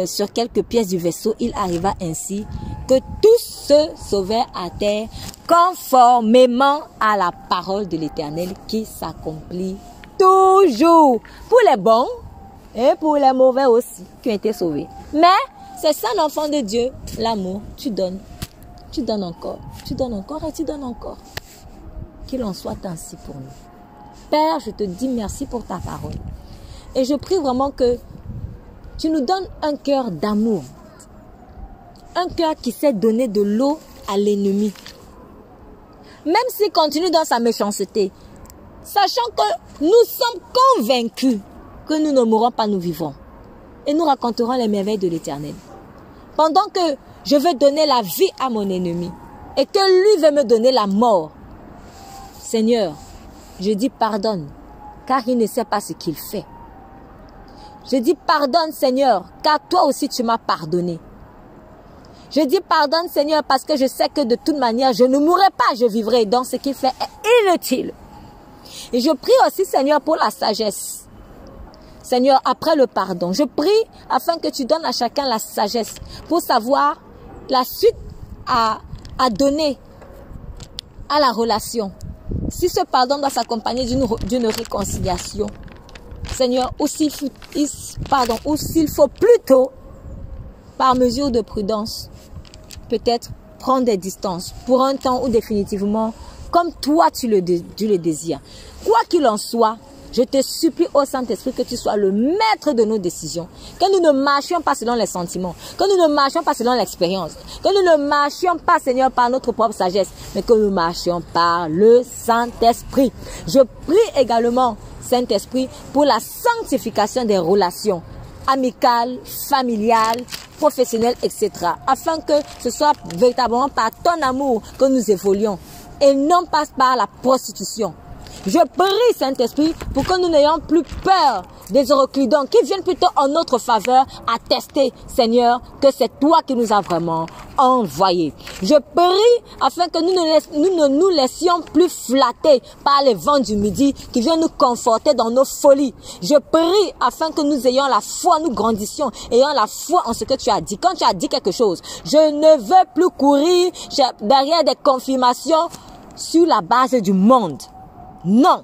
sur quelques pièces du vaisseau. Il arriva ainsi que tous se sauvèrent à terre conformément à la parole de l'Éternel qui s'accomplit toujours pour les bons et pour les mauvais aussi qui ont été sauvés. Mais c'est ça l'enfant de Dieu, l'amour. Tu donnes encore, tu donnes encore et tu donnes encore. Qu'il en soit ainsi pour nous. Père, je te dis merci pour ta parole. Et je prie vraiment que tu nous donnes un cœur d'amour. Un cœur qui sait donner de l'eau à l'ennemi. Même s'il continue dans sa méchanceté. Sachant que nous sommes convaincus que nous ne mourrons pas, nous vivrons. Et nous raconterons les merveilles de l'Éternel. Pendant que je veux donner la vie à mon ennemi. Et que lui veut me donner la mort. Seigneur, je dis pardonne, car il ne sait pas ce qu'il fait. Je dis pardonne, Seigneur, car toi aussi tu m'as pardonné. Je dis pardonne, Seigneur, parce que je sais que de toute manière, je ne mourrai pas, je vivrai. Donc ce qu'il fait est inutile. Et je prie aussi, Seigneur, pour la sagesse. Seigneur, après le pardon, je prie afin que tu donnes à chacun la sagesse pour savoir la suite à donner à la relation. Si ce pardon doit s'accompagner d'une réconciliation, Seigneur, ou s'il faut plutôt, par mesure de prudence, peut-être prendre des distances pour un temps ou définitivement, comme toi tu le désires. Quoi qu'il en soit, je te supplie au Saint-Esprit que tu sois le maître de nos décisions. Que nous ne marchions pas selon les sentiments. Que nous ne marchions pas selon l'expérience. Que nous ne marchions pas, Seigneur, par notre propre sagesse. Mais que nous marchions par le Saint-Esprit. Je prie également, Saint-Esprit, pour la sanctification des relations amicales, familiales, professionnelles, etc. Afin que ce soit véritablement par ton amour que nous évoluons. Et non pas par la prostitution. Je prie, Saint-Esprit, pour que nous n'ayons plus peur des Euroclidons qui viennent plutôt en notre faveur attester, Seigneur, que c'est toi qui nous as vraiment envoyés. Je prie afin que nous ne nous laissions plus flatter par les vents du midi qui viennent nous conforter dans nos folies. Je prie afin que nous ayons la foi, nous grandissions, ayant la foi en ce que tu as dit. Quand tu as dit quelque chose, je ne veux plus courir derrière des confirmations sur la base du monde. Non,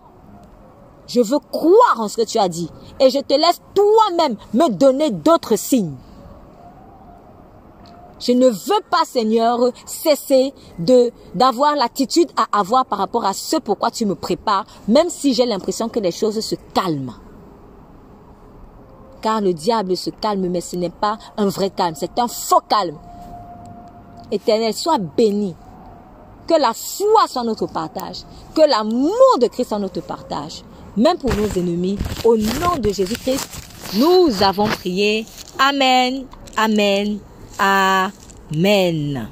je veux croire en ce que tu as dit et je te laisse toi-même me donner d'autres signes. Je ne veux pas, Seigneur, cesser d'avoir l'attitude à avoir par rapport à ce pourquoi tu me prépares, même si j'ai l'impression que les choses se calment. Car le diable se calme, mais ce n'est pas un vrai calme, c'est un faux calme. Éternel, sois béni. Que la foi soit notre partage. Que l'amour de Christ soit notre partage. Même pour nos ennemis. Au nom de Jésus-Christ, nous avons prié. Amen. Amen. Amen.